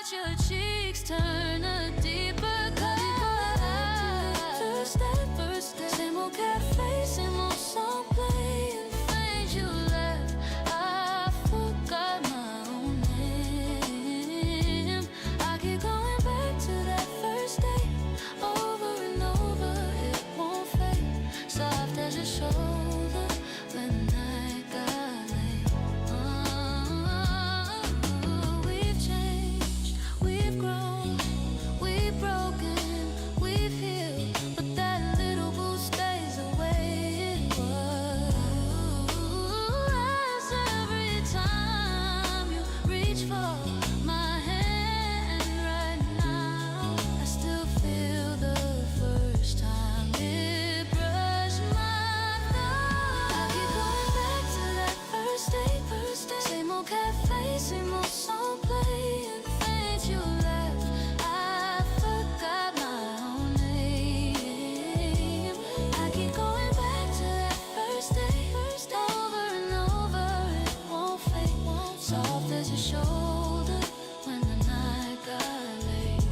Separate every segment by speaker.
Speaker 1: watch your cheeks turn a deeper color. First day, same old cafe, same old song playing. Things you left, I forgot my own name. I keep going back to that first day, over and over, it won't fade. Soft as your shoulder when the night got late. We've changed, we've grown, we've broken, we've healed, but that little boo stays the way it was. Every time you reach for my hand right now, I still feel the first time it brushed my thumb. I keep going back to that first day. Same old cafe, same old song playing. Things you left, I forgot my own name. I keep going back to that first day, over and over, it won't fade. Soft as your shoulder when the night got late.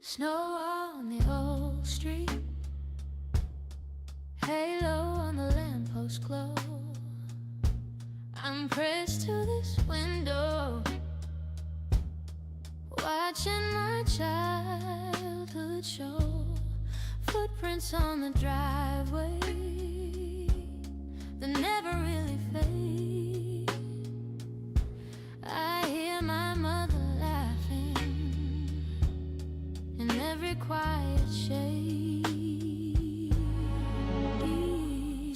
Speaker 1: Snow on the old street, halo on the lamppost glow. I'm pressed to this window, watching my childhood show. Footprints on the driveway that never really fade. I hear my mother laughing in every quiet shade.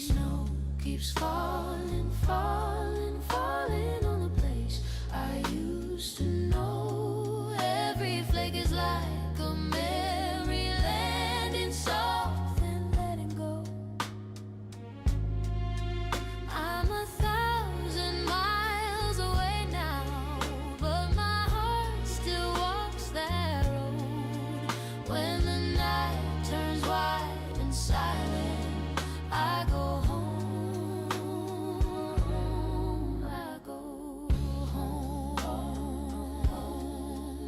Speaker 1: Snow keeps falling, falling, falling on the place I used to know. Every flake is like a memory landing soft and letting go. I'm 1,000 miles away now, but my heart still walks that road. When the night turns white and silent, I go home, I go home,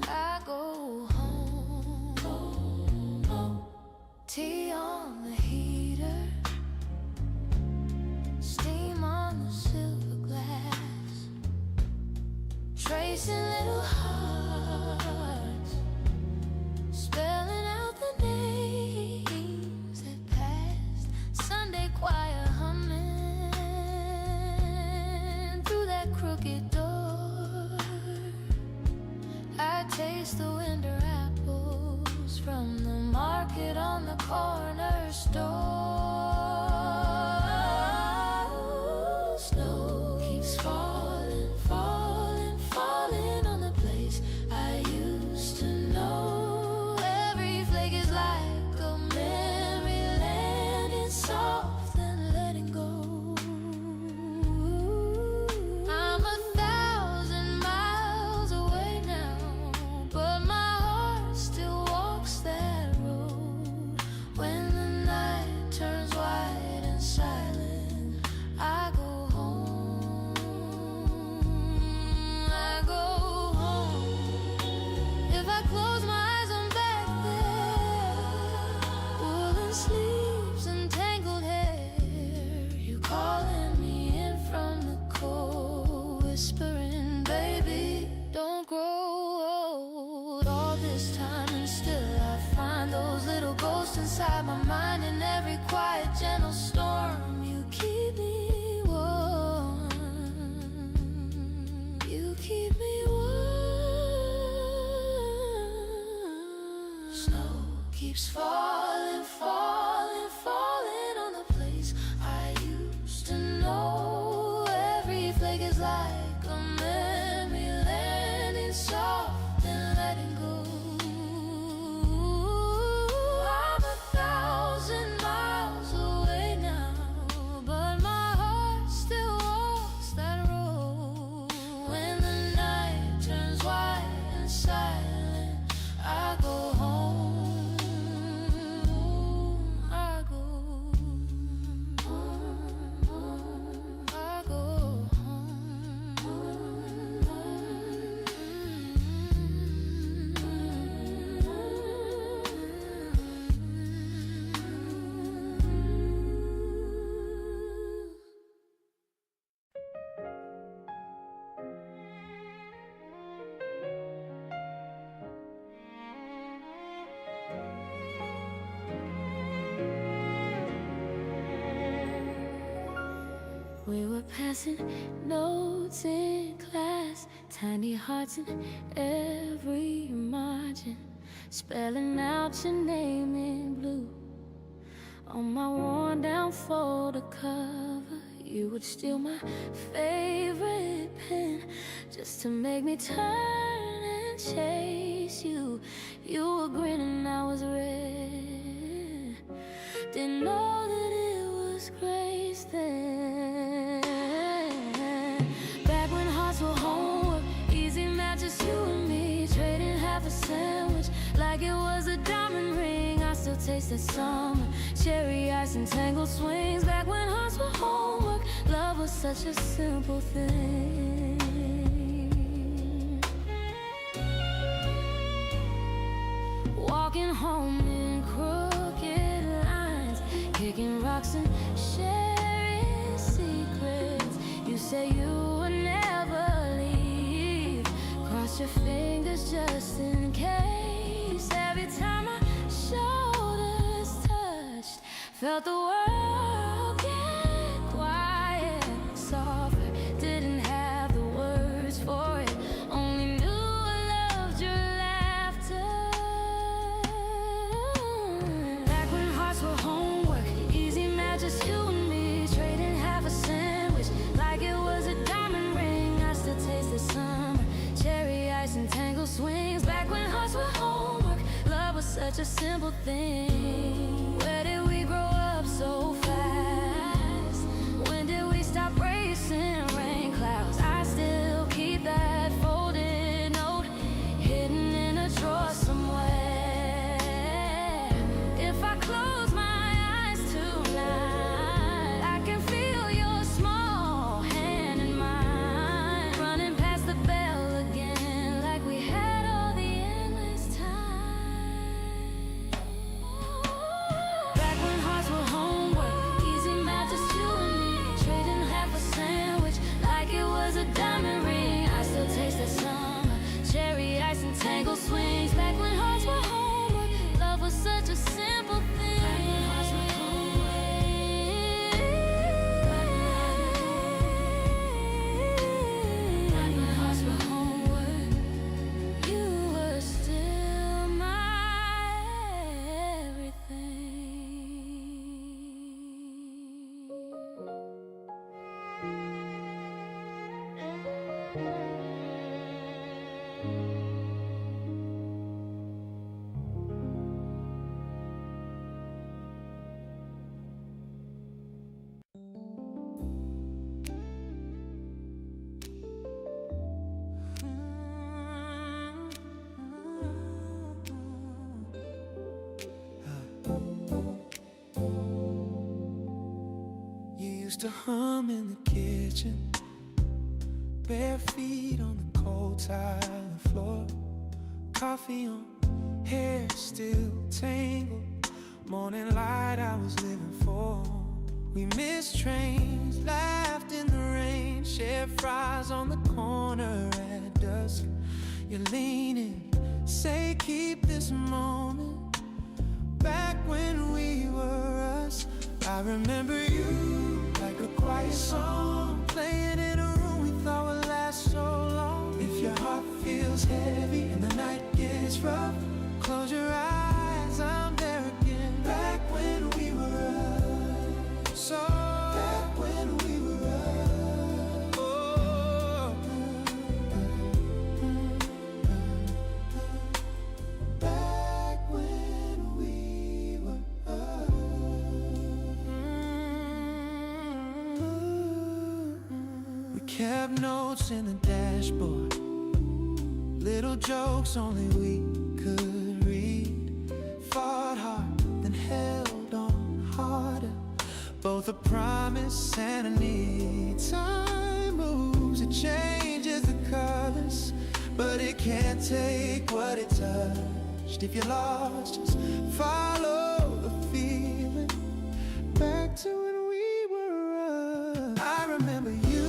Speaker 1: I go home. Tea on the heater, steam on the silver glass, tracing little hearts, spelling out the names that passed. Sunday choir humming through that crooked door. I taste the winter apples from the market on the corner store. Snow keeps falling, falling, falling on the place I used to know. Every flake is like a memory landing soft and letting go. I'm 1,000 miles away now, but my heart still walks that road. When the night turns white and silent, I go home, I go home. If I close my eyes, I'm back there. Woolen sleeves and tangled hair. You calling me in from the cold, whispering, baby, don't grow old. All this time and still I find those little ghosts inside my mind. In every quiet, gentle storm, you keep me warm. You keep me warm. snow keeps falling, falling, falling on the place I used to know. Every flake is like a memory landing soft and letting go. I'm 1,000 miles away now, but my heart still walks that road. When the night turns white and silent, I go home. I go home. I go We were passing notes in class, tiny hearts in every margin, spelling out your name in blue. On my worn down folder cover, you would steal my favorite pen just to make me turn and chase you. You were grinning, I was red. Didn't know that it was grace then. Back when hearts were homework, easy math, just you and me, trading half a sandwich like it was a diamond ring. I still taste that summer, cherry ice and tangled swings. Back when hearts were homework, love was such a simple thing. Walking home in crooked lines, kicking rocks and sharing secrets. You say you would never leave, cross your fingers just in case. Every time my shoulders touched, felt the world get quiet, softer. Didn't have the words for it, only knew I loved your laughter. Back when hearts were homework, easy math, just you and me, trading half a sandwich like it was a diamond ring. I still taste the summer, cherry ice and tangled swings. Back when hearts were homework, love was such a simple thing. Where did we grow up so fast? When did we stop racing rain clouds? I still keep that folded note hidden in a drawer somewhere. If I close my eyes tonight, I can feel your small hand in mine, running past the bell again like we had all the endless time. Back when hearts were homework, easy math, just you and me, trading half a sandwich like it was a diamond ring. I still taste the summer, cherry ice and tangled swings. Back when hearts were homework, love was such a simple thing. Back when hearts were homework, back when hearts were homework, you were still my everything.
Speaker 2: You used to hum in the kitchen, bare feet on the cold tile floor, coffee on, hair still tangled, morning light I was living for. We missed trains, laughed in the rain, shared fries on the corner at dusk. You're leaning, say keep this moment, back when we were us. I remember you like a quiet song, playing in a room we thought would last so long. If your heart feels heavy and the night gets rough, close your eyes. kept notes in the dashboard, little jokes only we could read. Fought hard, then held on harder, both a promise and a need. Time moves, it changes the colors, but it can't take what it touched. If you're lost, just follow the feeling back to when we were up. I remember you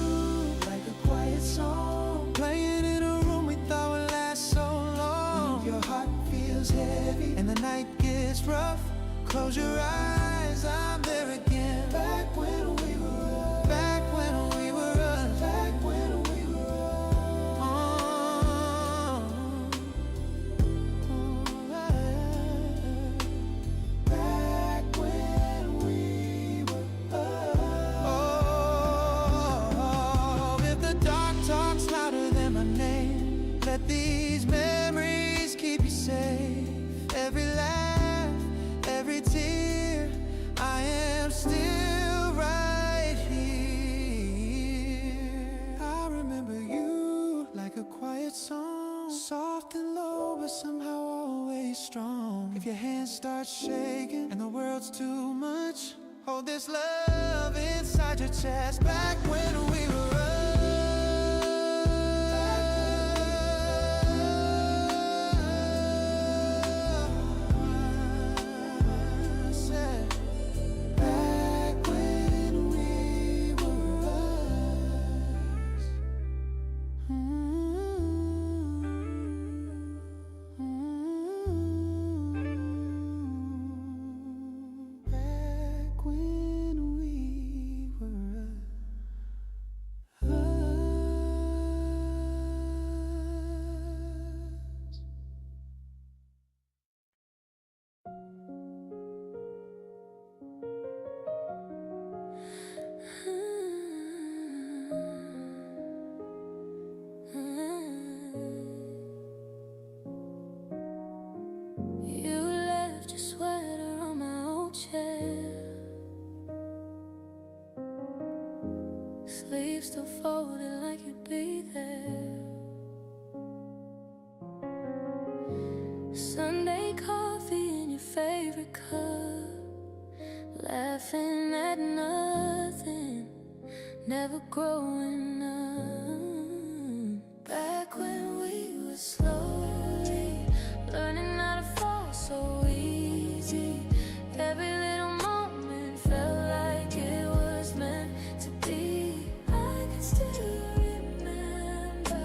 Speaker 2: like a quiet song playing in a room we thought would last so long. If your heart feels heavy and the night gets rough, close your eyes, I'm there again. Back when we were up. Back when we were up. Back when we were up. Back when we were up. Oh, if the dark talks louder than my name, let these memories keep you safe. Every laugh, every tear, I am still right here. I remember you like a quiet song, soft and low, but somehow always strong. If your hands start shaking and the world's too much, hold this love inside your chest. Back when we were back when we were us. Back when we were us.
Speaker 1: You left your sweater on my old chair, sleeves still folded like you'd be there. Sunday coffee in your favorite cup, laughing at nothing, never growing up. Back when we were slowly learning how to fall so easy. Every little moment felt like it was meant to be. I can still remember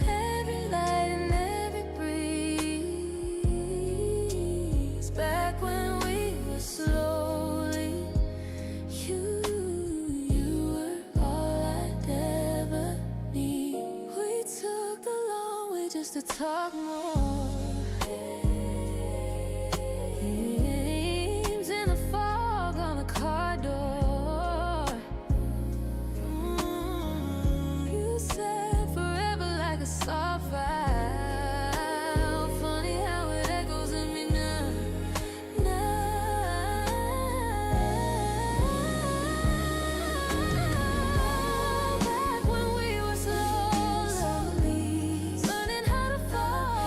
Speaker 1: every light and every breeze. Back when we were slowly, you were all I'd ever need. We took the long way just to talk more. Names in the fog on the car door. You said forever like a soft valve. Funny how it echoes in me now. Back when we were slowly learning how to fall.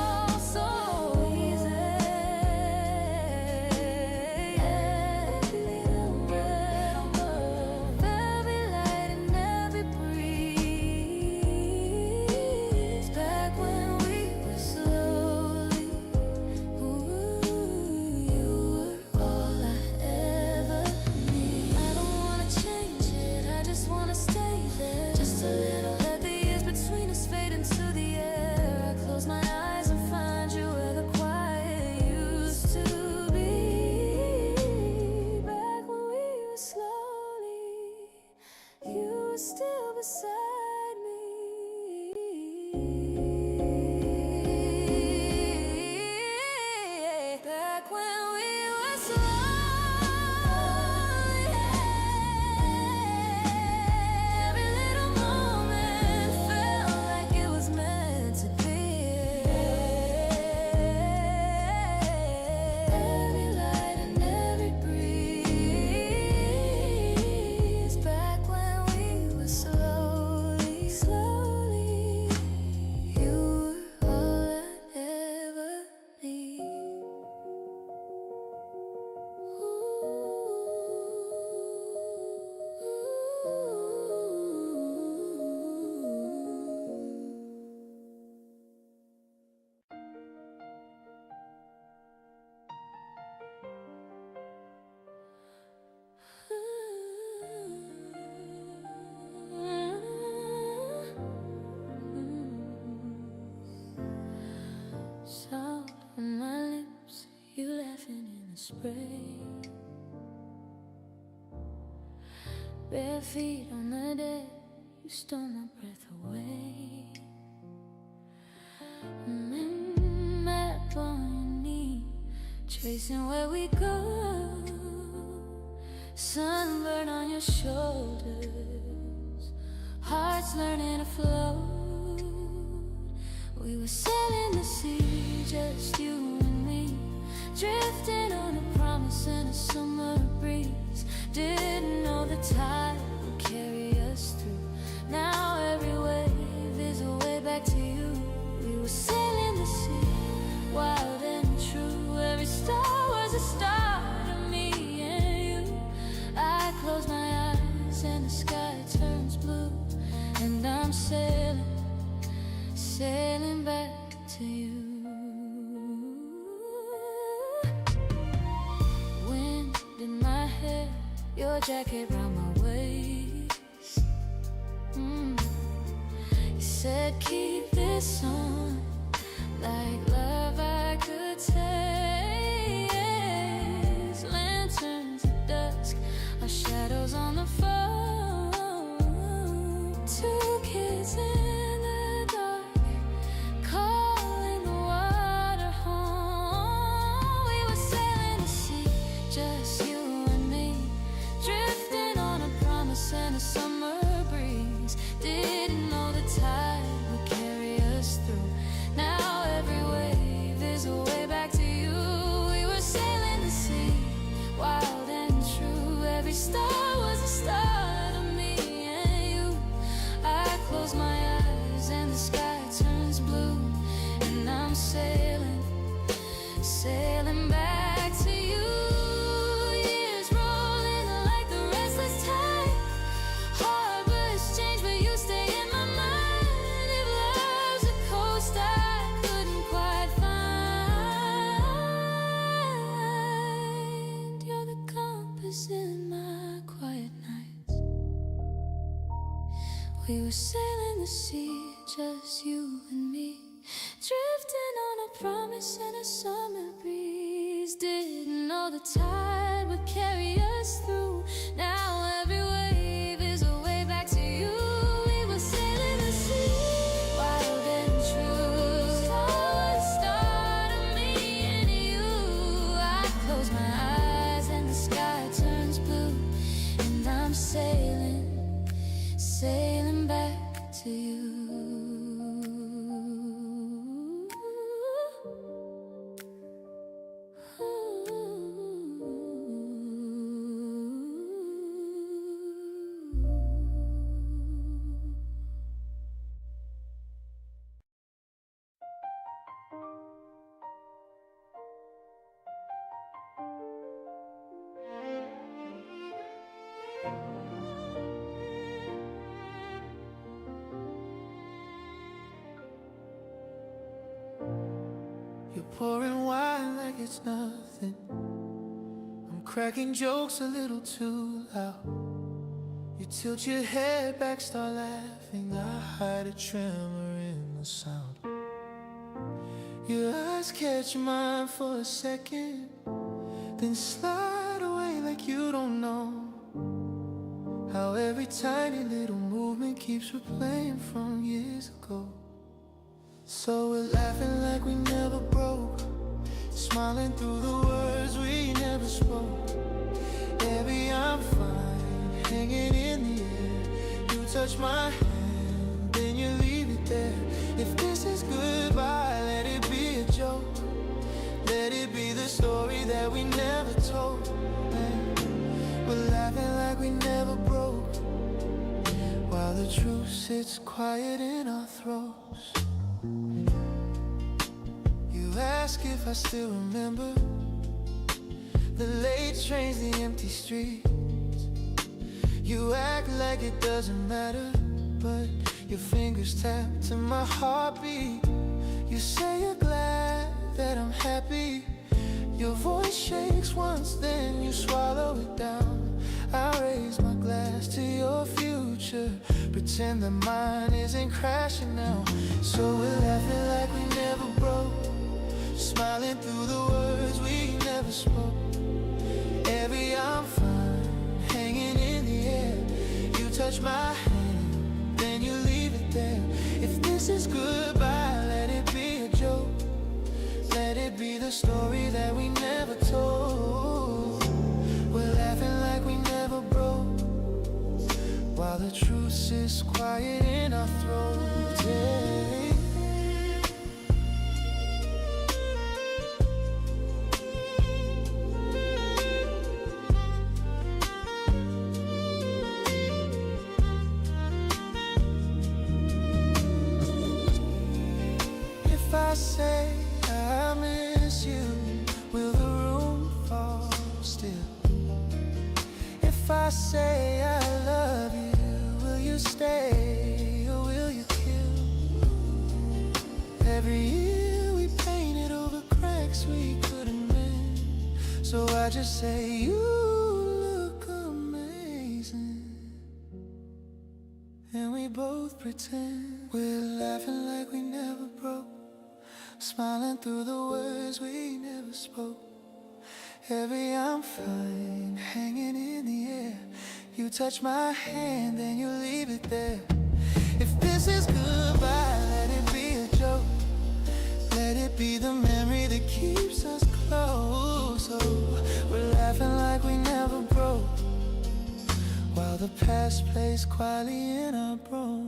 Speaker 1: spray. Bare feet on the dead, you stole my breath away. Map on your knee, tracing where we go. Sunburn on your shoulders, hearts learning to float. We were sailing the sea, just you and me, drifting on a promise in a summer breeze. Didn't know the tide would carry us through. Now every wave is a way back to you. We were sailing the sea, wild and true. Every star was a start of me and you. I close my eyes and the sky turns blue, and I'm sailing, sailing back to you. Wind in my hair, your jacket round my waist. You said keep this on, like love I could taste. Lanterns at dusk, our shadows on the phone. Two kids in the dark, calling the water home. We were sailing the sea, just you and me, drifting on a promise and a summer breeze. Didn't know the tide would carry us through. Now every wave is a way back to you. We were sailing the sea, wild and true. Every star was a start of me and you. I close my eyes and the sky turns blue, and I'm sailing, sailing back to you. Years rolling like the restless tide. Harbors change, but you stay in my mind. If love's a coast I couldn't quite find, you're the compass in my quiet nights. We were sailing the sea, just you and me, drifting on a promise and a summer breeze. Didn't know the tide would carry us through. Now every wave is a way back to you. We were sailing the sea, wild and true. Start the start of me and you. I close my eyes and the sky turns blue, and I'm sailing, sailing back to you.
Speaker 2: You're pouring wine like it's nothing. I'm cracking jokes a little too loud. You tilt your head back, start laughing. I hide a tremor in the sound. Your eyes catch mine for a second, then slide away like you don't know how every tiny little movement keeps replaying from years ago. So we're laughing like we never broke, smiling through the words we never spoke. Baby, I'm fine, hanging in the air. You touch my hand, then you leave it there. If this is goodbye, let it be a joke. Let it be the story that we never told. We're laughing like we never broke, while the truth sits quiet in our throats. You ask if I still remember the late trains, the empty streets. You act like it doesn't matter, but your fingers tap to my heartbeat. You say you're glad that I'm happy. Your voice shakes once, then you swallow it down. I raise my glass to your future, pretend that mine isn't crashing now. So we're laughing like we never broke, smiling through the words we never spoke. be the story that we never told. We're laughing like we never broke, while the truth sits quiet in our throats. Yeah. If I say I miss you, will the room fall still? If I say I love you, will you stay or will you kill? Every year we painted over cracks we couldn't mend, so I just say you look amazing, and we both pretend we're laughing like we never broke, smiling through the words we never spoke. Every I'm fine hanging in the air, you touch my hand then you leave it there. If this is goodbye, let it be a joke, let it be the memory that keeps us close. Oh, we're laughing like we never broke, while the past plays quietly in our bones.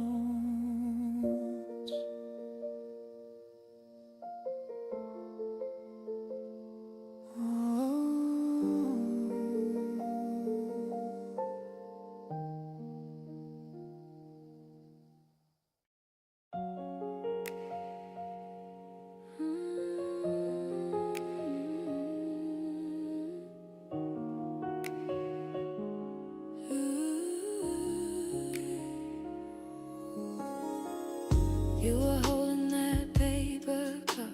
Speaker 1: You were holding that paper cup,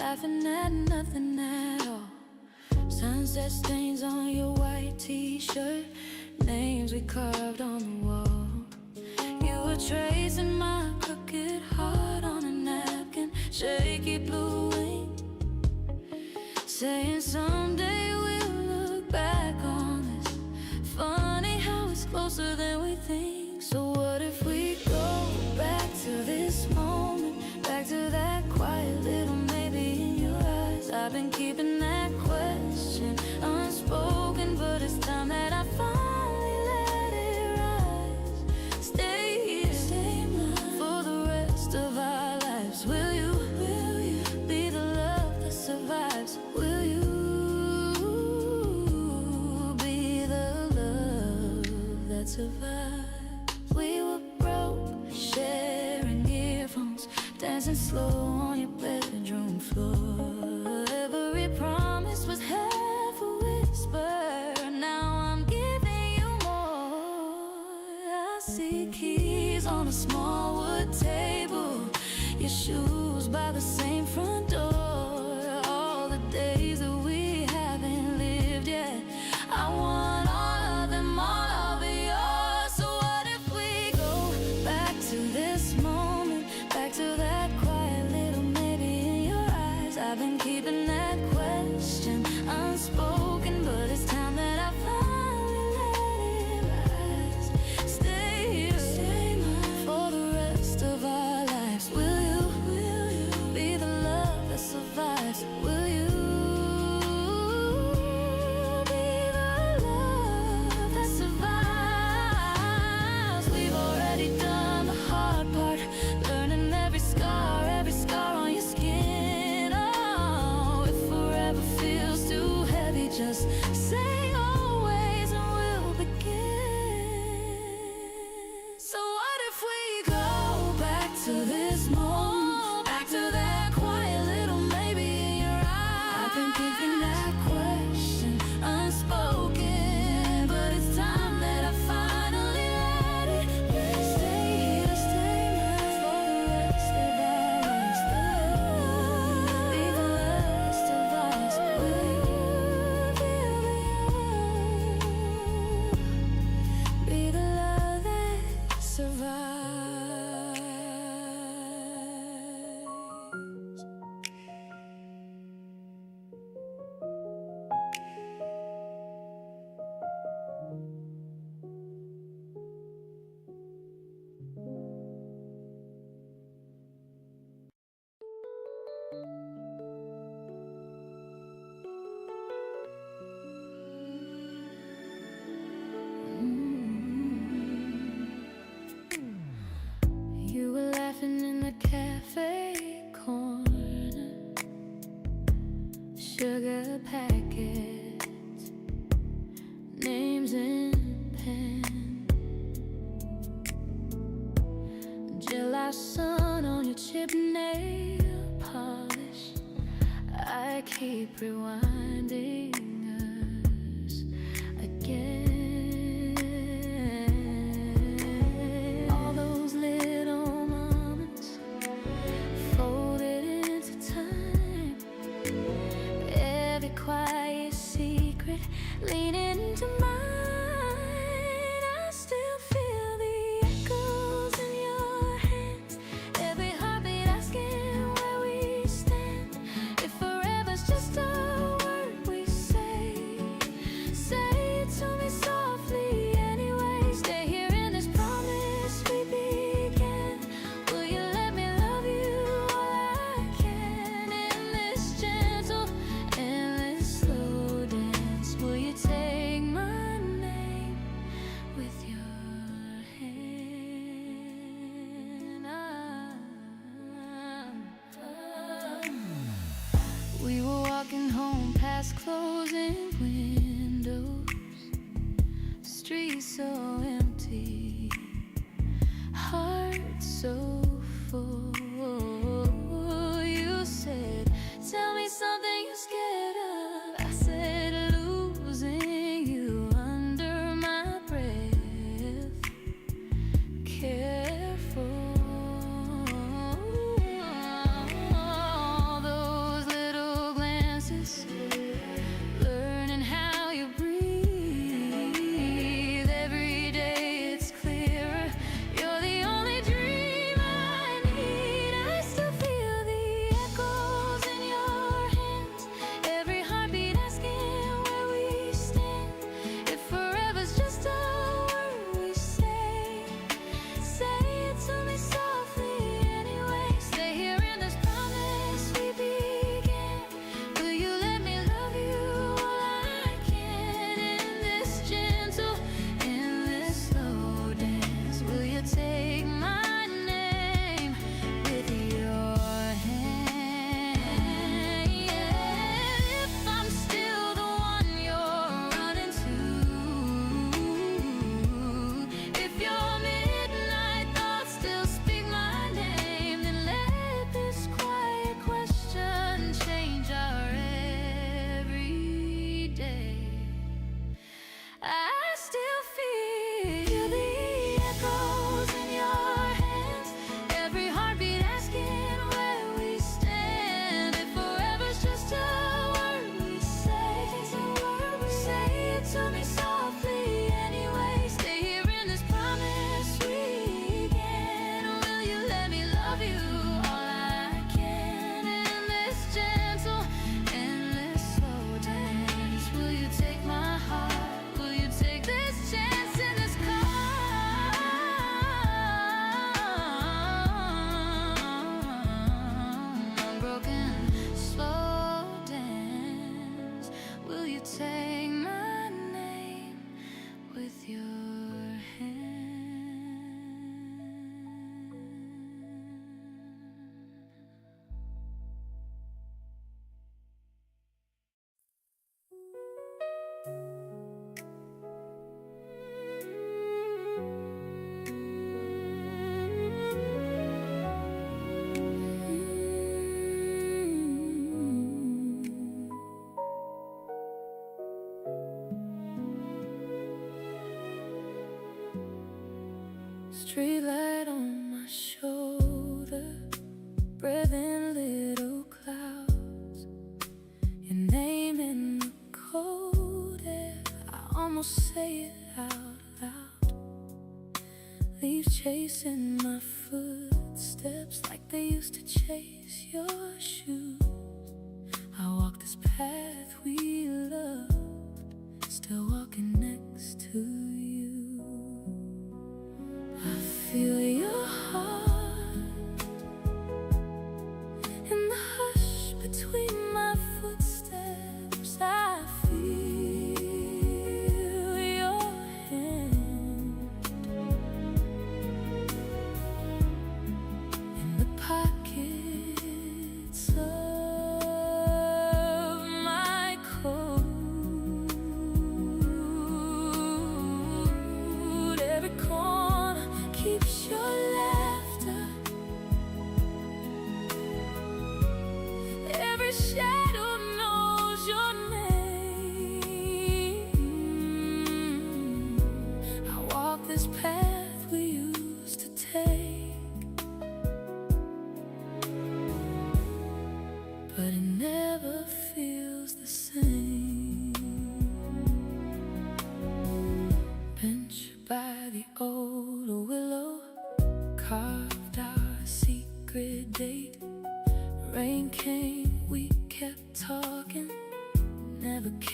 Speaker 1: laughing at nothing at all. Sunset stains on your white t-shirt, names we carved on the wall. You were tracing my crooked heart on a napkin, shaky blue ink, saying someday we'll look back on this. Funny how it's closer than we think. So what if we go back to this moment, back to that quiet little maybe in your eyes? I've been keeping that question unspoken, but it's time that I finally let it rise. Stay here, stay mine for the rest of our lives. Will you be the love that survives? Will you be the love that survives? We were broke, sharing earphones, dancing slow on your bedroom floor. Every promise was half a whisper. Now I'm giving you more. I see keys on a small wood table, your shoes by the same front door. All the days that we haven't lived yet, I want all of them, all of yours. So what if we go back to this moment, back to that quiet little maybe in your eyes? I've been keeping that question unspoken, but it's time that I finally let it rise. Stay here, stay mine for the rest of our lives. Will you be the love that survives? Will you be the love that survives? We've already done the hard part, learning every scar on your skin. Oh, if forever feels too heavy, just say always and we'll begin. So what if we go back to this moment, back to that quiet little maybe in your eyes? sugar packets, names in pen, July sun on your chip nail polish. I keep rewinding us again. All those little moments folded into time, every quiet secret leaning into mine. I still feel the echoes in your hands, every heartbeat asking where we stand. If forever's just a word we say, say it to me softly anyway. Stay here in this promise we began. Will you let me love you all I can in this gentle, endless slow dance? Will you take my name with your hand? We were walking home past closing windows, streets so empty, heart so full. You said, tell me something you're scared of. I said, losing you under my breath. Careful. All those little glances, learning how you breathe. Every day it's clearer, you're the only dream I need. I still feel the echoes in your hands, every heartbeat asking where we stand. If forever's just a word we say, say it to me softly anyway. Stay here in this promise we began. Will you let me love you all I can in this gentle, endless slow dance? Will you take my name with your hand? If I'm still the one you're running to, if your midnight thoughts still speak my name, then let this quiet question change our everyday. I still feel the echoes in your hands, every heartbeat asking where we stand. If forever's just a word we say, say it to me softly anyway. Stay here in this promise we began. Will you let me love you all I can in this gentle, endless slow dance? Will you take my heart? Will you take this chance in this unbroken slow dance? Will you take my name with your hand? Streetlight on my shoulder, breath in little clouds, your name in the cold air. I almost say it out loud. Leaves chasing my footsteps like they used to chase your shoes. I walk this path we loved, still walking next to you. I feel your heart in the hush between my footsteps. I feel your hand in the pockets of my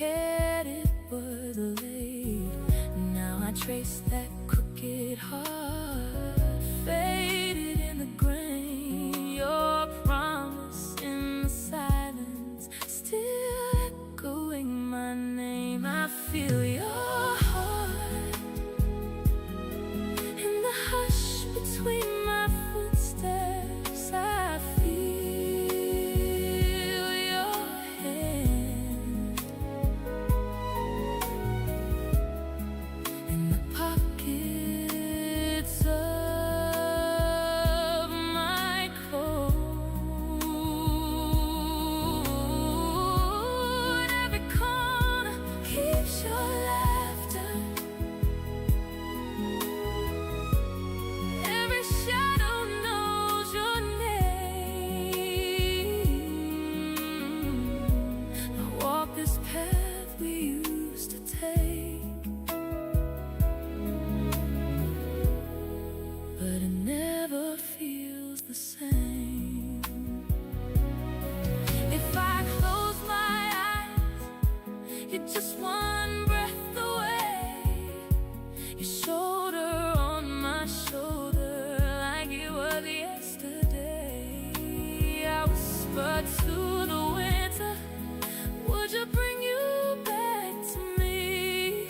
Speaker 1: forget it was late. Now I trace that crooked heart, faded in the grain. Your promise in the silence, still echoing my name. I feel your heart in the hush between my footsteps. I feel your hand in the pockets of my coat. Every corner keeps your laughter. Every shadow knows your name. I walk this path we used to take, but it never feels the same. If I close my eyes, you're just one breath away. Your shoulder on my shoulder, like it was yesterday. I whisper to the winter, would you bring you back to me?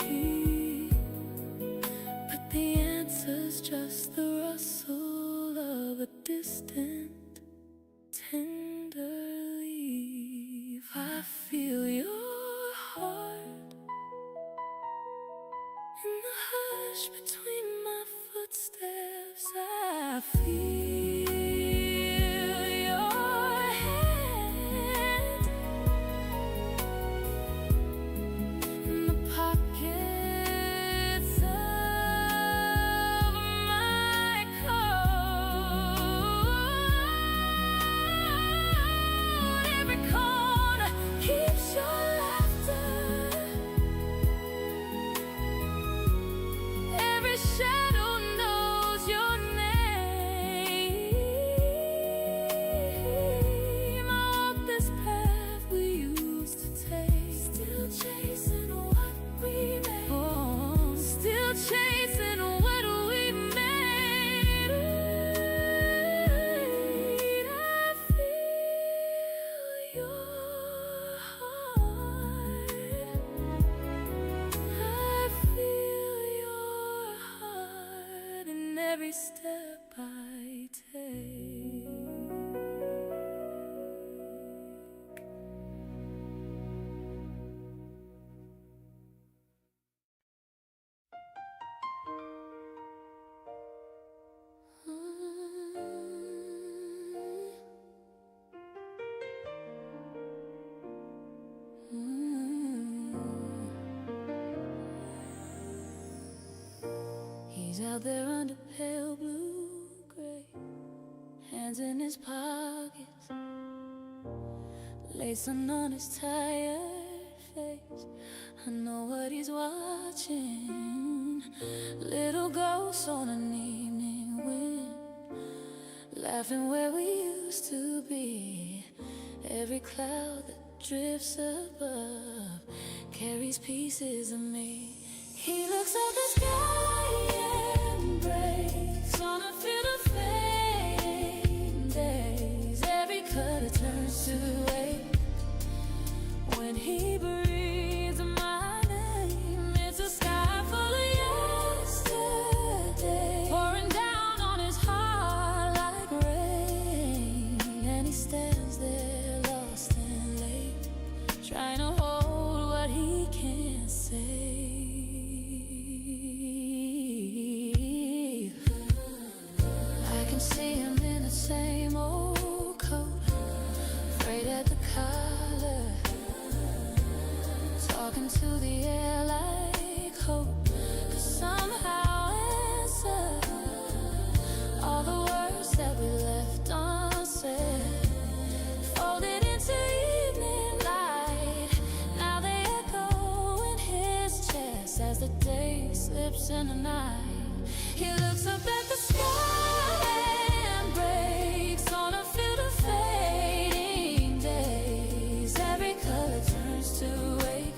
Speaker 1: But the answer's just the rustle of a distant, tender leaf. I feel your heart in the hush between my footsteps. I feel your hand in the pockets of my coat. Every corner keeps your laughter. Every shadow knows your name. I walk this path we used to take, still chasing what we made. Oh, still chasing what we made. I feel your heart. I feel your heart in every step I take. He's out there under pale blue gray, hands in his pockets, lacing on his tired face. I know what he's watching. Little ghosts on an evening wind, laughing where we used to be. Every cloud that drifts above carries pieces of me. He looks at the sky and breaks on a field of fading days. Every color turns to wake when he breathes my name. It's a sky full of yesterday, pouring down on his heart like rain. And he stands there lost and late, trying to hold what he can't say. I can see him in the same old coat, afraid at the collar, talking to the air like hope could somehow answer all the words that we left unsaid, folded into evening light. Now they echo in his chest as the day slips in the night. He looks up at the sky and breaks on a field of fading days. Every color turns to wake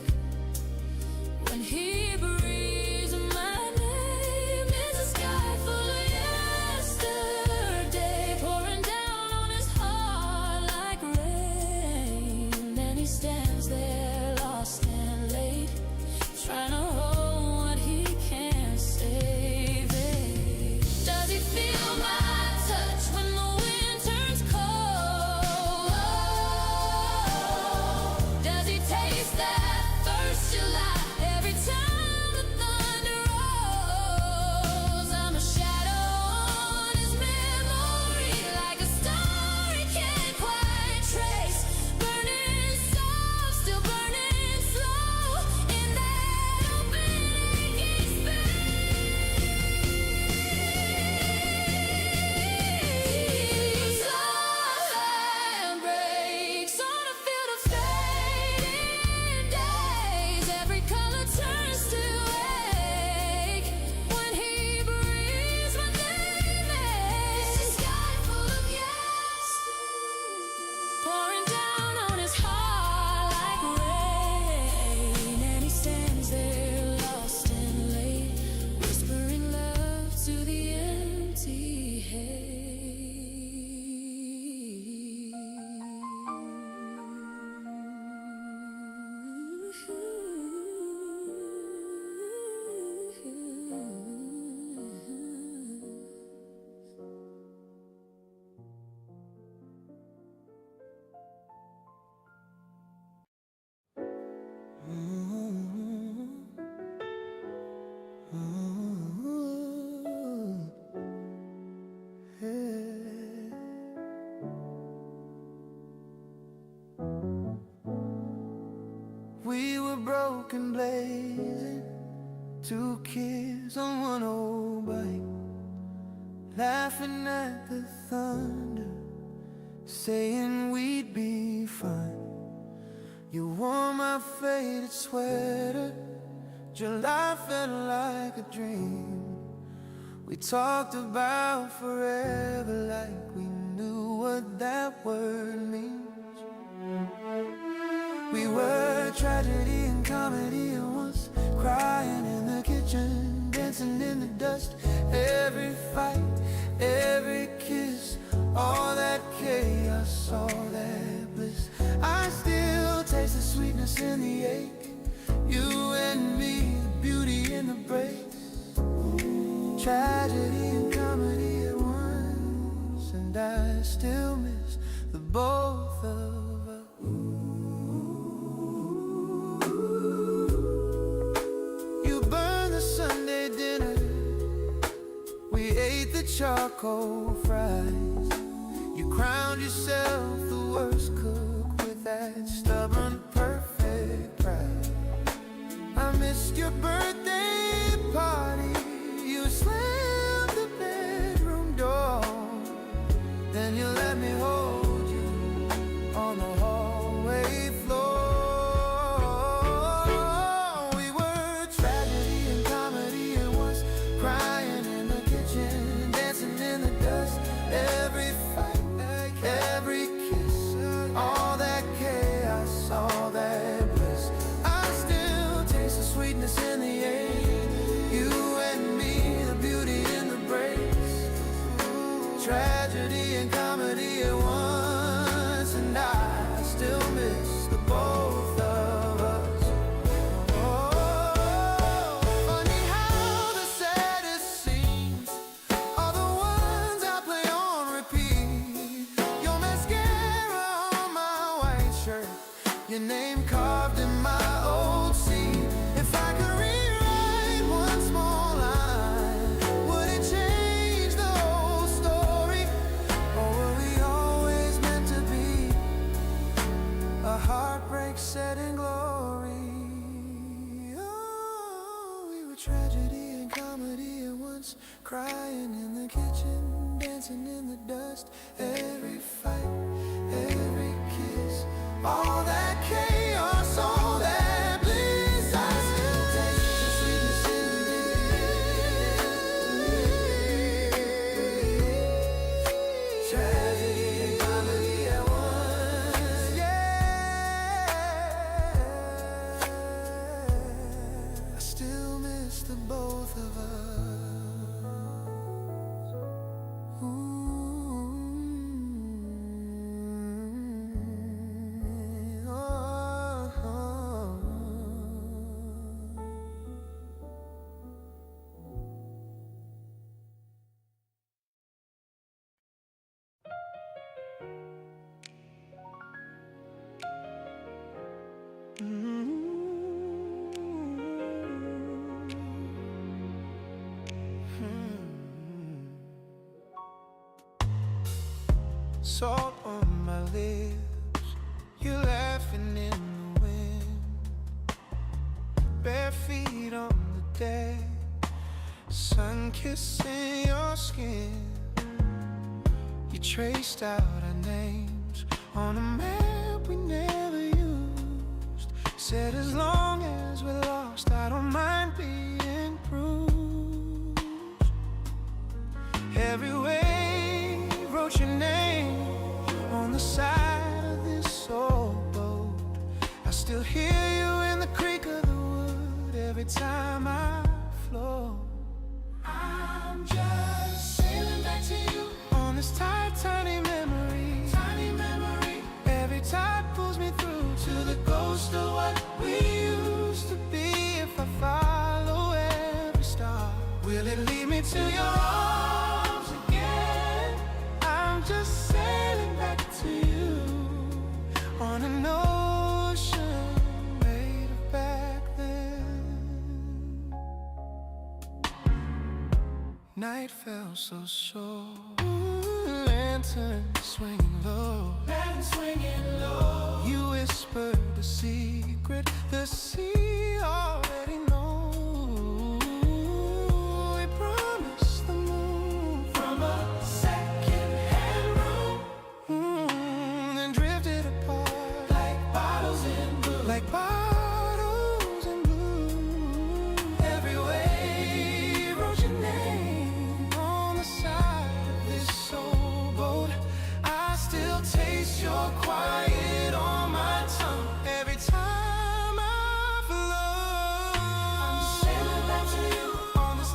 Speaker 1: stands there lost and late, trying to hold what he can't save it. Does he feel my touch when the wind turns cold? Does he taste that first July every time the thunder rolls? I'm a shadow on his memory, like a star he can't quite trace. Burning soft, still burning slow in that open aching space. Sunlight breaks on a field of fading days. Every color turns to ache when he breathes my name. It's a sky full of yes, pouring down on his heart like rain. And he stands there lost and late, whispering love to the empty haze.
Speaker 2: We were broken blazing, two kids on one old bike, laughing at the thunder, saying we'd be fine. You wore my faded sweater, July felt like a dream. We talked about forever like we knew what that word means. We were tragedy and comedy at once, crying in the kitchen, dancing in the dust. Every fight, every kiss, all that chaos, all that bliss. I still taste the sweetness in the ache, you and me, the beauty in the breaks. Tragedy and comedy at once, and I still miss the both of us. You burned the Sunday dinner, we ate the charcoal fries. You crowned yourself the worst cook with that stubborn perfect pride. I missed your birthday party, you slammed the bedroom door, then you let me hold you on the hallway floor. We were tragedy and comedy at once, crying in the kitchen, dancing in the dust. Every fight, every kiss, all that chaos, all that bliss. I still taste the sweetness in the air, you and me, the beauty in the breaks. Tragedy and comedy at once, and I still miss the both of us. Oh, funny how the saddest scenes are the ones I play on repeat. Your mascara on my white shirt, your name carved in my old seat. If I could rewrite one small line, would it change the whole story? Or were we always meant to be a heartbreak set in glory? Oh, we were tragedy and comedy at once, crying in the kitchen, dancing in the dust. Every fight, every kiss, all that chaos, all that bliss. I still taste the sweetness in the tragedy and comedy at once. Yeah, I still miss the both of us. Ooh. Salt on my lips, you laughing in the wind. Bare feet on the deck, sun kissing your skin. You traced out our names on a map we never used. Said as long as we're lost, I don't mind being bruised. Every wave wrote your name on the side of this old boat. I still hear you in the creak of the wood every time I float. I'm just sailing back to you on this tiny memory. Tiny memory. Every tide pulls me through to the ghost of what we used to be. If I follow every star, will it lead me to your arms again? I'm just sailing back to you on an ocean made of back then. Night fell so short, lantern swinging low. Lantern swinging low. You whispered a secret the sea already knows. We promised the moon from a second-hand room, and drifted apart like bottles in blue. Like bottles in blue. Every wave wrote your name on the side of this old boat. I still taste your quiet on my tongue every time I float. I'm sailing back to you on this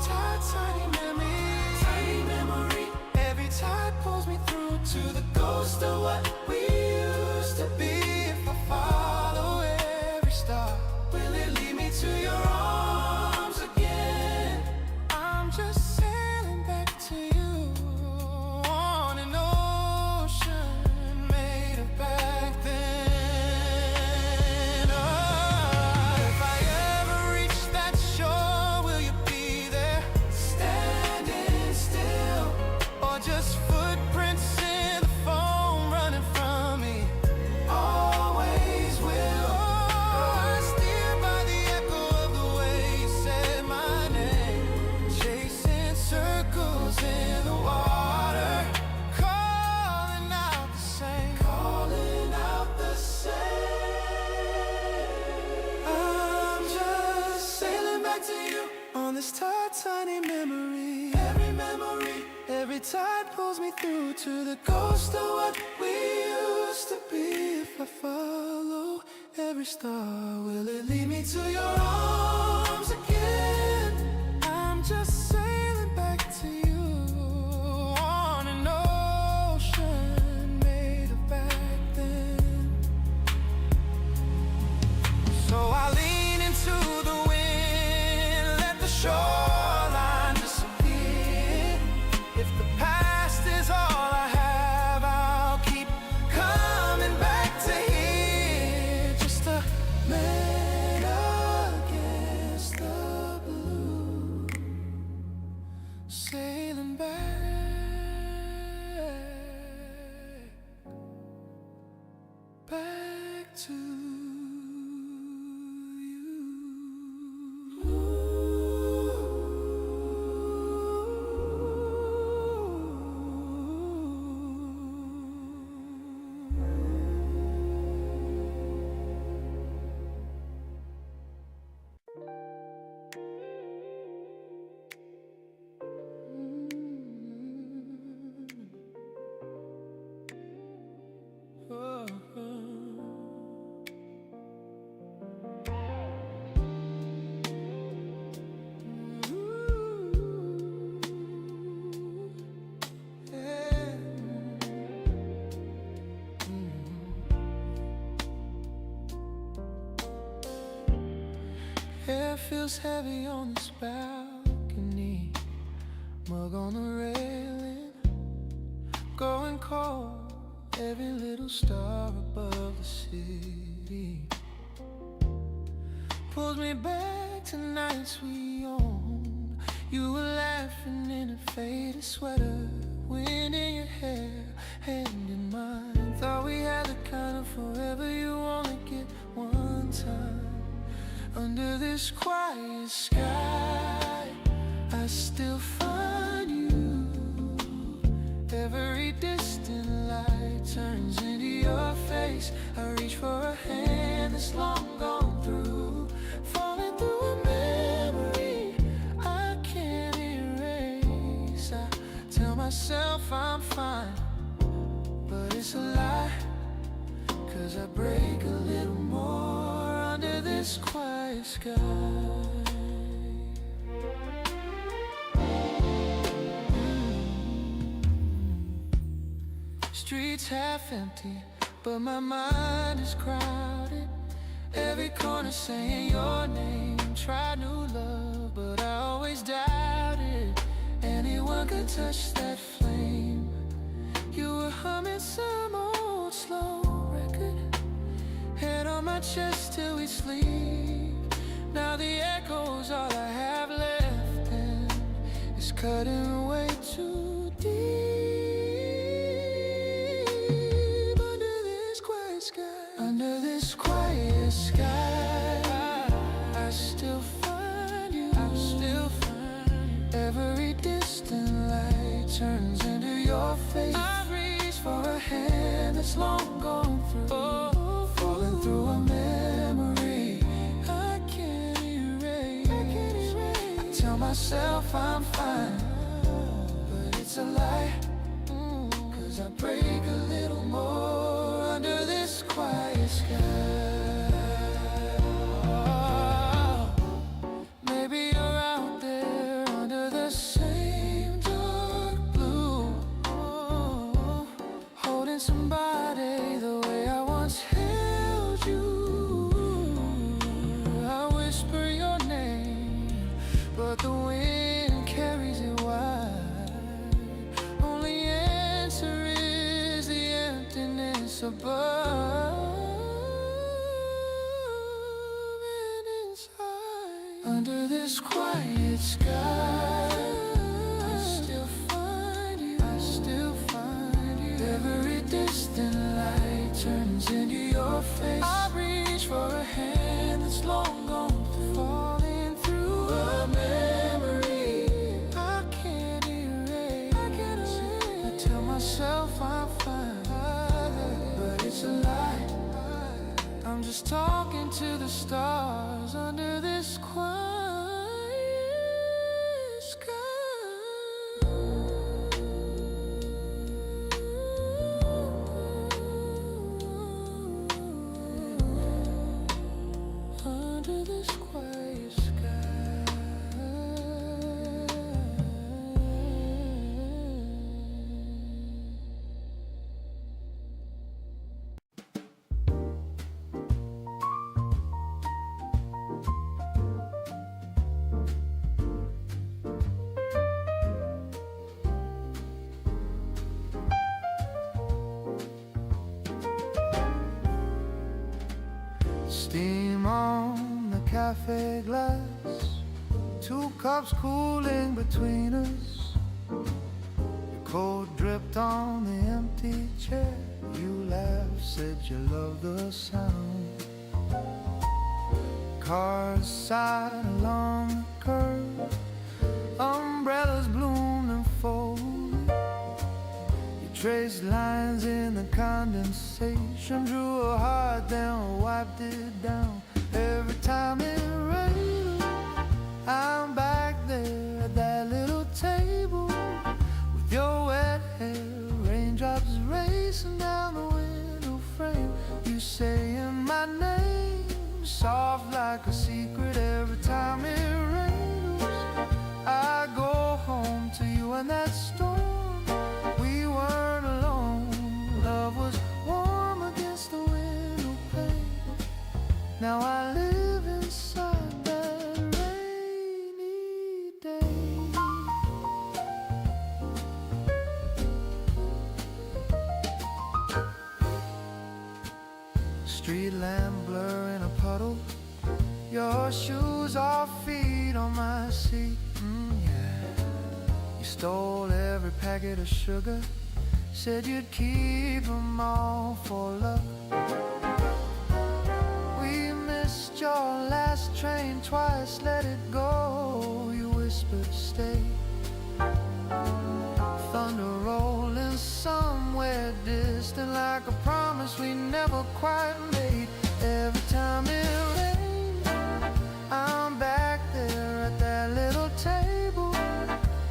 Speaker 2: tiny memory. Tiny memory. Every tide pulls me through to the ghost of what we used to be. If I follow every star, will it lead me to your arms again? I'm just sailing back to you on an ocean made of back then. Oh, if I ever reach that shore, will you be there, standing still, or just footprints in the foam running from me? Always will. Oh, I steer by the echo of the way you said my name, chasing circles in the water, calling out the same, calling out the same. I'm just sailing back to you on this tiny memory. Every memory. Every tide pulls me through to the ghost of what we used to be. If I follow every star, will it lead me to your arms again? I'm just sailing back to you on an ocean made of back then. So I lean into the wind, let the shoreline disappear. If the past is all I have, I'll keep coming back to here. Just a man against the blue, sailing back to Air feels heavy on this balcony, mug on the railing, going cold. Every little star above the city. pulls me back to nights we owned. You were laughing in a faded sweater, wind in your hair, hand in mine. Thought we had the kind of forever you only get one time. Under this quiet sky, I still find you. Every distant light turns into your face. I reach for a hand that's long gone through, falling through a memory I can't erase. I tell myself I'm fine, but it's a lie, 'cause I break a little more under this quiet sky. Streets half empty, but my mind is crowded. Every corner saying your name. Tried new love, but I always doubted anyone could touch that flame. You were humming some old slow record, head on my chest till we sleep. Now the echo's all I have left, and it's cutting way too deep. Under this quiet sky, I still find you. I still find you. Every distant light turns into your face. I reach for a hand that's long gone through, falling through a memory I can't erase. I tell myself I'm fine, but it's a lie, 'cause I break a little more under this quiet sky. Maybe you're out there under the same dark blue, holding somebody the way I once held you. I whisper your name, but the wind carries it wide. Only answer is the emptiness above and inside. Under this quiet sky, I still find you. I still find you. Every distant light turns into your face. I reach for a hand that's long gone through, falling through a memory I can't erase. I tell myself I'm fine, but it's a lie. I'm just talking to the stars under this quiet sky. Under this quiet sky. Steam on the cafe glass, 2 cups cooling between us. Your coat dripped on the empty chair. You laughed, said you loved the sound. Cars side along the curb, umbrellas bloomed and folded. You traced lines in the condensation, drew a heart, then wiped it down. Every time it rains, I'm back there at that little table with your wet hair, raindrops racing down the window frame. You saying my name, soft like a secret. Every time it rains, I go home to you and that storm. We weren't alone, love was warm against the window pane. Now I live inside that rainy day. Street lamp blur in a puddle, Your shoes off feet on my seat. Yeah. You stole every packet of sugar, said you'd keep them all for love. We missed your last train twice, let it go. You whispered stay. Thunder rolling somewhere distant, like a promise we never quite made. Every time it rains, I'm back there at that little table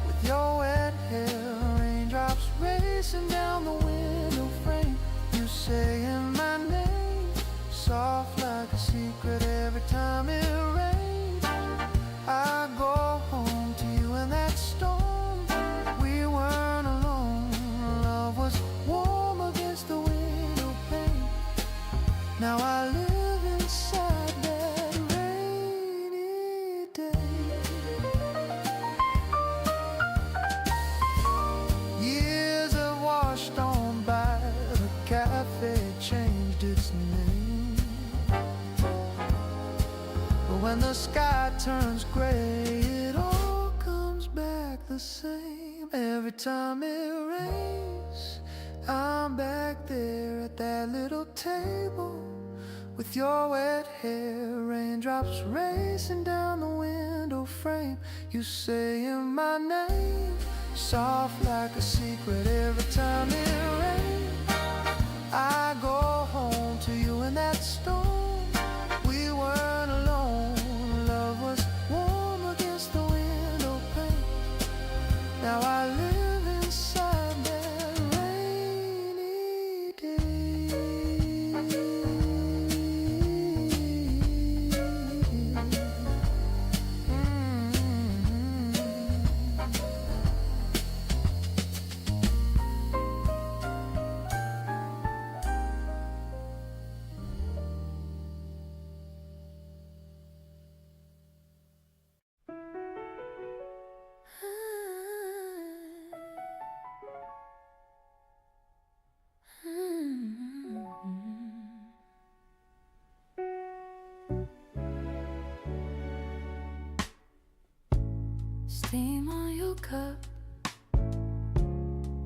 Speaker 2: with your wet hair, raindrops racing down the window frame. You saying my name, soft like a secret. Every time it rains, I go home to you in that storm. We weren't alone, love was warm against the window pane. Now I live inside that rainy day. Years have washed on by, the cafe changed its name. But when the sky turns gray, it all comes back the same. Every time it rains, I'm back there at that little table with your wet hair, raindrops racing down the window frame. You saying my name, soft like a secret. Every time it rains, I go home to you in that storm. We weren't alone, love was warm against the window pane. Now I live inside that rainy day.
Speaker 1: Steam on your cup,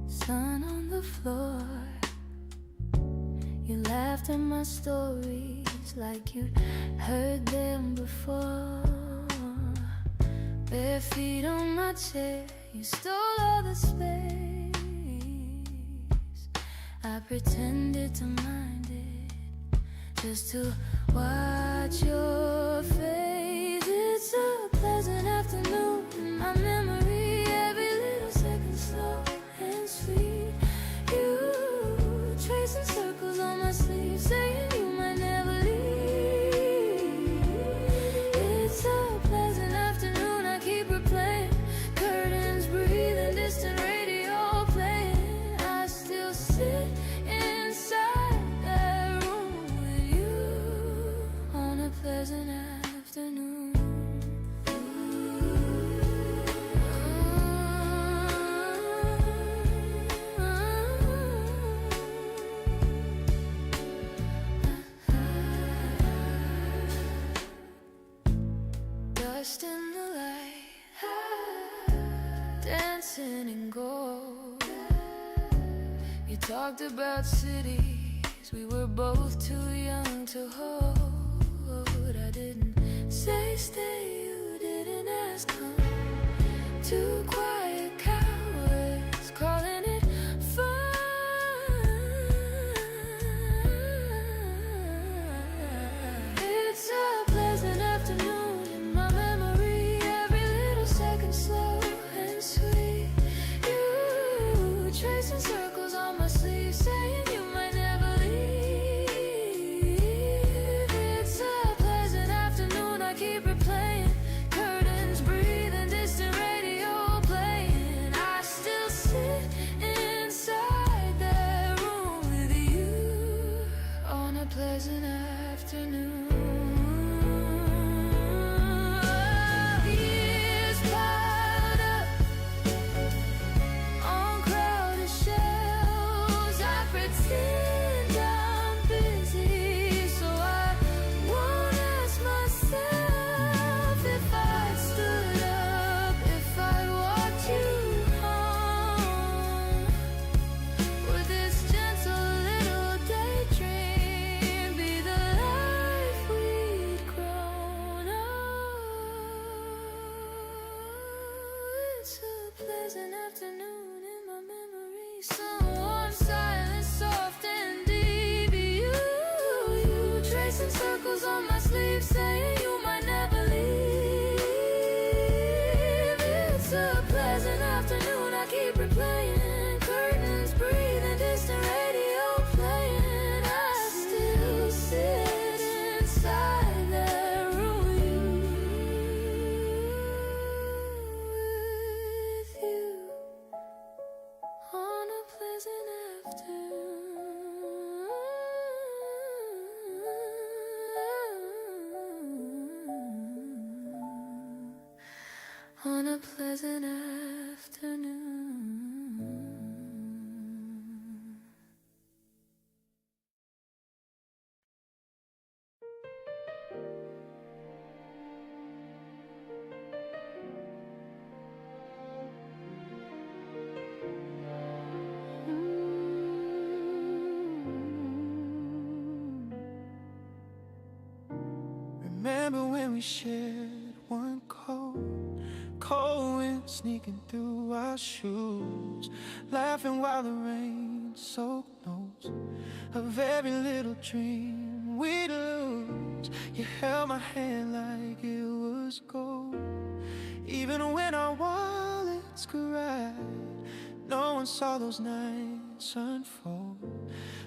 Speaker 1: sun on the floor. You laughed at my stories like you'd heard them before. Bare feet on my chair, you stole all the space. I pretended to mind it just to watch your face. It's a pleasant afternoon in my memory, every little second slow and sweet. You tracing circles on my sleeve, saying you might never leave. It's a pleasant afternoon, I keep replaying, curtains breathing, distant radio playing. I still sit inside that room with you on a pleasant afternoon. Dust in the light, dancing in gold. You talked about cities we were both too young to hold. I didn't say stay, you didn't ask come. Two quiet cowards calling it fun. It's a pleasant afternoon in my memory, every little second slow and sweet. You tracing circles on my sleeve, saying you might never leave. afternoon in my memory. So warm, silent, soft and deep. You tracing circles on my sleeve, saying you might never leave. It's a pleasant afternoon, I keep replaying. Curtains breathing, distant radio playing. I still sit inside that room with you on a pleasant afternoon. On a pleasant afternoon.
Speaker 2: Remember when we shared one cold wind sneaking through our shoes, laughing while the rain soaked notes of every little dream we'd lose. You held my hand like it was gold, even when our wallets cried. No one saw those nights unfold,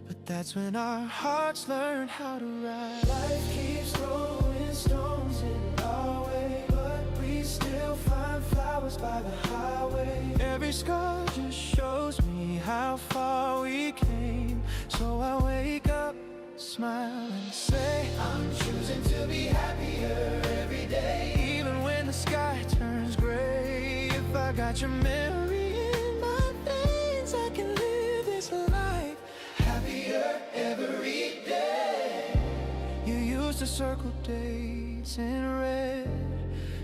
Speaker 2: but that's when our hearts learned how to ride. Life keeps throwing stones in our way, but we still find flowers by the highway. Every scar just shows me how far we came. So I wake up, smile and say, I'm choosing to be happier every day. Even when the sky turns gray, if I got your memory in my veins, I can live this life happier every day. You used to circle dates in red,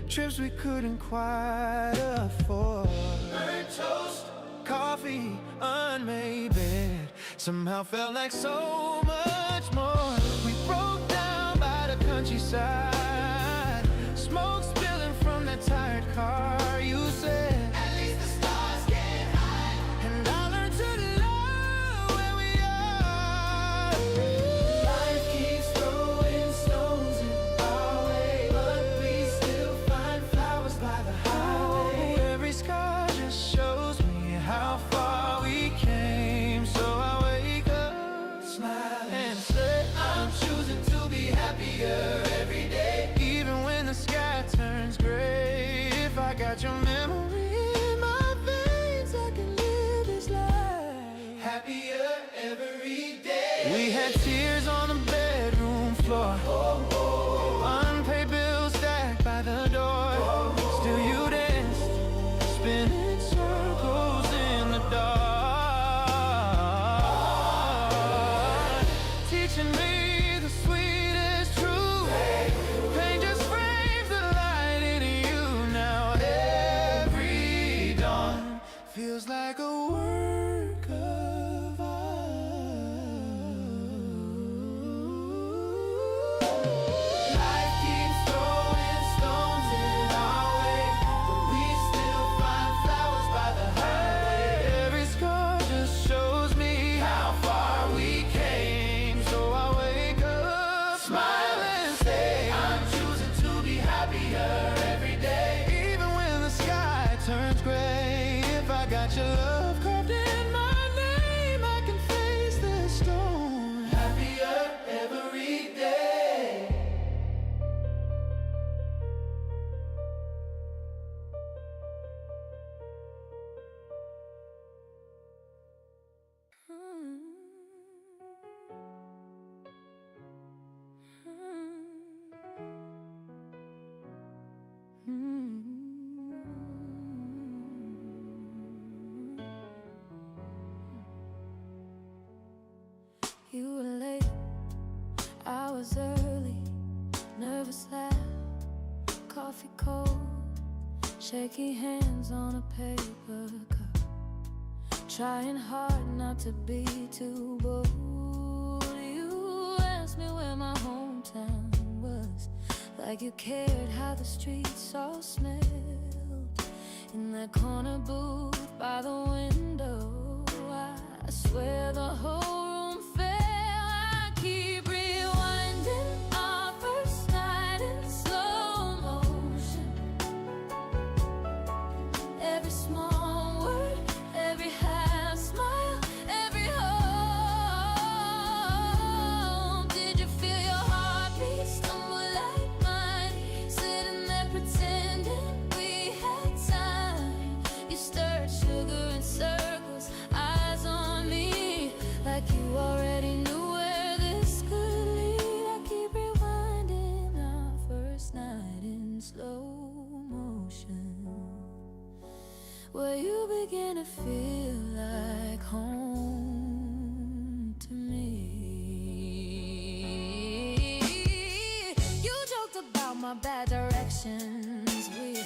Speaker 2: trips we couldn't quite afford. Burnt toast, coffee, unmade bed, somehow felt like so much more. We broke down by the countryside, smoke spilling from that tired car. You said, at least the stars can hide. And I learned to love where we are. Life keeps throwing stones in our way, but we still find flowers by the highway. Every scar just shows me how far we came. So I wake up, smile and say, I'm choosing to be happier every day. Even when the sky turns gray, if I got your memory in my veins, I can live this life happier every day. We had tears on the bedroom floor, unpaid bills stacked by the door. Still you danced, spinning circles in the dark, teaching me the sweetest truth. Pain just frames the light in you. Now every dawn feels like a work of art. Life keeps throwing stones in our way, but we still find flowers by the highway. Every scar just shows me how far we came. So I wake up, smile and say, I'm choosing to be happier every day. Even when the sky turns gray, if I got your love carved in my name, I can face the storm happier every day.
Speaker 1: You were late, I was early, nervous laugh, coffee cold, shaky hands on a paper cup, trying hard not to be too bold. You asked me where my hometown was, like you cared how the streets all smelled. in that corner booth by the window. I swear the whole room fell. I keep rewinding our first night in slow motion. Every small word, every half smile, every hope. Did you feel your heartbeat stumble like mine? Sitting there pretending we had time. You stirred sugar in circles, eyes on me, like you already knew where this could lead. I keep rewinding our first night in slow motion, where you begin to feel like home to me. You joked about my bad directions, we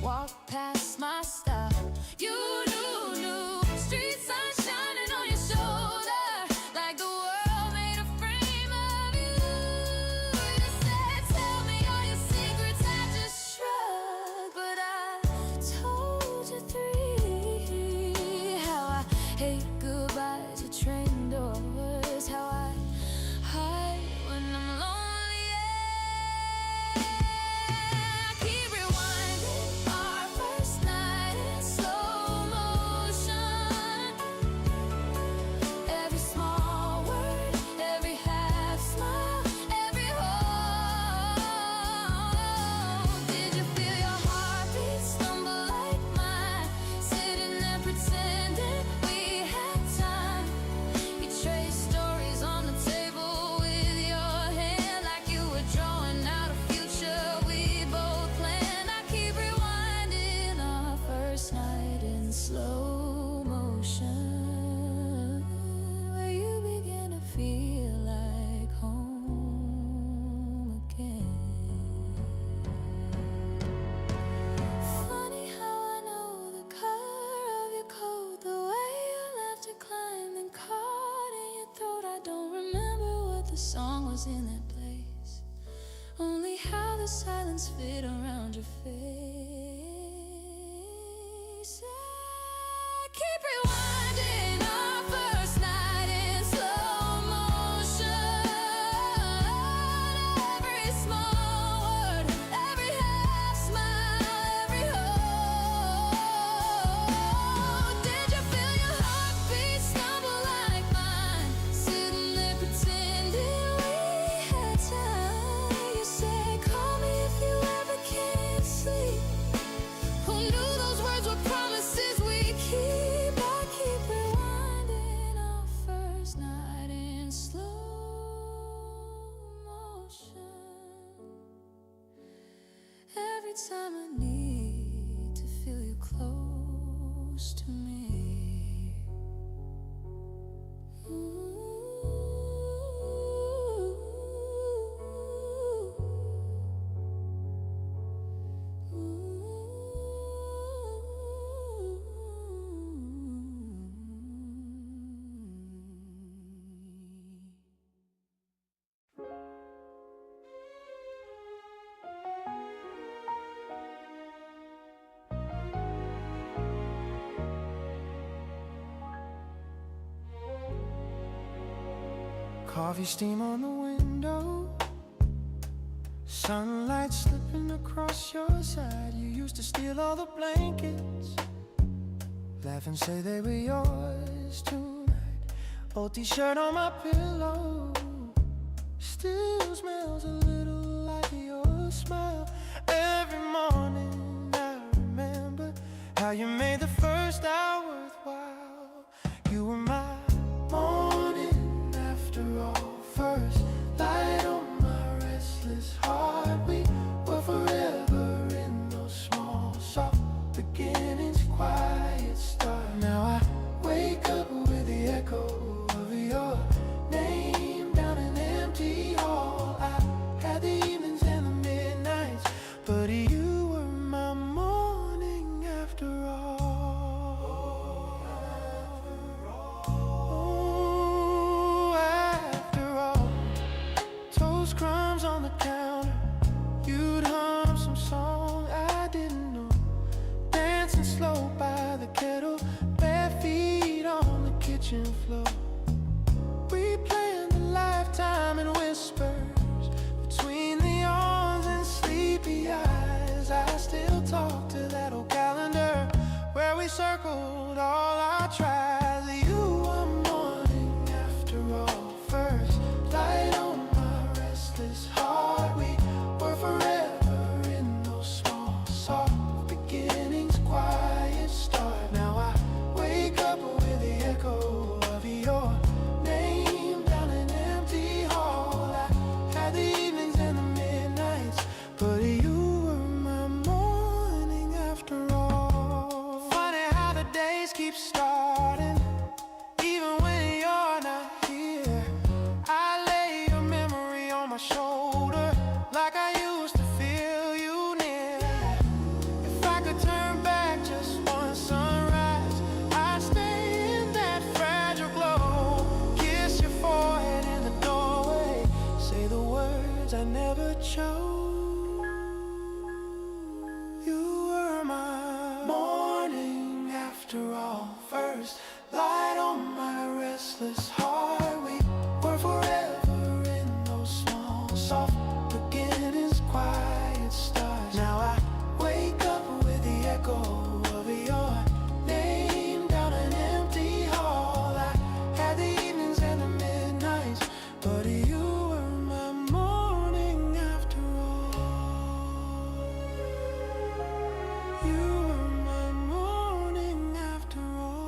Speaker 1: walked past my stop. You knew street sun shining on your shoulder, like the world made a frame of you. You said, tell me all your secrets, I just shrugged, but I told you three. How I hate goodbyes at train doors, how I hide when I'm lonely. I keep rewinding our first night in slow motion. Every small word, every half smile, every hope. Did you feel your heartbeat stumble like mine? Sitting there pretending we had time. You traced stories on the table with your hand, like you were drawing out a future we both planned. I keep rewinding our first night in slow motion, where you begin to feel like home again. Funny how I know the color of your coat, the way your laughter climbed and caught in your throat. I don't remember what the song was in that place, only how the silence fit around your face. I keep rewinding our first night in slow motion. Every small word, every half smile, every hope. Did you feel your heartbeat stumble like mine? Sitting there pretending we had time. You said, call me if you ever can't sleep. Who knew those words were promises we keep? I keep rewinding our first night in slow motion. Every time I need to feel you close to me.
Speaker 2: Coffee steam on the window, sunlight slipping across your side. You used to steal all the blankets, laugh and say they were yours tonight. Old t-shirt on my pillow still smells a little like your smile. Every morning I remember how you made the first hour worthwhile. You were my morning after all, first light on my restless heart. We were forever in those small soft beginnings, quiet start. Now I wake up with the echo of your name down an empty hall. I had the evenings and the midnights, but you were my morning after all. circled all our tries. You were morning after all. First light on my restless heart. We were forever in those small, soft beginnings, quiet start. Now I wake up with the echo of your name down an empty hall. I had the evenings and the midnights, but you were my morning after all. Funny how the days keep starting, even when you're not here. I lay your memory on my shoulder, like I used to feel you near. If I could turn back just one sunrise, I'd stay in that fragile glow. Kiss your forehead in the doorway, say the words I never chose. You were my morning after all. First light on my restless heart. We were forever in those small, soft beginnings, quiet stars. Now I wake up with the echo of your name down an empty hall. I had the evenings and the midnights, but you were my morning after all. You were my morning after all.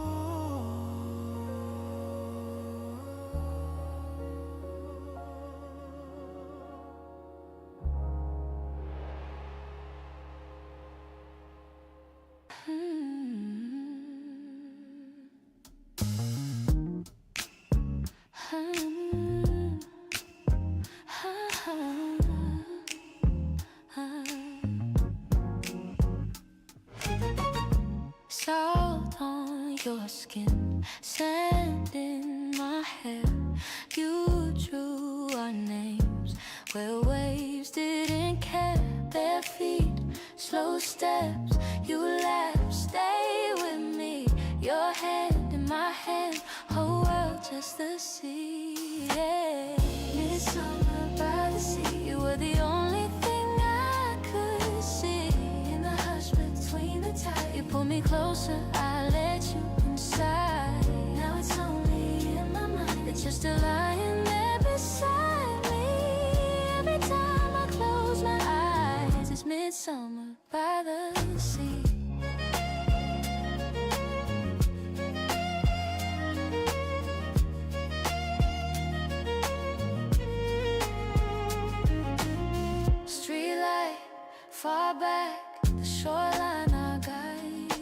Speaker 1: Salt on your skin, sand in my hair. You drew our names where waves didn't care. Bare feet, slow steps, you laughed. Stay with me, your hand in my hand, whole world just the sea. Yeah. Midsummer by the sea, you were the only thing I could see. In the hush between the tide, you pulled me closer, I let you inside. Now it's only in my mind that you're still lying there beside me. Every time I close my eyes, it's midsummer by the sea. Streetlight, far back, the shoreline I guide.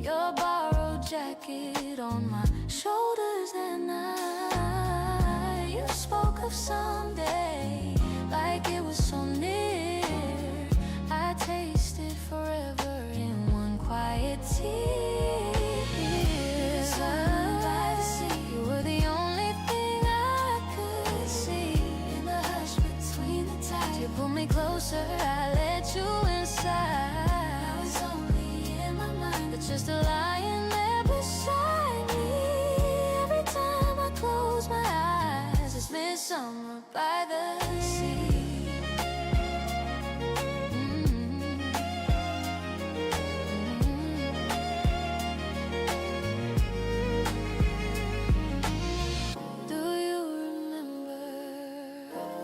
Speaker 1: Your borrowed jacket on my shoulders that night. You spoke of someday like it was so near. I tasted forever in one quiet tear. By the sea, you were the only thing I could see. In the hush between the tides, you pulled me closer, I let you inside. Now it's only in my mind that you're still lying there beside me. Every time I close my eyes, it's midsummer by the sea. Do you remember,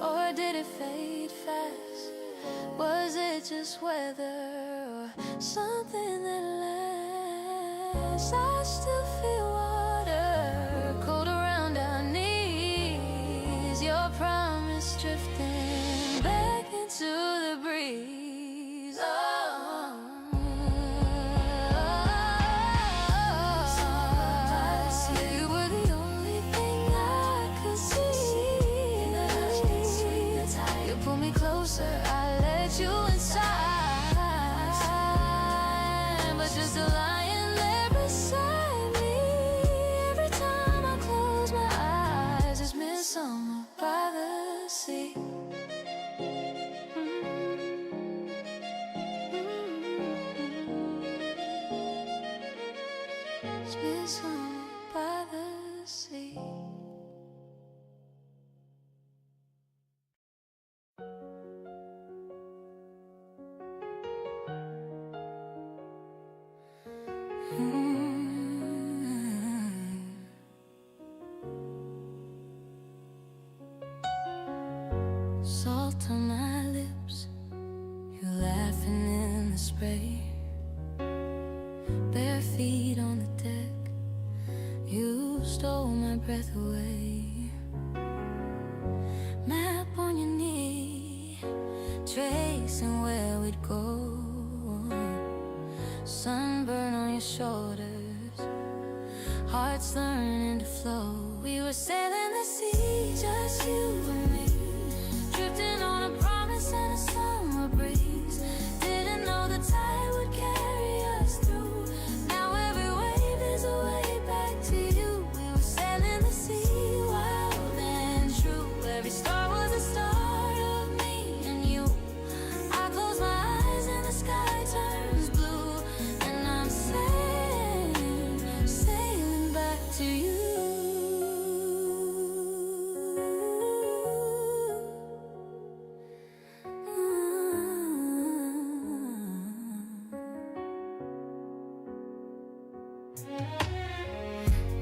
Speaker 1: or did it fade fast? Was it just weather or something that lasts? I still feel water cold around our knees. Your promise drifting back into the breeze. You were the only thing I could see. In the hush between the tides, you pulled me closer, I let you inside. But you're still lying there beside me. breath away. Map on your knee, tracing where we'd go. Sunburn on your shoulders, hearts learning to flow. We were sailing the sea, just you and me, drifting on a promise and a summer breeze. Didn't know the tide would carry us through. Now every wave is a way back to you. We were sailing the sea, wild and true. Every star was the start of me and you. I close my eyes and the sky turns blue, and I'm sailing, sailing back to you.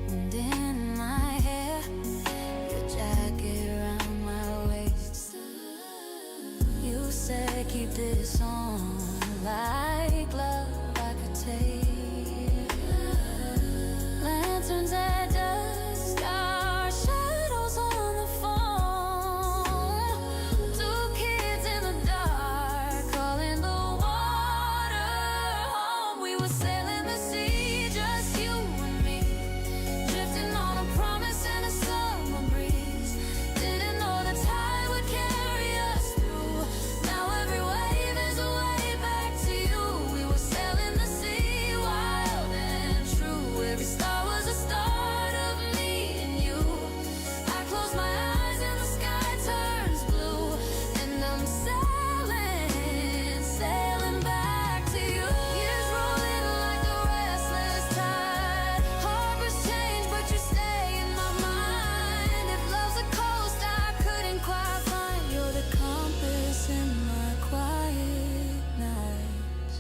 Speaker 1: Wind in my hair, your jacket around my waist. You said keep this on, like love I could take. Lanterns at dusk, our shadows on the phone. Two kids in the dark, calling the water home. We were sailing the sea, just you and me, drifting on a promise and a summer breeze. Didn't know the tide would carry us through. Now every wave is a way back to you. We were sailing the sea, wild and true. Every star was the start of me and you. I close my eyes and the sky turns blue, and I'm sailing, sailing back to you. Years rolling like a restless tide. Harbors change, but you stay in my mind. If love's a coast I couldn't quite find, you're the compass in my quiet nights.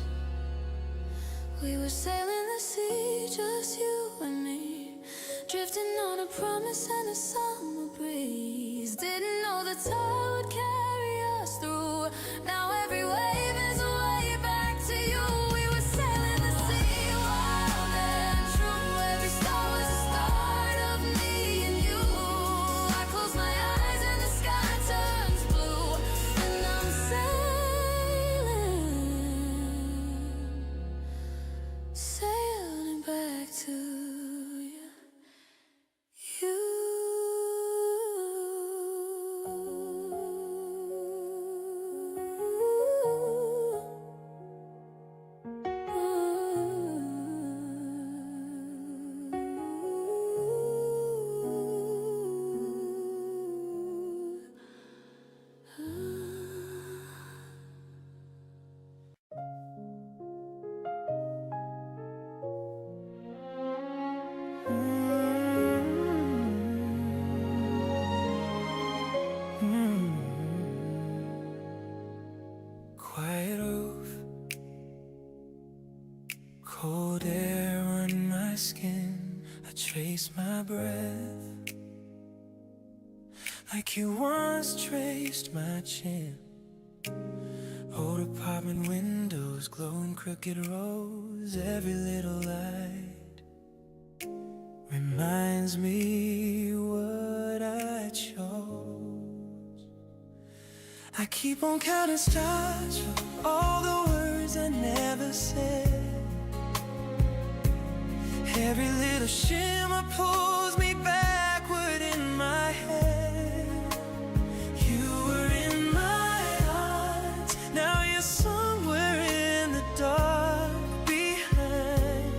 Speaker 1: We were sailing the sea, just you and me, drifting on a promise and a summer breeze. Didn't know the tide would carry us through. Now every wave is a way back to you. We were sailing the sea, wild and true. Every star was the start of me and you. I close my eyes and the sky turns blue, and I'm sailing, sailing back to you.
Speaker 2: Quiet roof, cold air on my skin. I trace my breath like you once traced my chin. Old apartment windows, glowing crooked rows. Every little light reminds me what I chose. I keep on counting stars for all the words I never said. Every little shimmer pulls me backward in my head. You were in my arms, now you're somewhere in the dark behind.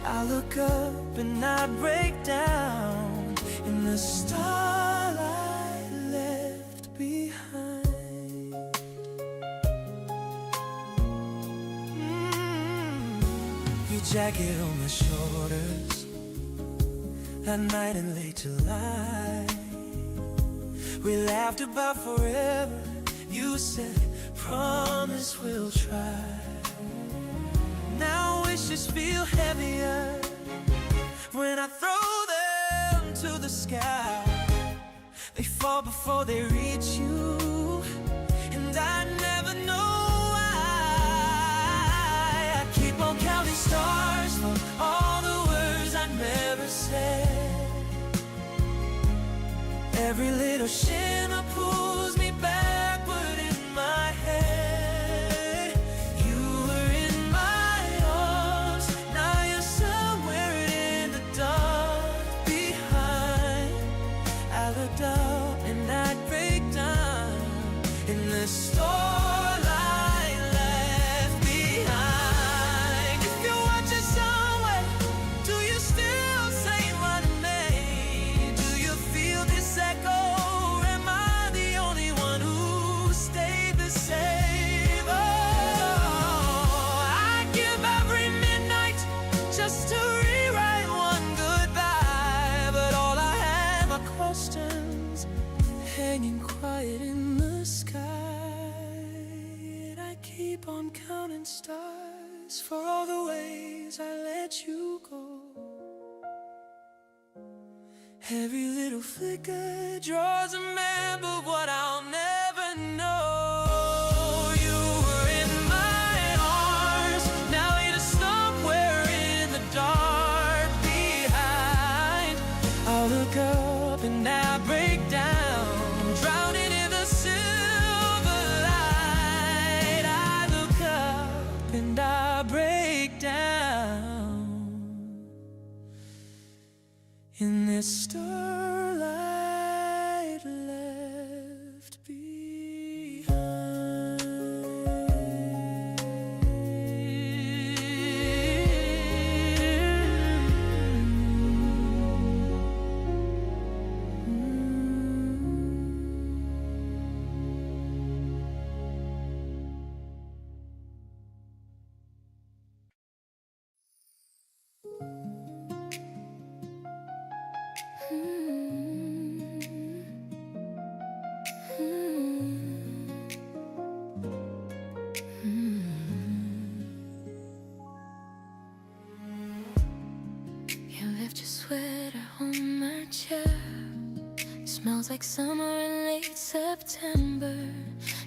Speaker 2: I look up and I break down in the starlight left behind. Your jacket on my shoulders, that night in late July. We laughed about forever. You said, promise we'll try. Now wishes feel heavier when I throw them to the sky. They fall before they reach you, and I never know why. I keep on counting stars for all the words I never said. Every little shimmer pulls me backward in my head. You were in my arms, now you're somewhere in the dark behind. I looked up and I'd break down in the starlight left behind. If you're watching somewhere, do you still say my name? Do you feel this echo? Or am I the only one who stayed the same? Oh, I give every midnight just to rewrite one goodbye, but all I have are questions hanging quiet in the sky. And I keep on counting stars for all the ways I let you go. Every little flicker draws a map of what I'll never know. You were in my arms, now you're somewhere in the dark behind. I look up and I break down, drowning in the silver light. I look up and I break down in this starlight left
Speaker 1: You left your sweater on my chair. It smells like summer in late September.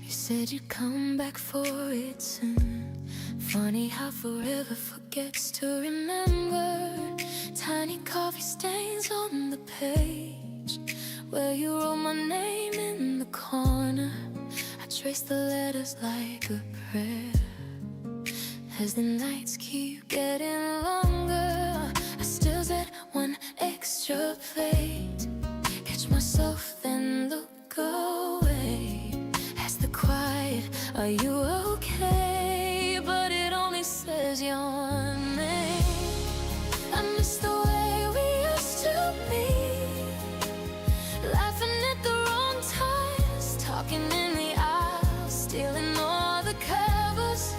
Speaker 1: You said you'd come back for it soon. Funny how forever forgets to remember. Tiny coffee stains on the page where you wrote my name in the corner. I trace the letters like a prayer. As the nights keep getting longer, I still said one extra plate. Catch myself then look away. As the quiet, are you okay? But it only says your name. I miss the way we used to be, laughing at the wrong times, talking in the aisle, stealing all the covers,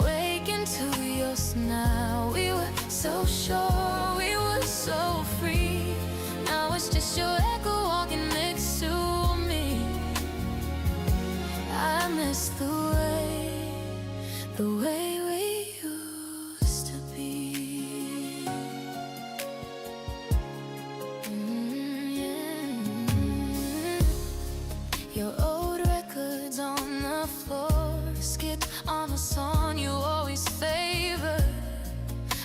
Speaker 1: waking to your smile. We were so sure, we were so free. Now it's just your echo walking next to me. I miss the way we used to be. Your old records on the floor, skip on a song you always favored.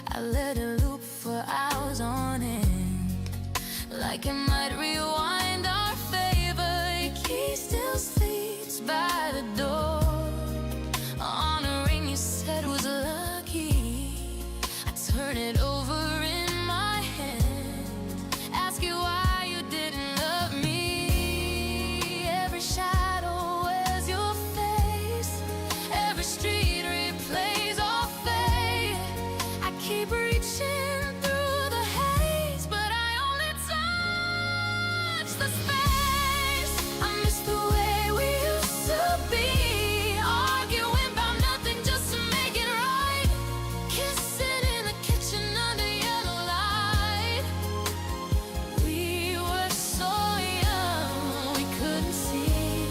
Speaker 1: I let it loop for hours on end, like it might rewind our favor. Your key still sleeps by the door, on a ring you said was lucky. I turn it over in my hand, ask you why you didn't love me. Every shadow wears your face, every street replays our fate. I keep reaching through the haze, but I only touch the space. I miss the way we used to be, arguing about nothing just to make it right, kissing in the kitchen under yellow light. We were so young, we couldn't see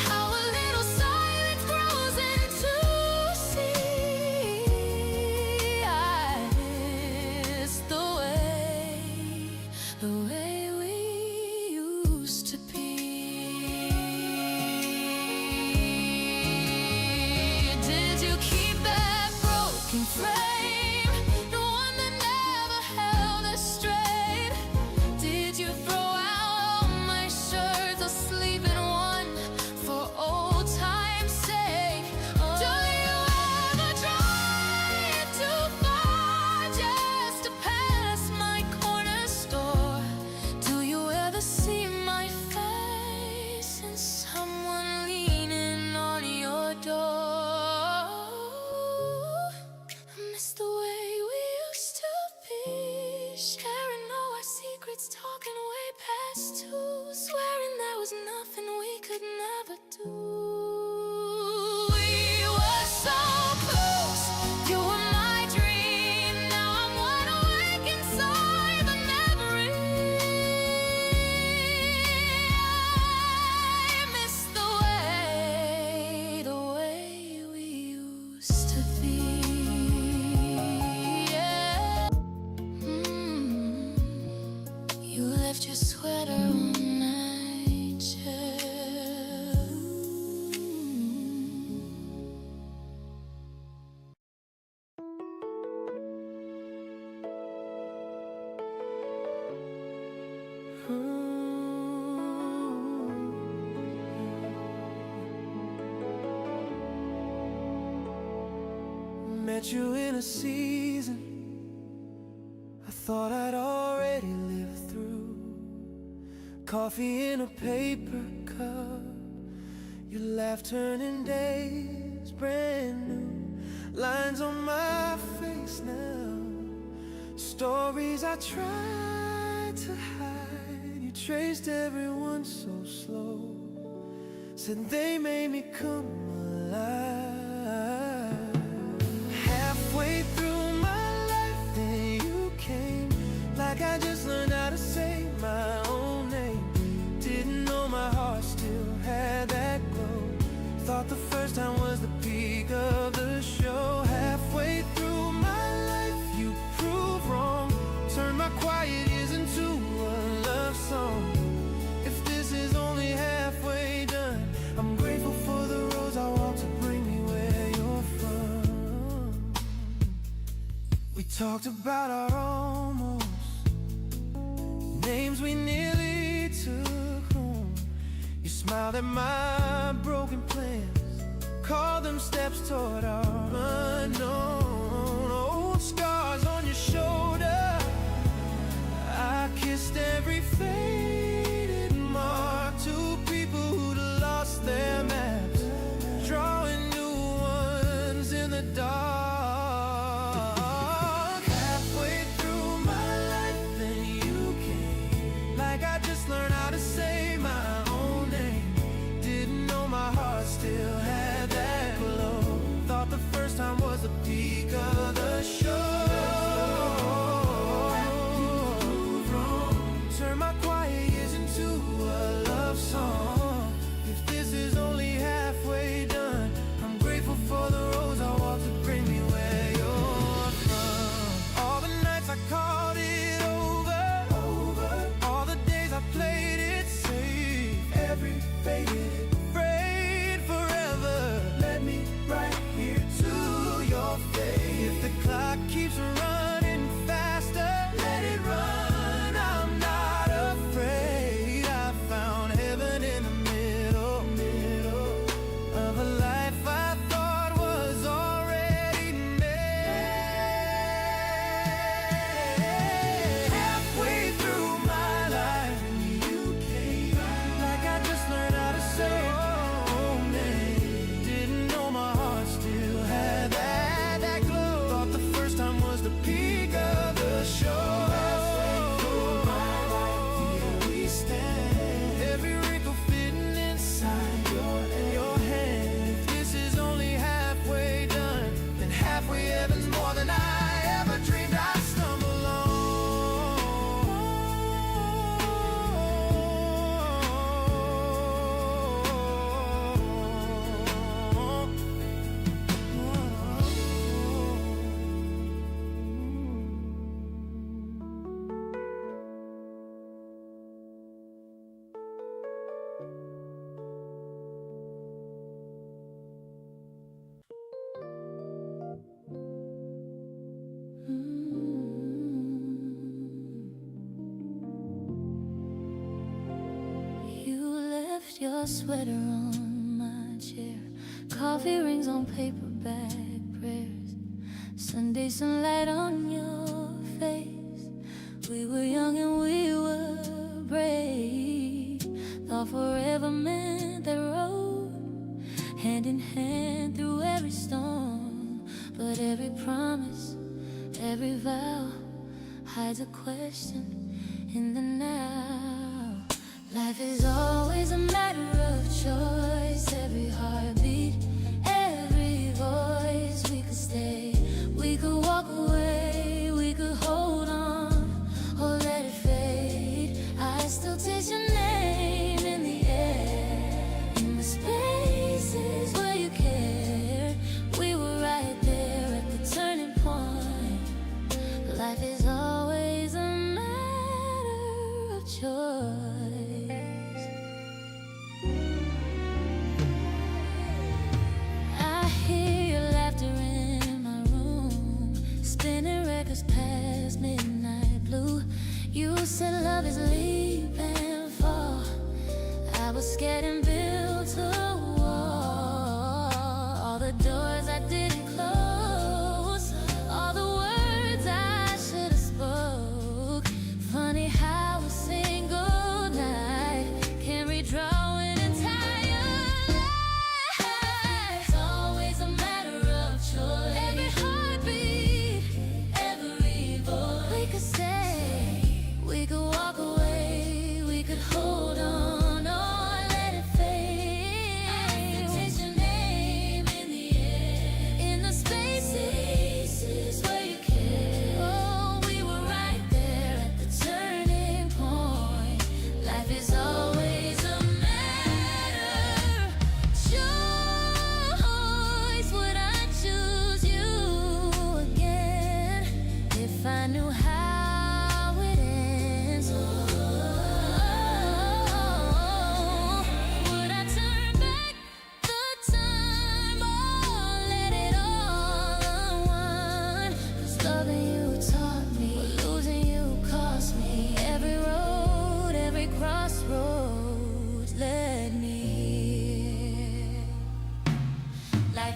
Speaker 1: how a little silence grows into sea. I miss the way we used to be. Did you keep that broken frame, the one that never held us straight? Did you throw out all my
Speaker 2: met you in a season I thought I'd already lived through. Coffee in a paper cup, your laugh turning days brand new. Lines on my face now, stories I tried to hide. You traced everyone so slow, said they made me come alive. Halfway through my life, then you came, like I just learned how to say my own name. Didn't know my heart still had that glow. Thought the first time was the peak of the show. Halfway through my life, you proved wrong. Turned my quiet years into a love song. If this is only halfway done, I'm grateful for the roads I walked to bring me where you're from. We talked about our almost, names we nearly took home. You smiled at my broken plans, called them steps toward our unknown. Old scars on your shoulder, I kissed every faded mark. Two people who'd lost their maps, drawing new ones in the dark. Halfway through my life, then you came, like I just learned how to say my own name. Didn't know my heart still had that glow. Thought the first time was the peak of the show. Turn my quiet years into a love song. If this is only halfway done, I'm grateful for the roads I walked to bring me where you're from. All the nights I called it over, all the days I played it safe. Every faded, afraid forever, led me right here to your face. If the clock keeps running faster, let it run. I'm not afraid. I found heaven in the middle of a life I thought was already made. Halfway through my life, you came, like I just learned how to say your name. Didn't know my heart still had that glow. Thought the first time was the peak of the show. Halfway through my life, here we stand. Every wrinkle fitting inside your hand. If this is only halfway done, then halfway heaven's more than I ever dreamed I'd stumble
Speaker 1: You left your sweater on my chair, coffee rings on paperback prayers, Sunday sunlight on your face. We were young and we were brave, thought forever meant that road, hand in hand through every storm. But every promise, every vow hides a question in the now. Life is always a matter of choice. Every heartbeat, every voice. We could stay, we could walk away, we could hold on or let it fade. I still taste your name in the air, in the spaces where you cared. We were right there at the turning point. Life is always a matter of choice. I hear your laughter in my room, spinning records past midnight blue. You said love is leap and fall. I was scared and built a wall. All the doors I didn't close,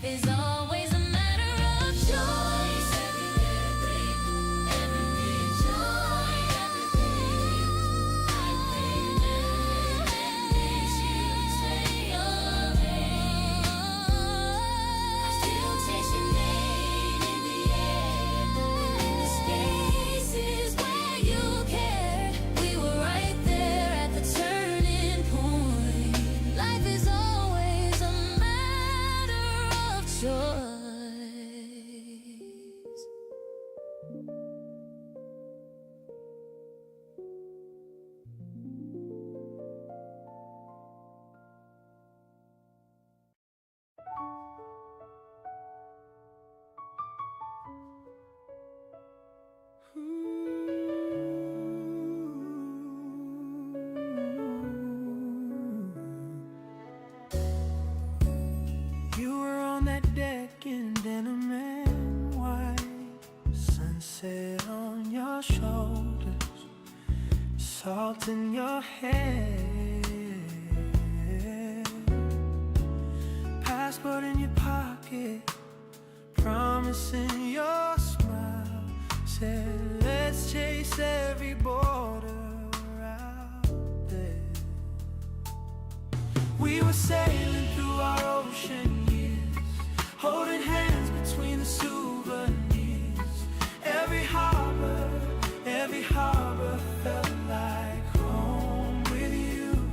Speaker 1: Life is always a matter of choice. Every joy, everything. I remember and miss you. Say your name. I still taste your name in the air, in the spaces where you cared. We were right there at the turning point. Life is always a matter of choice.
Speaker 2: You were on that deck in denim and white, sunset on your shoulders, salt in your hair, passport in your pocket, promise in your smile, said let's chase every border out there. We were sailing through our ocean years, holding hands between the souvenirs. Every harbor felt like home with you.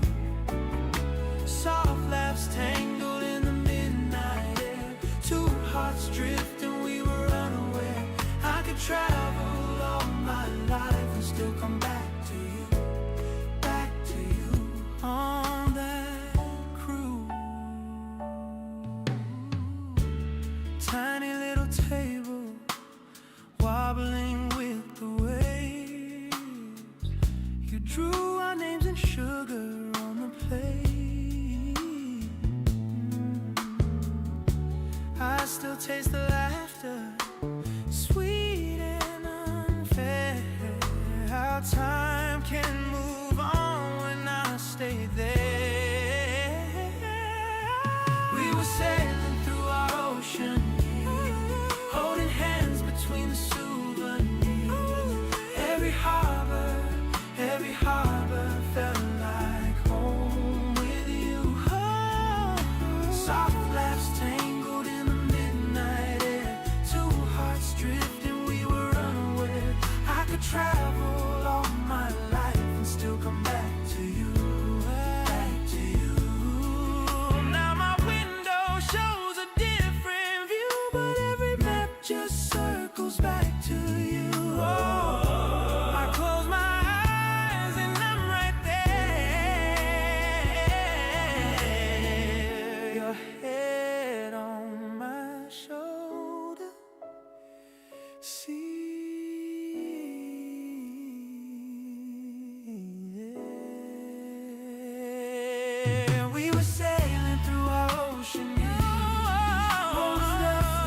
Speaker 2: Soft laughs tangled in the midnight air, two hearts drifting, we were unaware. I could travel all my life and still come back to you, back to you on that cruise. Tiny little table wobbling with the waves. You drew our names in sugar on the plate. I still taste the laughter, sweet and unfair. How time can move on when I stay there. We were sailing through our ocean years, holding hands between the souvenirs. Every harbor felt like home with you. Soft laughs tangled in the midnight air, two hearts drifting, we were unaware. I could travel all my life and still come back to you, back to you. Now my window shows a different view, but every map just circles back to you. I close my eyes and I'm right there. Your head on my shoulder. See, yeah. We were sailing through our ocean years, most left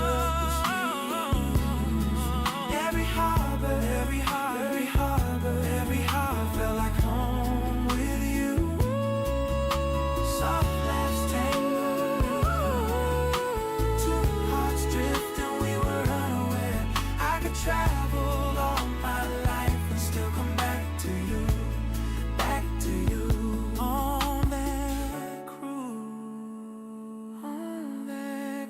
Speaker 2: every harbor felt like home with you. Soft laughs tangled, two hearts drifting, we were unaware. I could travel all my life and still come back to you, back to you on that cruise, on that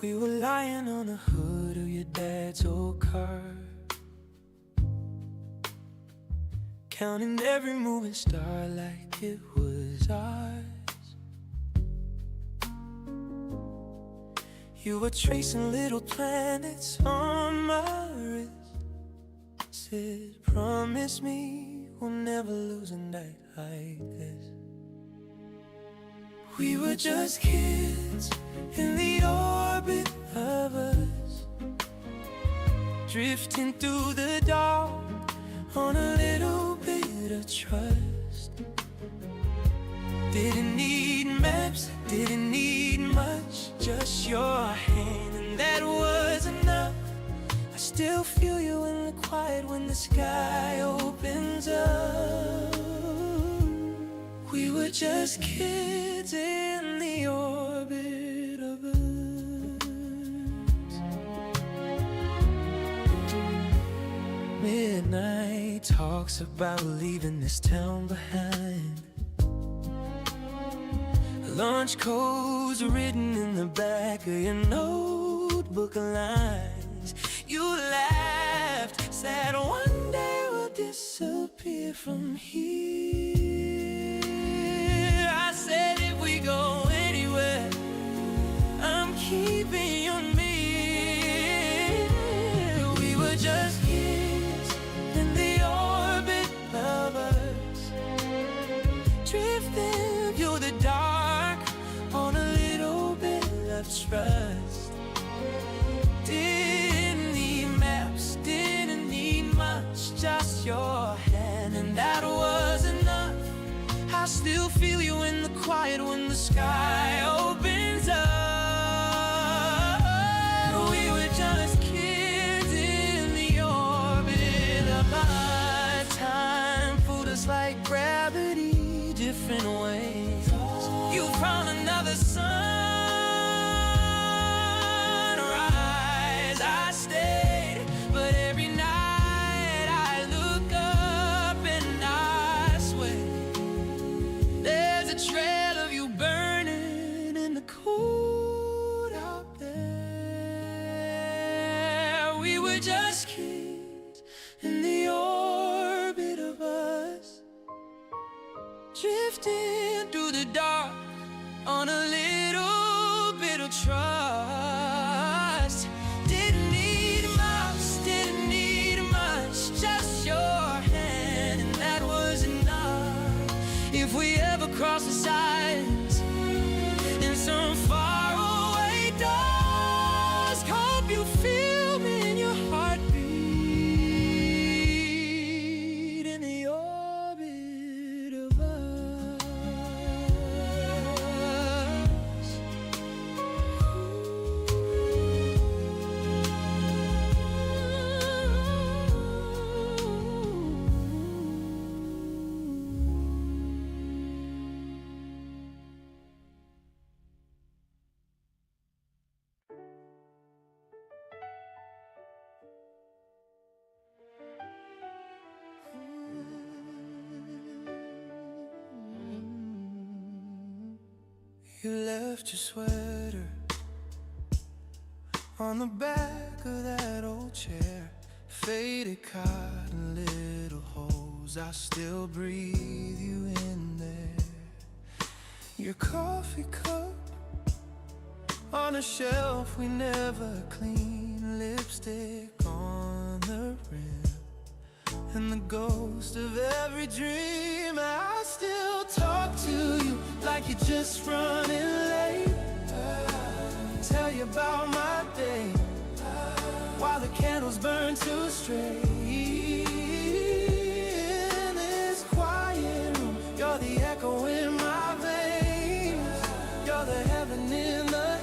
Speaker 2: We were lying on the hood of your dad's old car, counting every moving star like it was ours. You were tracing little planets on my wrist, said promise me we'll never lose a night like this. We were just kids in the orbit of a drifting through the dark on a little bit of trust. Didn't need maps, didn't need much, just your hand, and that was enough. I still feel you in the quiet when the sky opens up. We were just kids in the orbit of Earth. Midnight talks about leaving this town behind. Launch codes written in the back of your notebook lines. You laughed, said one day we'll disappear from here. I said if we go anywhere, I'm keeping you near. We were just kids in the orbit of us, drifting through the dark on a little bit of trust. Didn't need maps, didn't need much, just your hand, and that was enough. I still feel you in the quiet when the sky opens up. We were just kids in the orbit of our time. Pulled us like gravity, different ways. You found another sunrise. I stayed, but every night I look up and I swear there's a trail of you burning in the cold out there. We were just kids in the orbit of us, drifting through the dark on a little bit of trust. Didn't need much, didn't need much, just your hand, and that was enough. If we ever cross the signs in some faraway dusk, hope you feel me in your heartbeat in the orbit of us. You left your sweater on the back of that old chair, faded cotton, little holes. I still breathe you in there. Your coffee cup on a shelf we never cleaned, lipstick on the rim, and the ghost of every dream. I still talk to you like you're just running late, tell you about my day while the candles burn too straight. In this quiet room, you're the echo in my veins, you're the heaven in the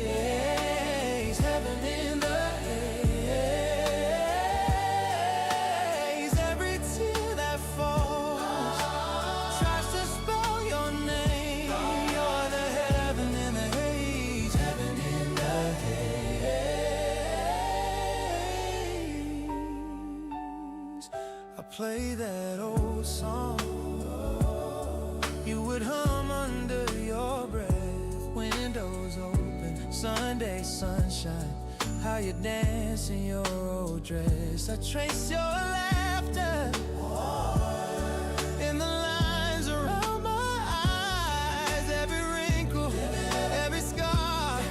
Speaker 2: haze, heaven in the haze. Every tear that falls tries to spell your name. You're the heaven in the haze, heaven in the haze. I play that old song you would hum under your breath. Windows open, Sunday sunshine, how you dance in your old dress. I trace your laughter in the lines around my eyes. Every wrinkle, every scar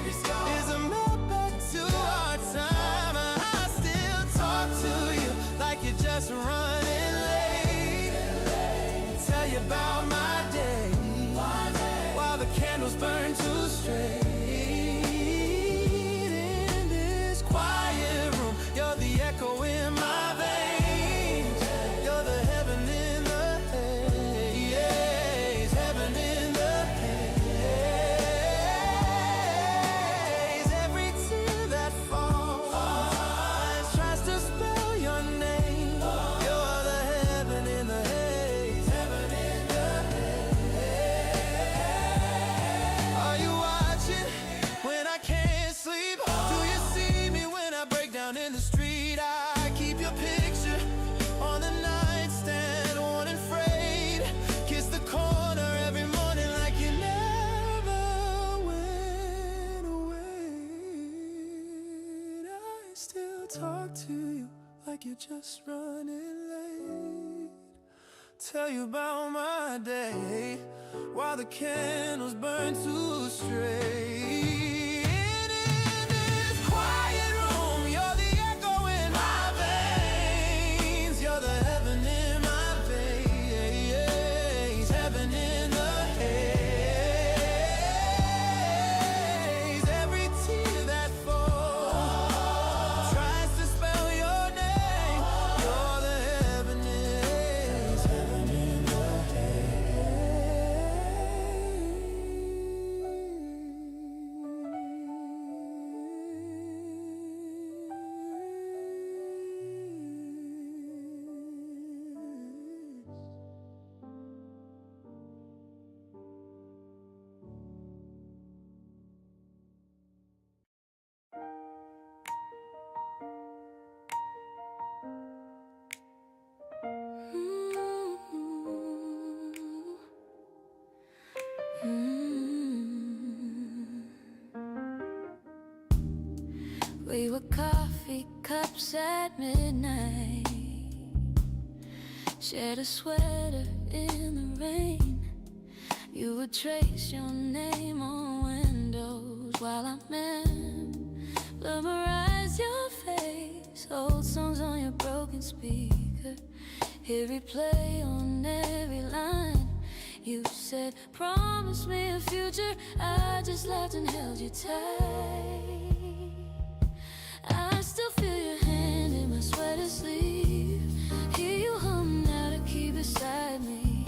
Speaker 2: is a map back to our time. I still talk to you like you're just running late, tell you about my day while the candles burn too straight. In this quiet room, you're the still talk to you like you're just running late. Tell you about my day while the candles burn too straight. In this quiet room, you're the echo in my veins. You're the heaven in my veins. Heaven in the haze. Every tear that falls tries to spell your name. You're the heaven is. Heaven in the
Speaker 1: We were coffee cups at midnight, shared a sweater in the rain. You would trace your name on windows while I memorize your face. Old songs on your broken speaker, hit replay on every line. You said, promise me a future. I just laughed and held you tight. I still feel your hand in my sweater sleeve. Hear you hum now to keep beside me.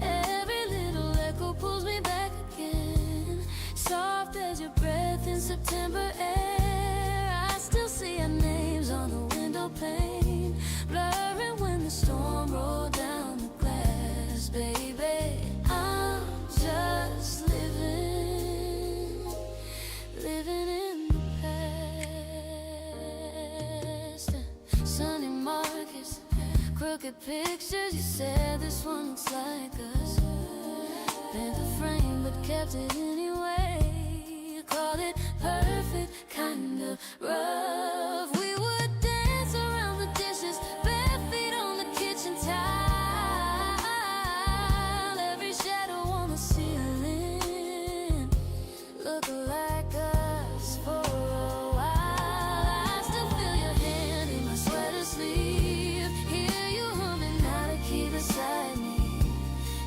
Speaker 1: Every little echo pulls me back again. Soft as your breath in September air. I still see our names on the window pane, blurring when the storm rolled down the glass. Baby, I'm just living in the past. Sunday markets, crooked pictures. You said this one looks like us. Bent the frame but kept it anyway. You called it perfect, kind of rough. We would dance around the dishes, bare feet on the kitchen tile. Every shadow on the ceiling looked like us for a while. I still feel your hand in my sweater sleeve. Hear you humming now to keep beside me.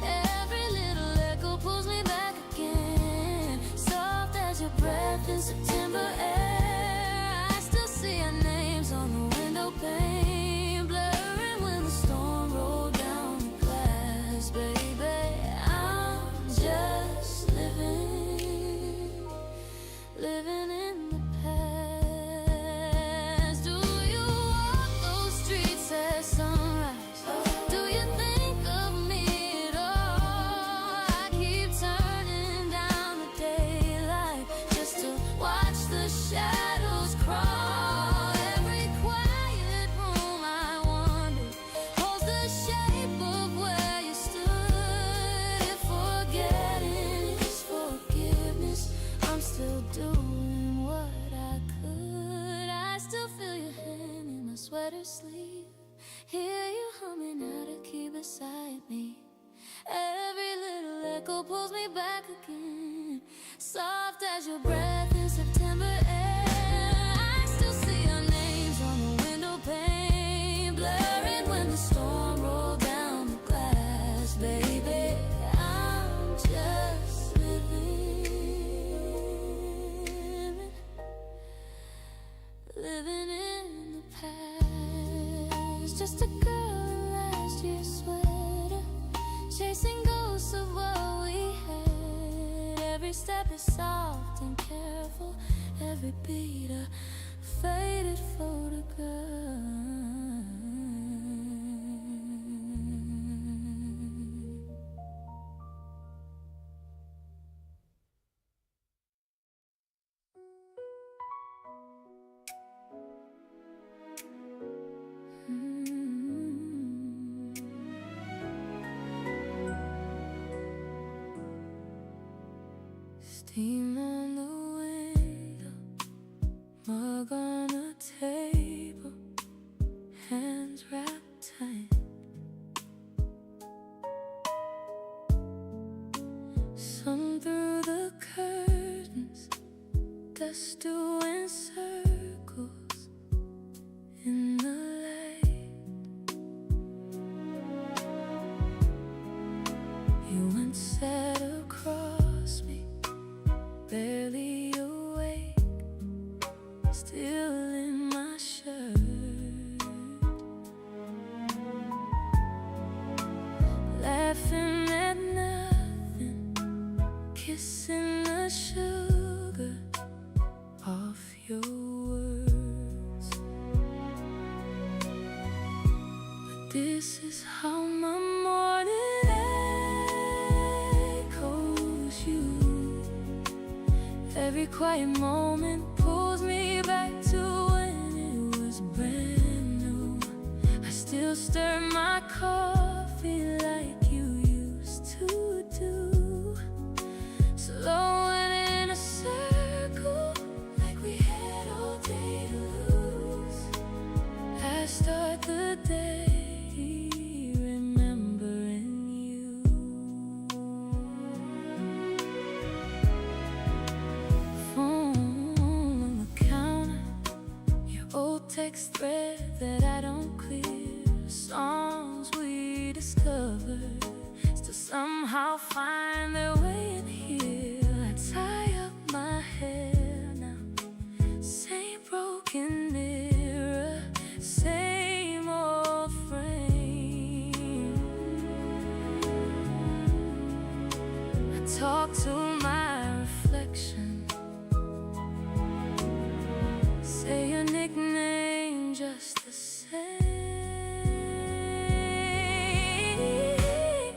Speaker 1: Every little echo pulls me back again. Soft as your breath in September air. I still see our names on the window pane, blurring when the storm rolled down the glass. Baby, I'm just living in the past. Do you walk those streets at sunrise? Do you think of me at all? I keep turning down the daylight just to watch the shadows crawl. Every quiet room, I wonder, holds the shape of where you stood. If forgetting is forgiveness, I'm still doing what I could. I still feel your hand in my sweater sleeve. Hear you humming now to keep beside me. Every little echo pulls me back again. Soft as your breath in September air. I still see our names on the window pane, blurring when the storm rolled down the glass. Baby, I'm just living in the past. Just a girl in last year's sweater, chasing ghosts of what we had. Every step is soft and careful, every beat a faded photograph. Steam on the window, mug on the table. still in my shirt. Laughing at nothing, kissing the sugar off your words. But this is how my morning echoes you. Every quiet moment pulls me back to when it was brand new. I still stir my coffee like you used to do, slow and in a circle, like we had all day to lose. I start the day remembering you. Phone on the counter, your old text thread that I don't clear, songs we discovered still somehow find their way in here. I tie up my hair now, same broken mirror, same old frame. I talk to my reflection, say your nickname just the same.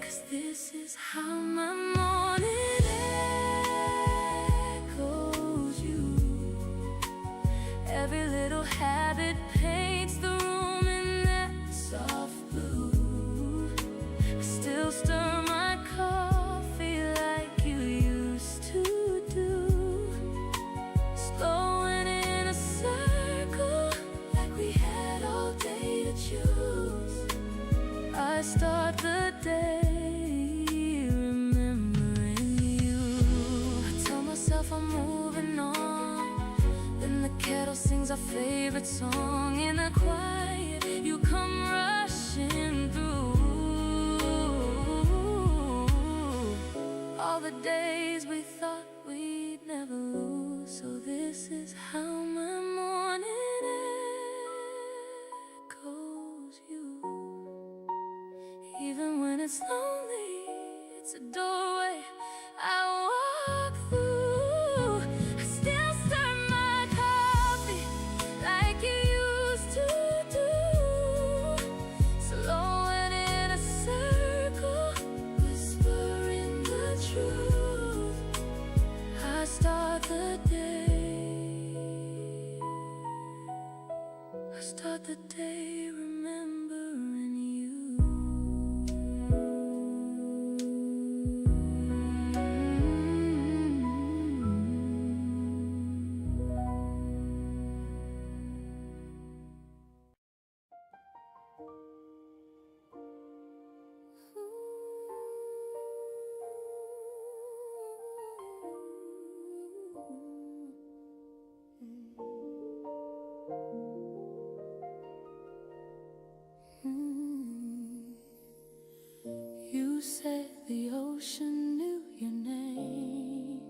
Speaker 1: 'Cause this is how my morning echoes you. Every little habit paints the room in that soft blue. I still stir my coffee like you used to do, slow and in a circle, like we had all day to choose. I start the day remembering you. I tell myself I'm moving on, then the kettle sings our favorite song. In the quiet, you come rushing through. All the days we thought we'd never lose. So this is how my morning echoes you. Even when it's lonely, it's a doorway I walk through. I still stir my coffee like you used to do, slow and in a circle, whispering the truth. I start the day, I start the day remembering you. You said the ocean knew your name.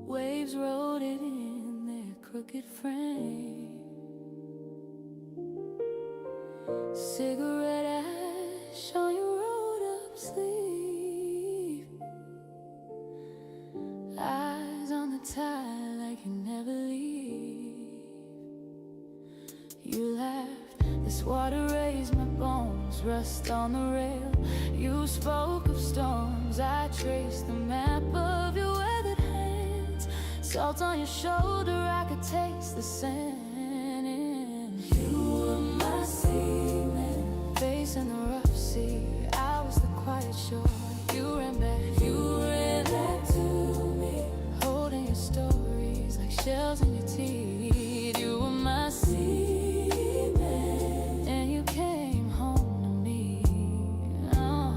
Speaker 1: Waves wrote it in their crooked frame. Cigarette ash on your rolled up sleeve. Eyes on the tide like you never leave. You laughed, this water raised my bones, rust on the rail. You spoke of storms, I traced the map of your weathered hands. Salt on your shoulder, I could taste the sand. And you were my seaman, facing the rough sea. I was the quiet shore, you ran back, you ran back to me, holding your stories like shells in your teeth. You were my seaman, and you came home to me. Oh.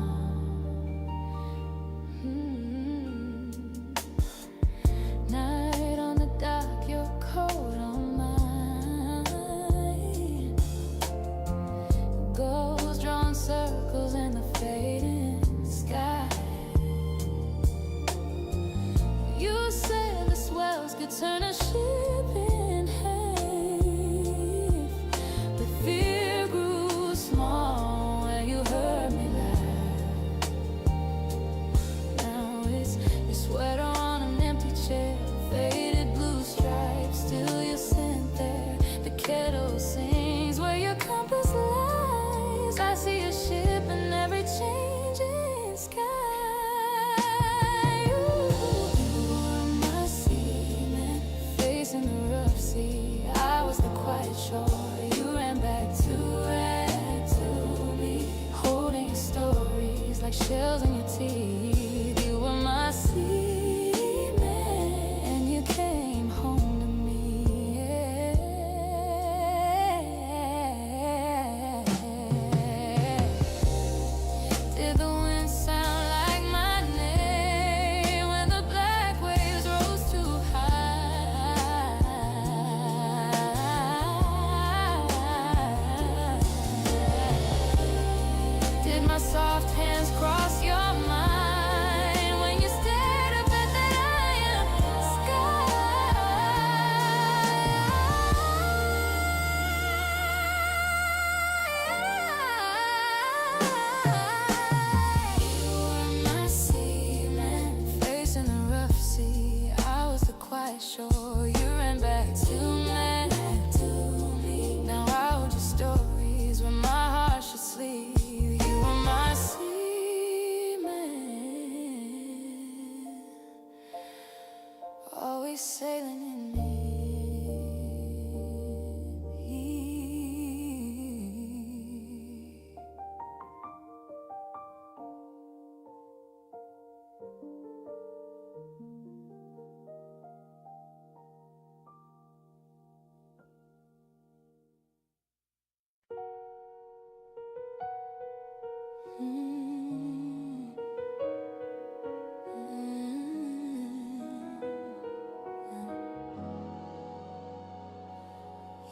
Speaker 1: Night on the dock, your coat on mine. Ghosts drawing circles in the fading sky. You said the swells could turn turn a ship in half. The fear grew small when you heard me laugh. Now it's your sweater on an empty chair, faded blue stripes, still you're sent there. The kettle sings where your compass lies. I see a ship in every changing sky. You were my seaman, facing the rough sea. I was the quiet shore. You ran back to me, holding stories like shells in your teeth. You were my seaman, and you came home to me. Did the wind sound like my name when the black waves rose too high? Did my soft hands cross your mind when you stared up at that iron sky? You were my seaman, facing the rough sea. I was the quiet shore. You ran back to me. Now I hold your stories where my heart should sleep. You were my seaman, always sailing in me.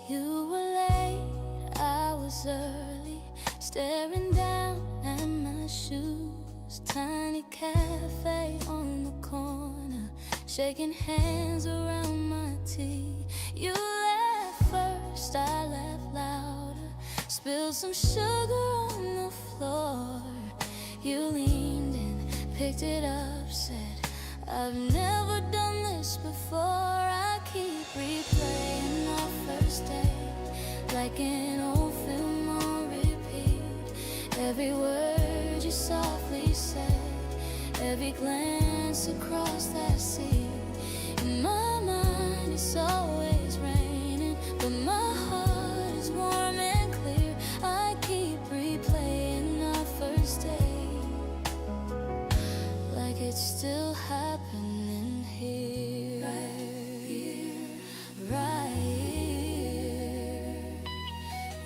Speaker 1: You were late, I was early, staring down at my shoes. Tiny cafe on the corner, shaking hands around my tea. You laughed first, I laughed louder, spilled some sugar on the floor. You leaned in, picked it up, said, I've never done this before. I keep replaying our first date like an old film on repeat. Every word you softly said, every glance across that sea. In my mind it's always raining, but my heart is warm and clear. I keep replaying our first date like it's still happening here, right here.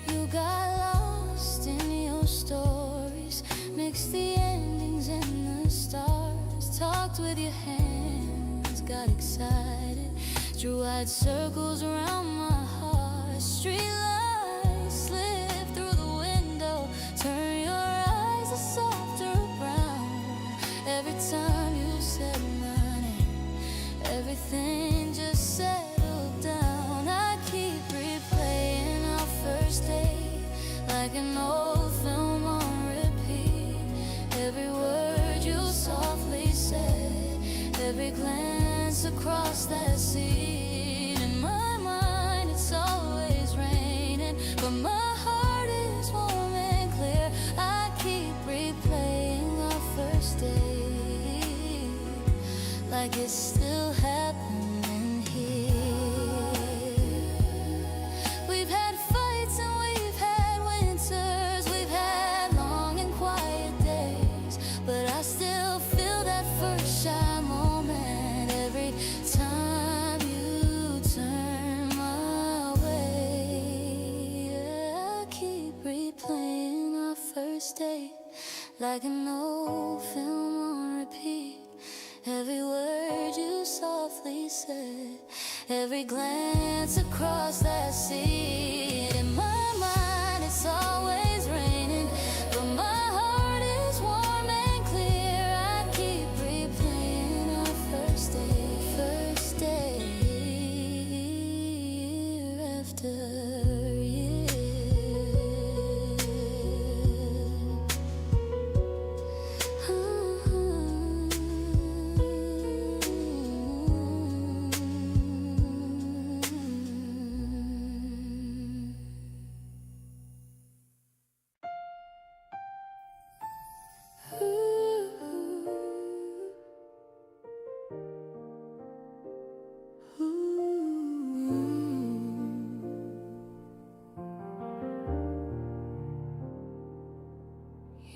Speaker 1: You got lost in your stories, mixed the endings and the stars, talked with your hands, got excited, drew wide circles around my heart. Street lights slip through the window, turn your eyes a softer brown. Every time you said my name, everything just settled down. I keep replaying our first date like an old film on repeat. Every word you softly said, every glance across that sea. In my mind it's always raining, but my heart is warm and clear. I keep replaying our first date like it's still happening here. We've had fights and we've had winters, we've had long and quiet days, but I still feel that first shy moment every time you turn my way. I keep replaying our first date like an old film on repeat. Every word you softly said, every glance across that sea. In my mind it's always raining, but my heart is warm and clear. I keep replaying our first day, first day. yeah.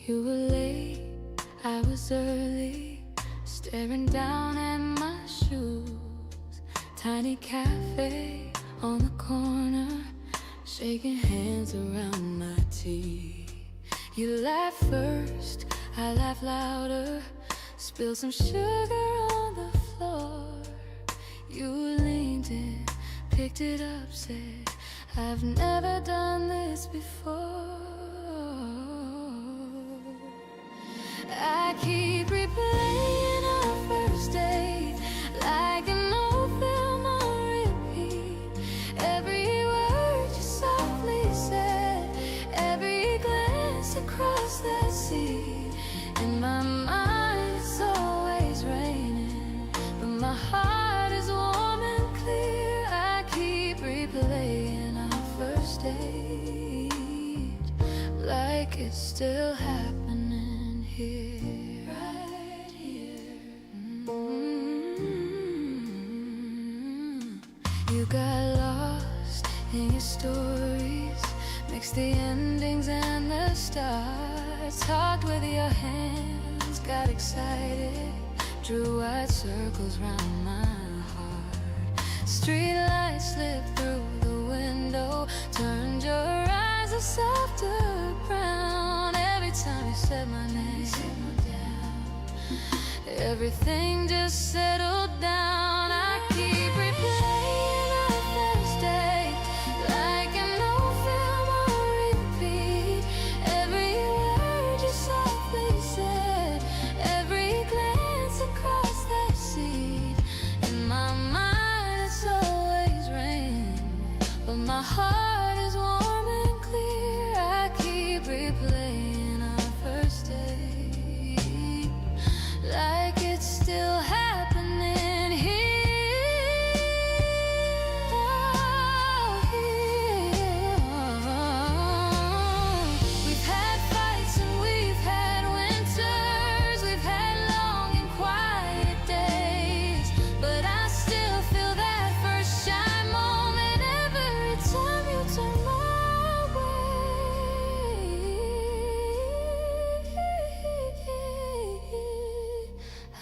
Speaker 1: You were late, I was early, staring down at my shoes. Tiny cafe on the corner, shaking hands around my tea. You laughed first, I laughed louder, spilled some sugar on the floor. You leaned in, picked it up, said, I've never done this before. I keep replaying our first date like an old film on repeat. Every word you softly said, every glance across that sea. In my mind it's always raining, but my heart is warm and clear. I keep replaying our first date like it's still happening here, right here. You got lost in your stories, mixed the endings and the starts. Talked with your hands, got excited, drew wide circles round my heart. Street lights slipped through the window, turned your eyes a softer brown. Every time you said my name, everything just settled down. I keep replaying our first date like an old film on repeat. Every word you softly said, every glance across that seat. In my mind it's always rain, but my heart is warm and clear. I keep replaying our first date like it's still happening here, oh, here. We've had fights and we've had winters, we've had long and quiet days, but I still feel that first shy moment every time you turn my way.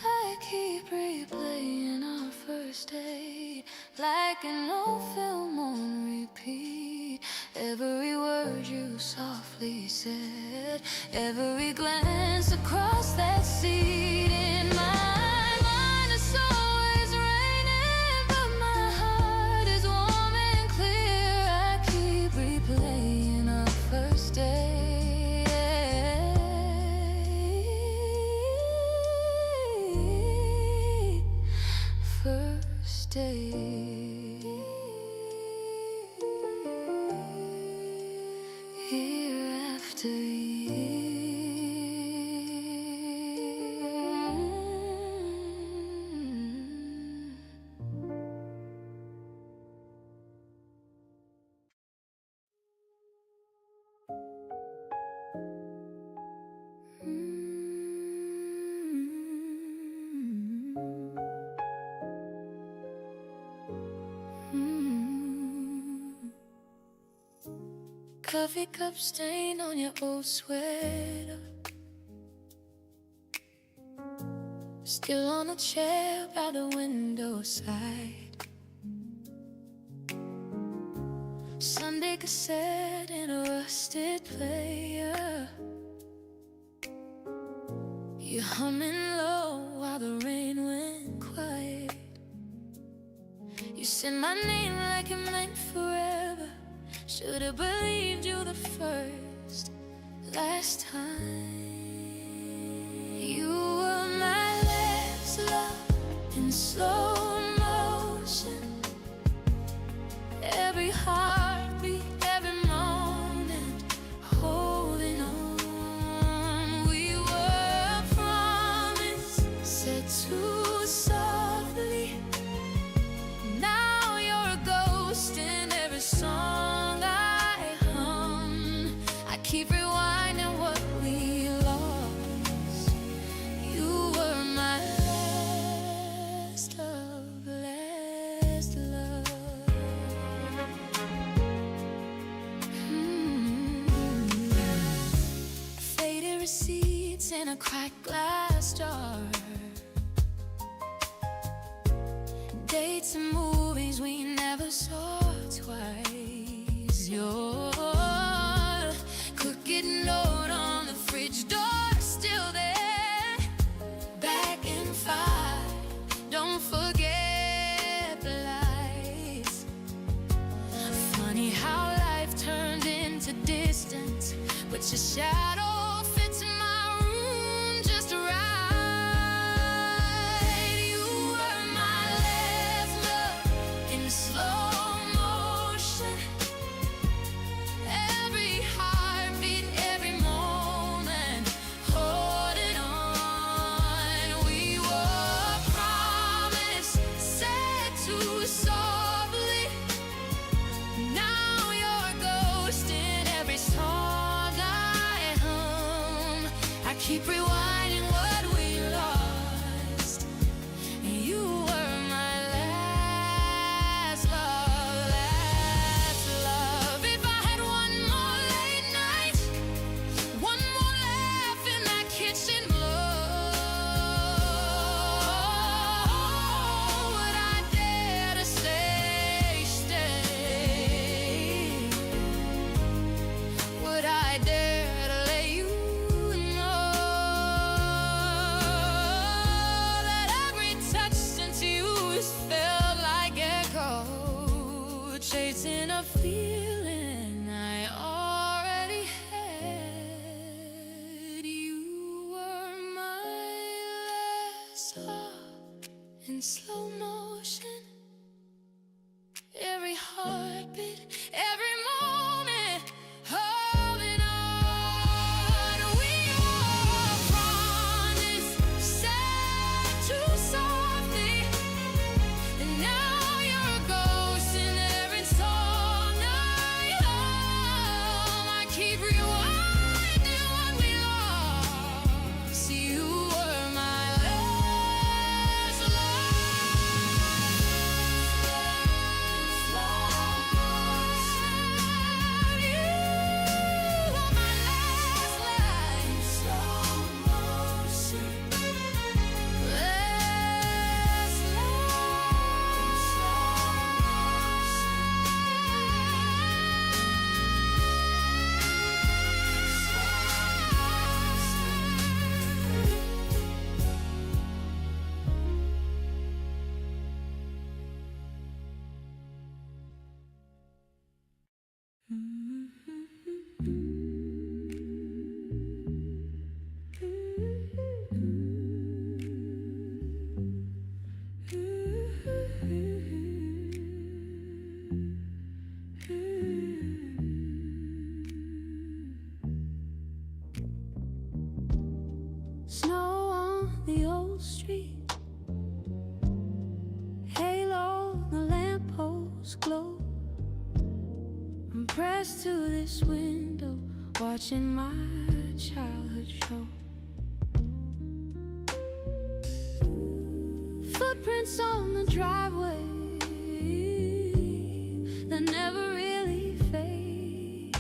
Speaker 1: I keep replaying our first date like an old film on repeat. Every word you softly said, every glance across that seat. In my mind it's always raining, but my heart is warm and clear. I keep replaying our first date. First date. Year after year. Coffee cup stain on your old sweater, still on a chair by the window side. Sunday cassette in a rusted player, you humming low while the rain went quiet. You said my name like it meant forever. Should've believed you the last time. You were my last love in slow motion. Every heart your shadow fits in my room just right. You were my last love in slow motion. Every heartbeat, every moment, holding on. We were promise said too softly. Now you're a ghost in every song I hum. I keep rewinding what we lost. You were my last love, last love. If I had one more late night, one more laugh in that kitchen blow, would I dare to say stay? Would I dare to let you know that every touch since you felt like echo, chasing a feeling I already had? You were my last love in slow motion. Every heartbeat, every moment, holding on. We all promise said too softly, and now you're a ghost in every song I hum. I keep rewinding what we lost. You were my last love. You were my last love in slow motion. Last love in Snow on the old street, halo, the lampposts glow. I'm pressed to this window, watching my childhood show. Footprints on the driveway that never really fade.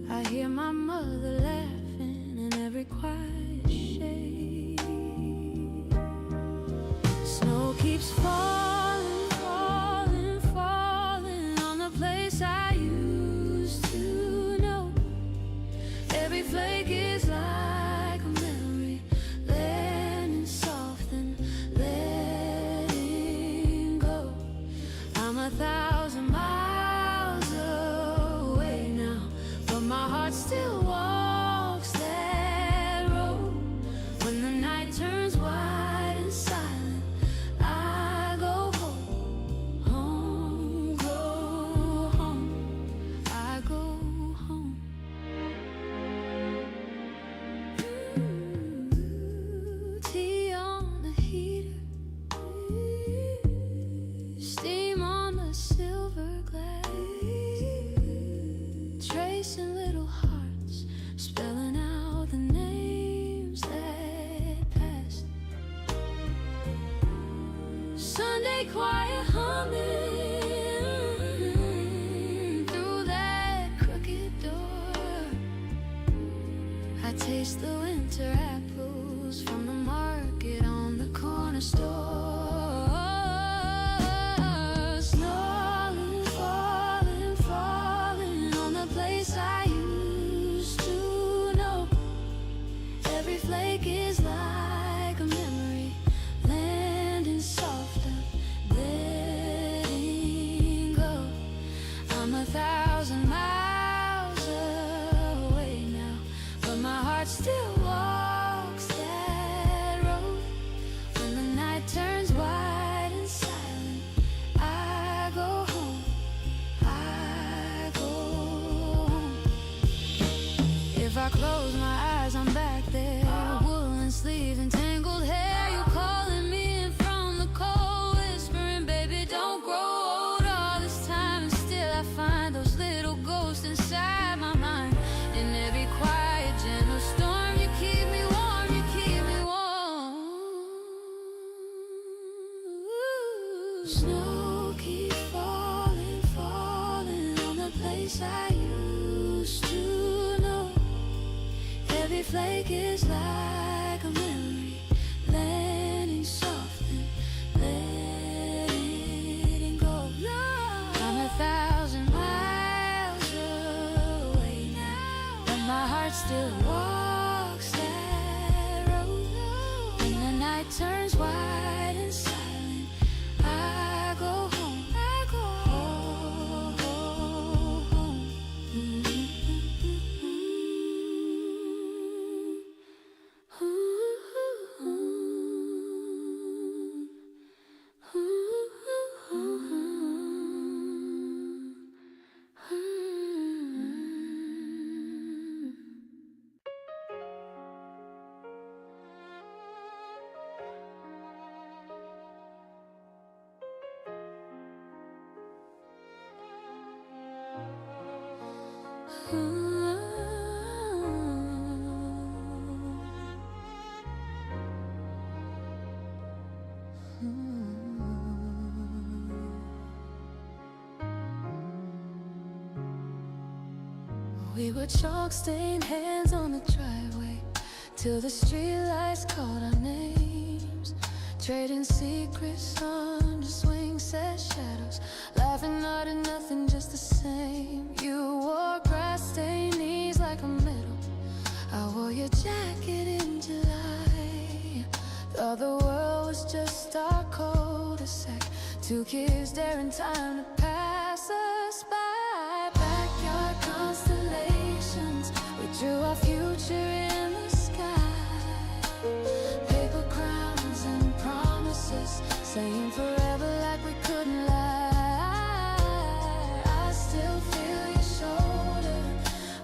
Speaker 1: I hear my mother laughing in every quiet shade. Snow keeps falling, falling, falling on the place I used to know. Every flake is like a memory, landing soft and letting go. I'm 1,000 miles away now, but my heart still walks that road. When the night turns white and silent, I go home, home, go home. I go home. Tea on the heater, steam on the silver glass, tracing little hearts, spelling out the names that passed. Sunday quiet humming through that crooked door. I taste the winter apples from the market on the corner store. Snowing, falling, falling on the place I used to know. Every flake is like a memory, landing soft and letting go. I'm 1,000 miles away. place I used to know. Every flake is like a memory, landing soft and letting go. I'm 1,000 miles away now, but my heart still walks that road. When the night turns white and silent, I go home. I go home. We were chalk-stained hands on the driveway till the streetlights called our names, trading secrets under swing-set shadows, laughing out at nothing, just the same. You wore grass-stained knees like a medal. I wore your jacket in July. Thought the world was just our cul-de-sac, two kids daring time to pass us by. Backyard constellations, we drew our future in the sky. Paper crowns and promises, saying forever like we couldn't lie. I still feel your shoulder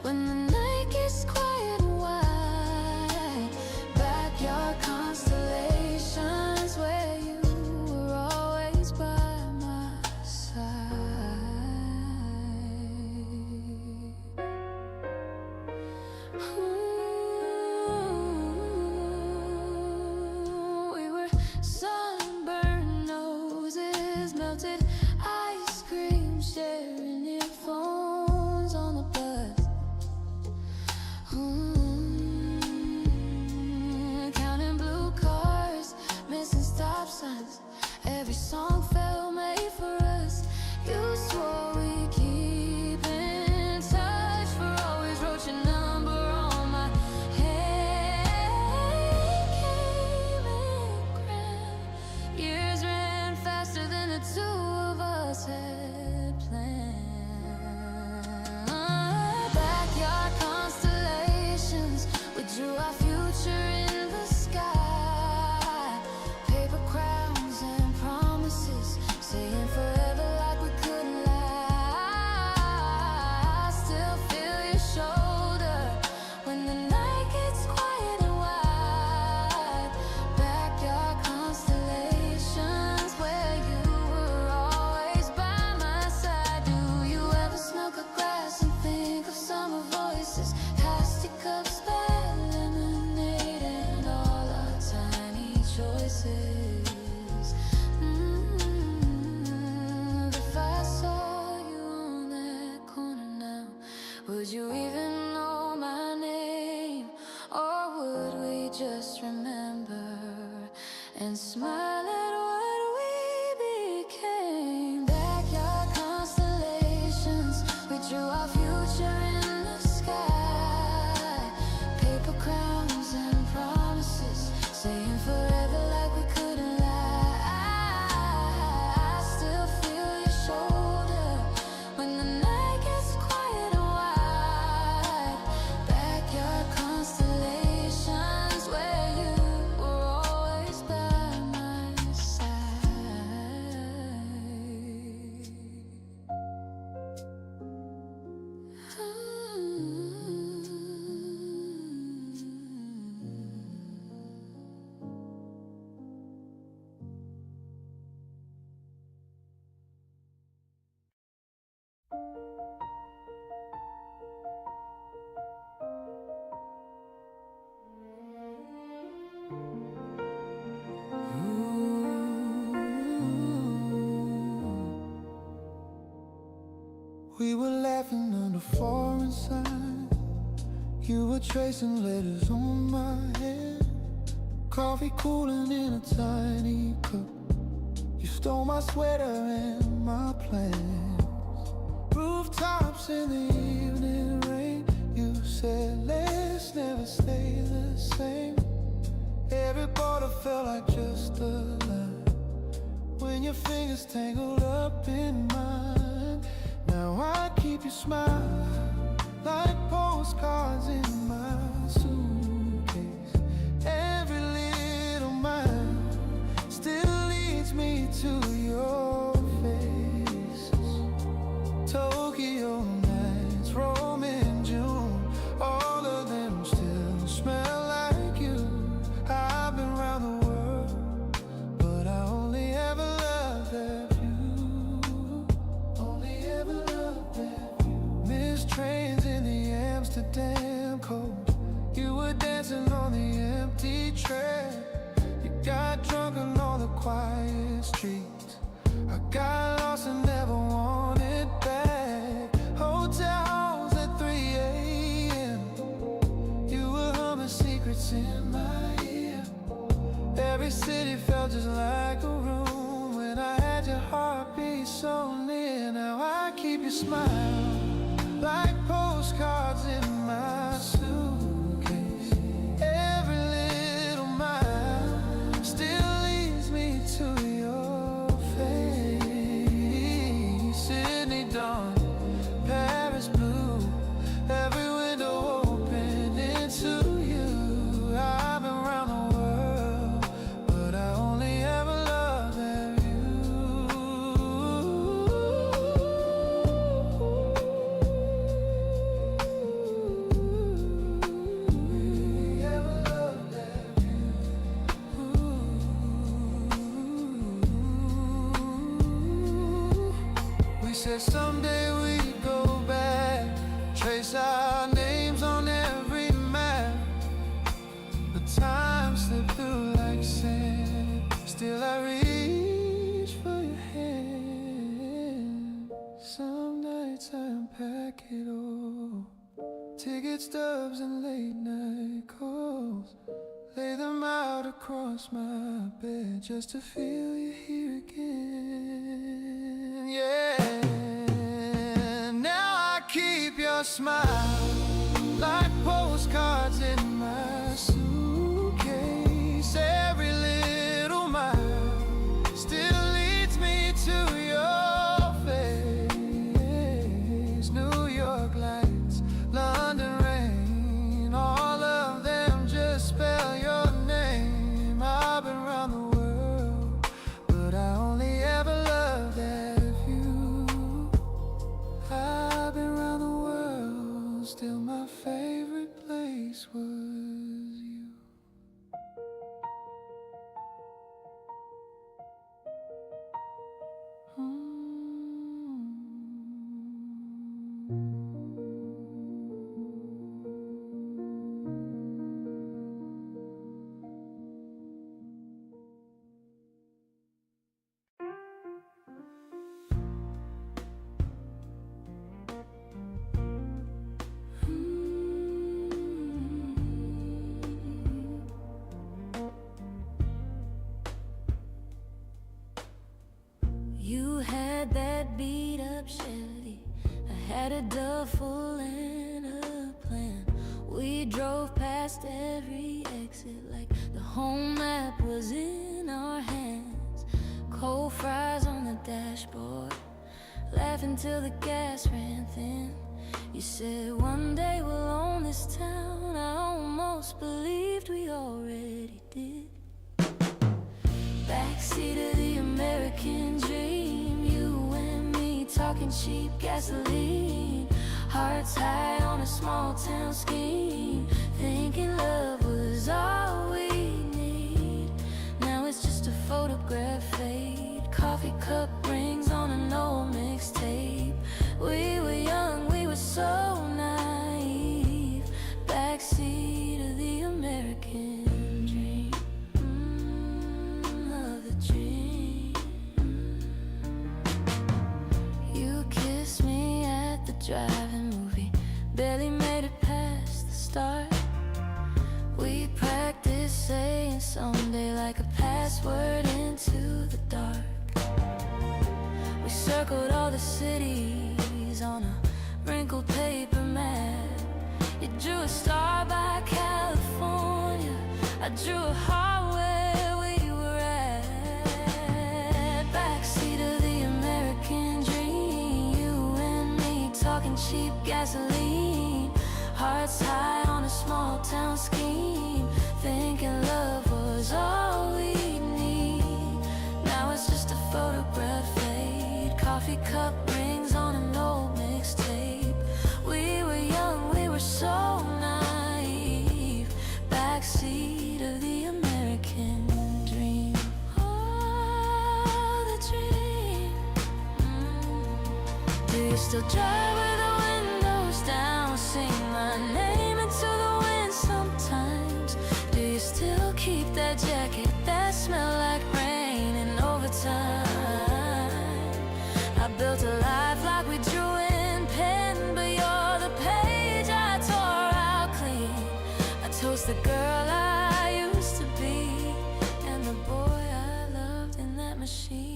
Speaker 1: when the night gets quiet and wide. Backyard constellations, where you were always by my side. We were sunburned noses, melted ice cream, sharing earphones on the bus. Counting blue cars, missing stop signs. Every song felt made for us. You swore we keep in touch, for always wrote your number on my head. Came and crammed. Years ran faster than the two of us had planned. Backyard constellations, we drew our future in the sky. Paper crowns and promises, saying for
Speaker 2: We were laughing under foreign signs. You were tracing letters on my hand. Coffee cooling in a tiny cup. You stole my sweater and my plans. Rooftops in the evening rain. You said let's never stay the same. Every border felt like just a line when your fingers tangled up in mine. Now I keep your smile like postcards in my suitcase. Every little mile still leads me to your face. Tokyo nights, Rome in June, all of them still smell like you. I've been around the world, but I only ever loved that view. Only ever loved that view. Missed trains in the Amsterdam cold. You were dancing on the empty train. You got drunk on all the quiet streets. I got lost and never wanted back. Hotels at 3 a.m. You were humming secrets in my ear. Every city felt just like a room when I had your heartbeat so near. Now I keep your smile like postcards in my suitcase. Every little mile still leads me to your face. Sydney dawn, Paris blue, every window open into you. I've been around the world, but I only ever loved that view. We ever loved that view. We said someday we'd go back, trace our names on every map. The time slipped through like sand. Still I reach for your hand. Some nights I unpack it all. Ticket stubs and late night calls. Lay them out across my bed just to feel you here again. Yeah. Now I keep your smile like postcards in my suitcase. Every little mile still leads me to your face. New York lights, London rain, all of them just spell your name. I've been around the world, but I only ever loved that view. I've been around the world, still my favorite place was you.
Speaker 1: You had that beat up Chevy, I had a duffel and a plan. We drove past every exit like the home map was in our hands. Cold fries on the dashboard, laughing till the gas ran thin. You said one day we'll own this town. I almost believed we already did. Backseat of the American dream, you and me talking cheap gasoline. Hearts high on a small town scheme, thinking love was all we need. Now it's just a photograph fade, coffee cup rings on an old mixtape. We were young, we were so naive. Backseat of the American dream, of the dream. You kissed me at driving movie. Barely made it past the start. We practiced saying someday like a password into the dark. We circled all the cities on a wrinkled paper map. You drew a star by California, I drew a heart where we were at. Backseat of the American dream, you and me talking cheap gasoline. Hearts high on a small town scheme, thinking love was all we need. Now it's just a photograph fade, coffee cup rings on an old mixtape. We were young, we were so naive. Backseat of the American dream. Oh, the dream. Do you still drive with the windows down? Sing my name into the wind sometimes. Do you still keep that jacket that smell like rain and overtime? I built a life like we drew in pen, but you're the page I tore out clean. I toast the girl I used to be and the boy I loved in that machine.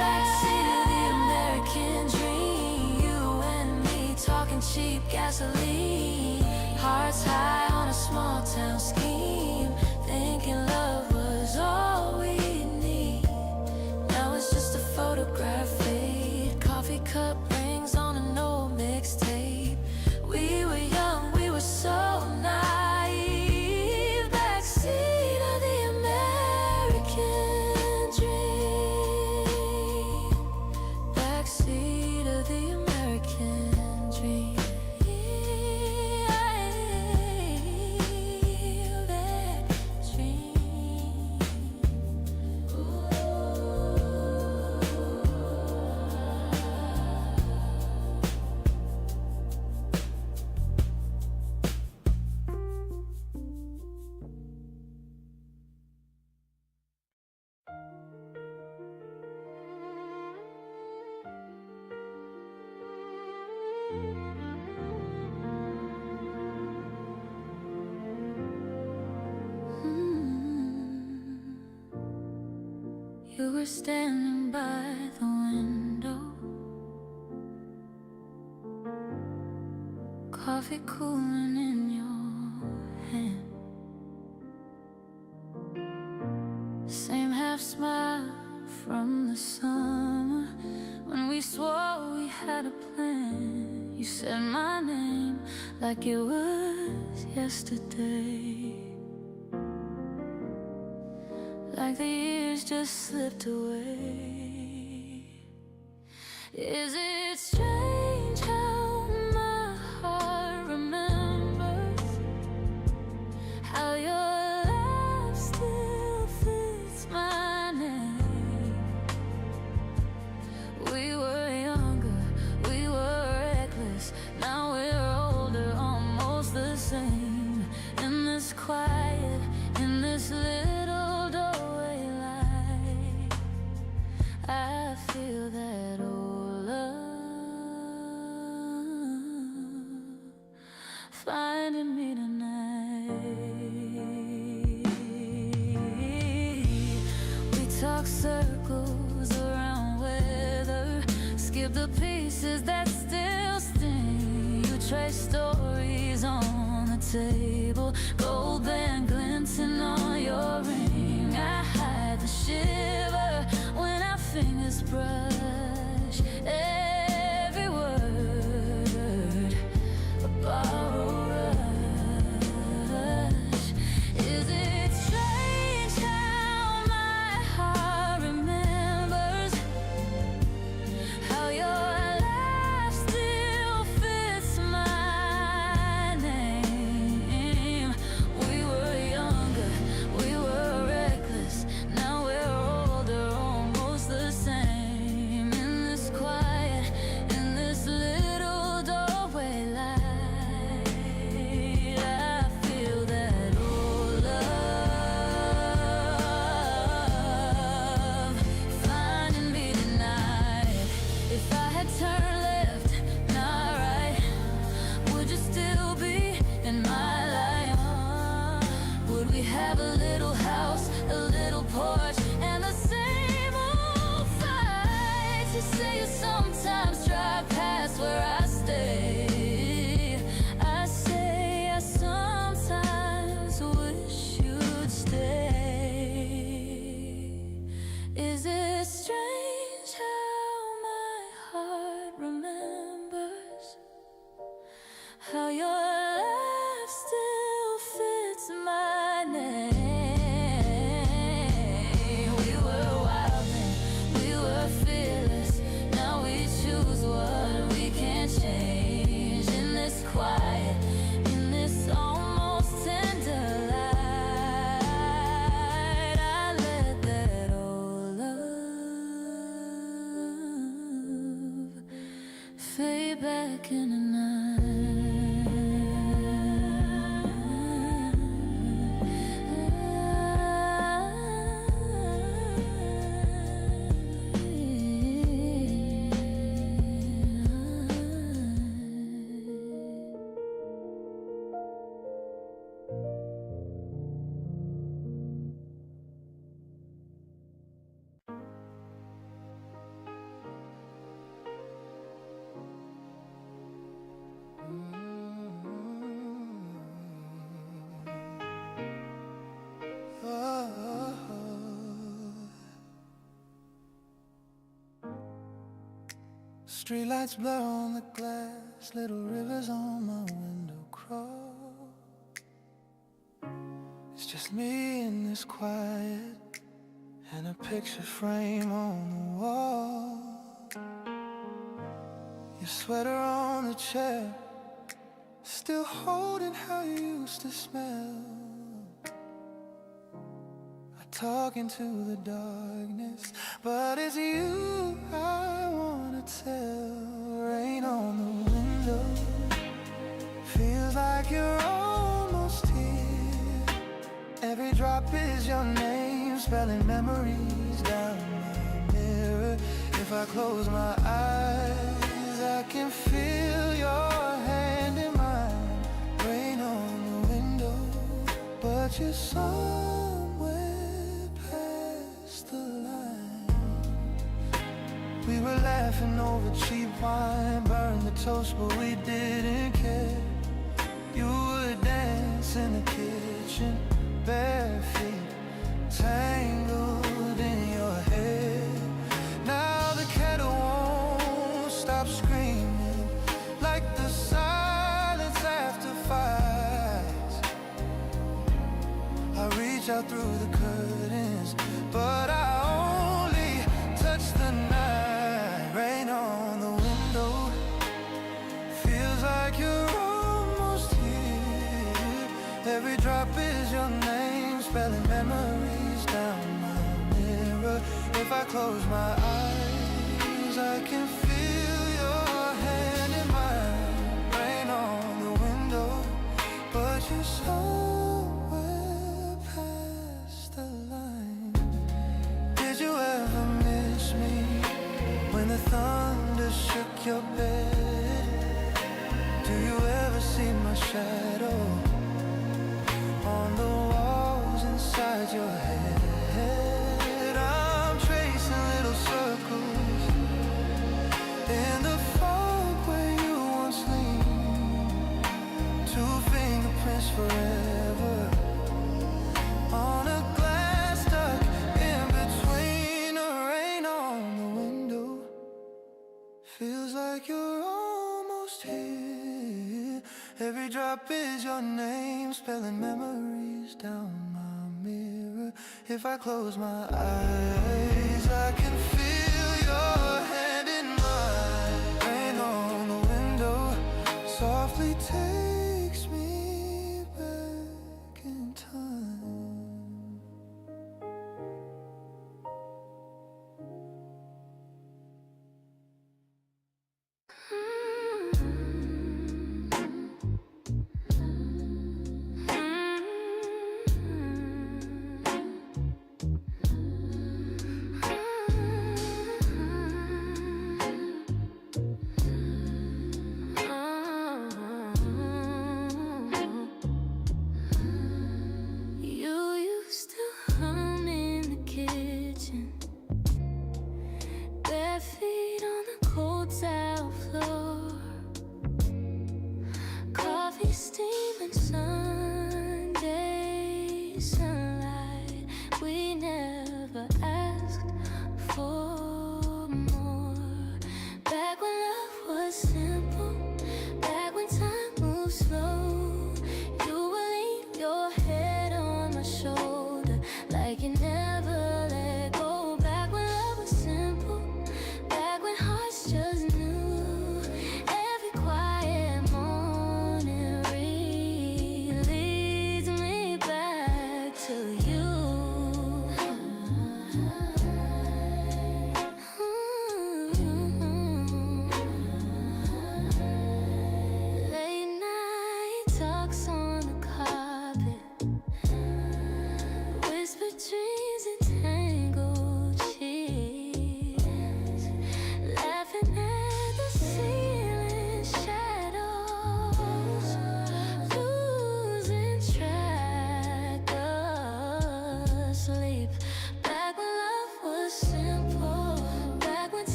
Speaker 1: Backseat of the American dream, you and me talking cheap gasoline. Hearts high on a small town scheme, thinking love was all we need. Now it's just a photograph fade, coffee cup rings on an old mixtape. We were young, we were so naive. Backseat of the American dream. Backseat of the American dream. That dream. You were standing by the window, coffee cooling in your hand. Same half smile from the summer when we swore we had a plan. You said my name like it was yesterday, like the years just slipped away. Is it strange how my heart remembers how your laugh still fits my name? We were younger, we were reckless. Now we're older, almost the same. In this quiet, in this little doorway light, I feel that old love finding me tonight. We talk circles around weather, skip the pieces that still sting. You trace stories on the table, gold band glinting on your ring. I hide the shiver when our fingers brush every word, a borrowed rush. Is it strange how my heart remembers how your laugh still fits my name? Is it strange how my heart remembers how your laugh still fits my name? We were wild then, we were fearless. Now we choose what we can't change. In this quiet, in this almost tender light, I let that old love fade back in the
Speaker 2: Streetlights blur on the glass, little rivers on my window crawl. It's just me in this quiet, and a picture frame on the wall. Your sweater on the chair, still holding how you used to smell. I talk into the darkness, but it's you I wanna tell. Rain on the window, feels like you're almost here. Every drop is your name, spelling memories down my mirror. If I close my eyes, I can feel your hand in mine. Rain on the window, but you're somewhere past the line. We were laughing over cheap wine, burned the toast but we didn't care. You would dance in the kitchen, bare feet tangled in your hair. Now the kettle won't stop screaming like the silence after fights. I reach out through the curtains, but I only touch the night. Rain on the window, feels like you're almost here. Every drop is your name, spelling memories down my mirror. If I close my eyes, I can feel your hand in mine. Rain on the window, but you're somewhere past the line. Did you ever miss me when the thunder shook your bed? Do you ever see my shadow on the walls inside your head? I'm tracing little circles in the fog where you once leaned. 2 fingerprints forever on a glass stuck in between. A rain on the window, feels like you're almost here. Every drop is your name, spelling memories down my mirror. If I close my eyes, I can feel your hand in mine. Rain on the window softly takes me back in time.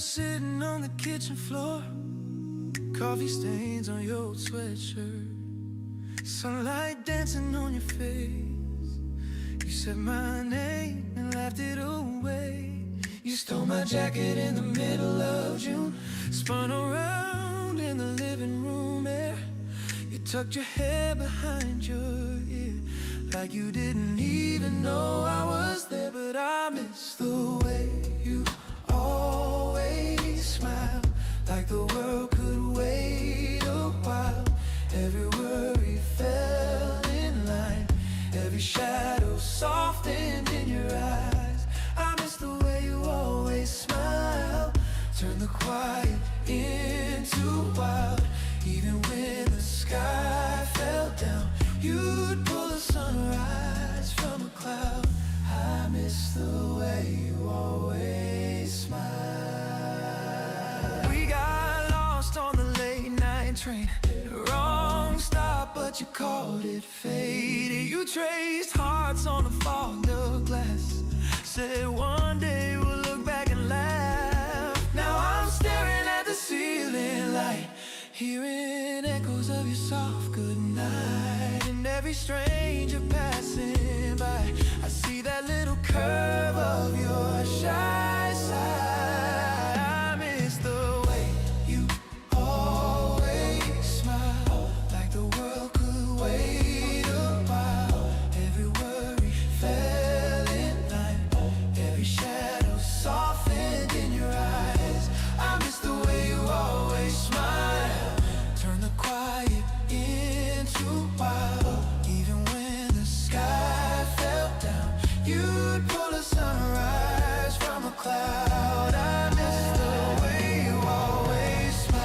Speaker 2: sitting on the kitchen floor, coffee stains on your old sweatshirt, sunlight dancing on your face. You said my name and laughed it away. You stole my jacket in the middle of June, spun around in the living room air. You tucked your hair behind your ear, like you didn't even know I was there. But I miss the way you always smile, like the world could wait a while. Every worry fell in line, every shadow softened in your eyes. I miss the way you always smile, turn the quiet into wild. Even when the sky fell down, you'd pull the sunrise from a cloud. I miss the way you always smile. We got lost on the late night train, wrong stop but you called it fate. You traced hearts on the fogged up glass, said one day we'll look back and laugh. Now I'm staring at the ceiling light, hearing echoes of your soft goodnight. And every stranger passing by, I see that little curve of your shy side. I miss the way you always smile, like the world could wait a while. Every worry fell in line, every shadow softened in your eyes. I miss the way you always smile, turn the quiet into wild. Even when the sky fell down, you'd pull a sunrise from a cloud. I miss the way you always smile.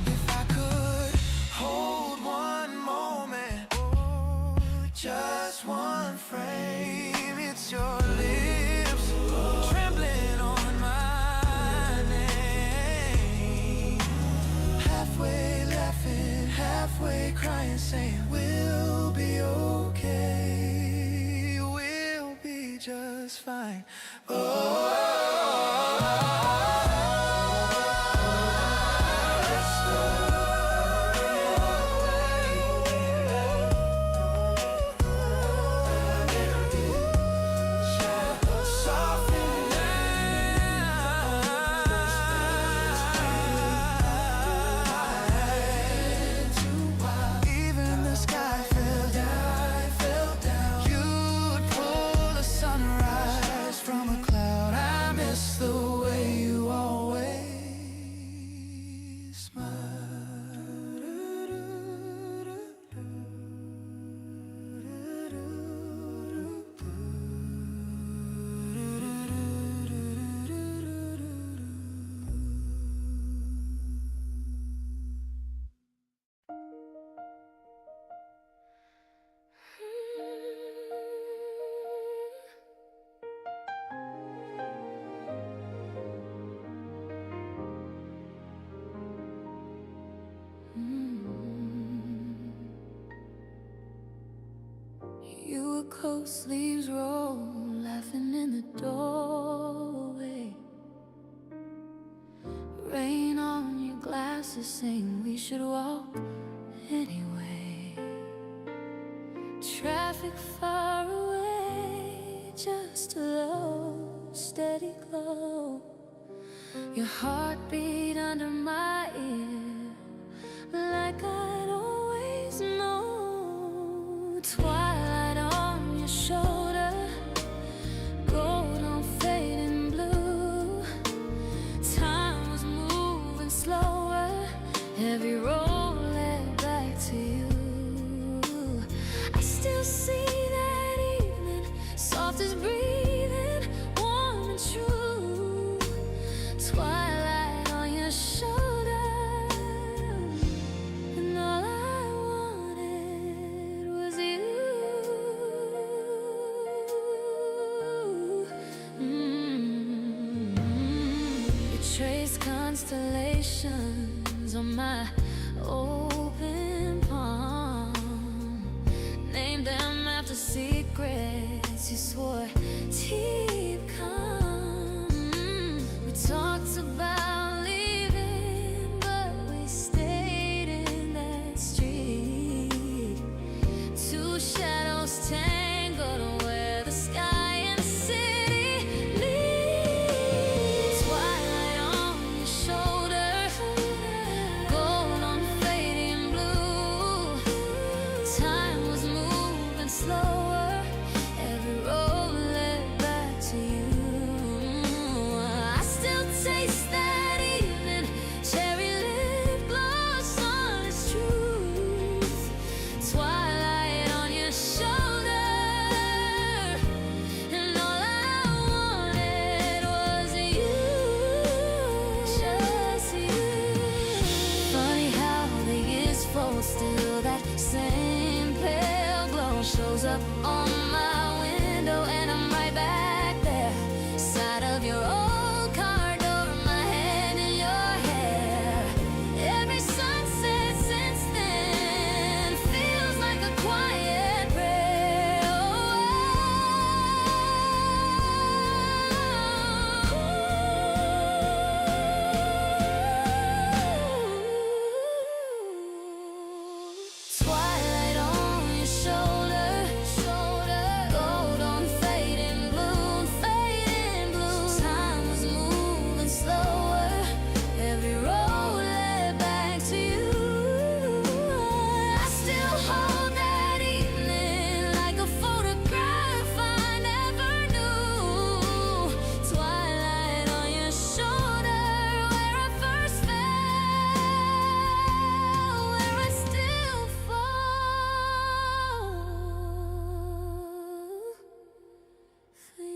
Speaker 2: If I could hold one moment, oh, just one frame, it's your lips trembling on my name, halfway laughing, halfway crying, saying we'll be okay, we'll be just fine. Even the sky fell down, you'd pull the sunrise from a cloud. I miss the way you always You were cold sleeves roll, laughing in the doorway. Rain on your glasses, saying we should walk anyway. Traffic far away, just a low, steady glow. Your heartbeat under my ear, like I'd always known. Twilight on your shoulder, gold on fading blue. Time was moving slower, every road led back to you. I still see that evening, soft as breathing, warm and true. Twilight on your shoulder, and all I wanted was you. You traced constellations on my open palm, named them after secrets you
Speaker 1: swore deep calm. We talked about leaving, but we stayed in that street. Two shadows tangled where the sky and the city meet. Twilight on your shoulder, gold on fading blue. Time was moving slower, every road led back to you. I still taste that evening, cherry lip gloss on its truth. Twilight on your shoulder, and all I wanted was you, just you. Funny how the years fold, still that same pale glow shows up on my window, and I'm right back there, side of your old car door, my hand in your hair. Every sunset since then feels like a quiet prayer. Twilight on your shoulder, gold on fading blue, fading blue. Time was moving slower, every road led back to you. I still hold that evening like a photograph I never knew. Twilight on your shoulder, where I first fell, where I still fall for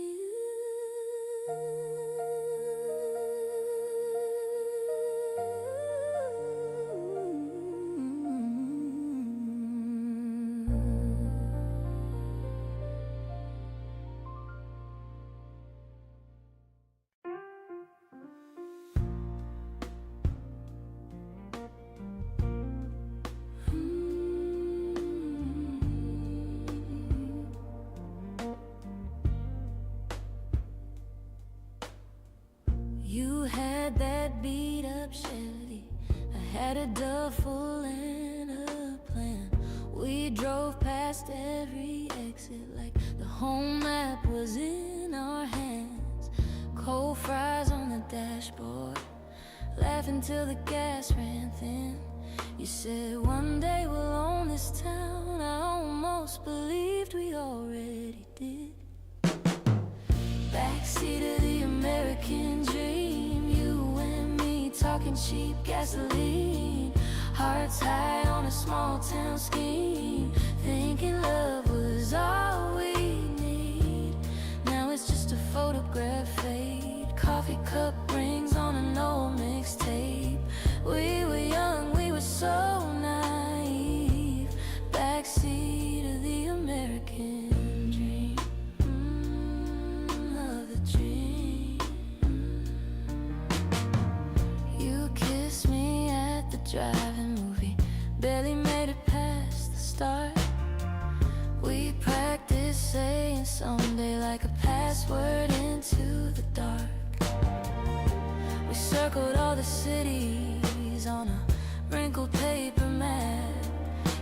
Speaker 1: You had that beat up Chevy, I had a duffel and a plan. We drove past every exit like the home map was in our hands. Cold fries on the dashboard, laughing till the gas ran thin. You said one day we'll own this town, I almost believed we already did. Backseat of the American dream, you and me talking cheap gasoline. Hearts high on a small town scheme, thinking love was all we need. Now it's just a photograph fade, coffee cup rings on an old mixtape. We were young, we were so naive. Backseat of the American dream, of the dream. You kissed me at the drive-in movie, barely made it past the start. We practiced saying someday like a password into the dark. We circled all the cities on a wrinkled paper map.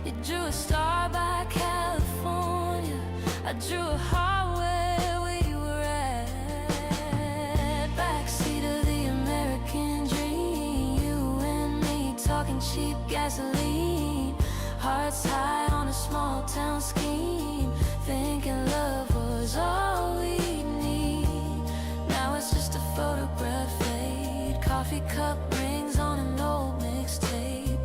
Speaker 1: You drew a star by California, I drew a heart where we were at. Backseat of the American dream, you and me talking cheap gasoline. Hearts high on a small town scheme, thinking love was all we need. Now it's just a photograph fade, coffee cup rings on an old mixtape.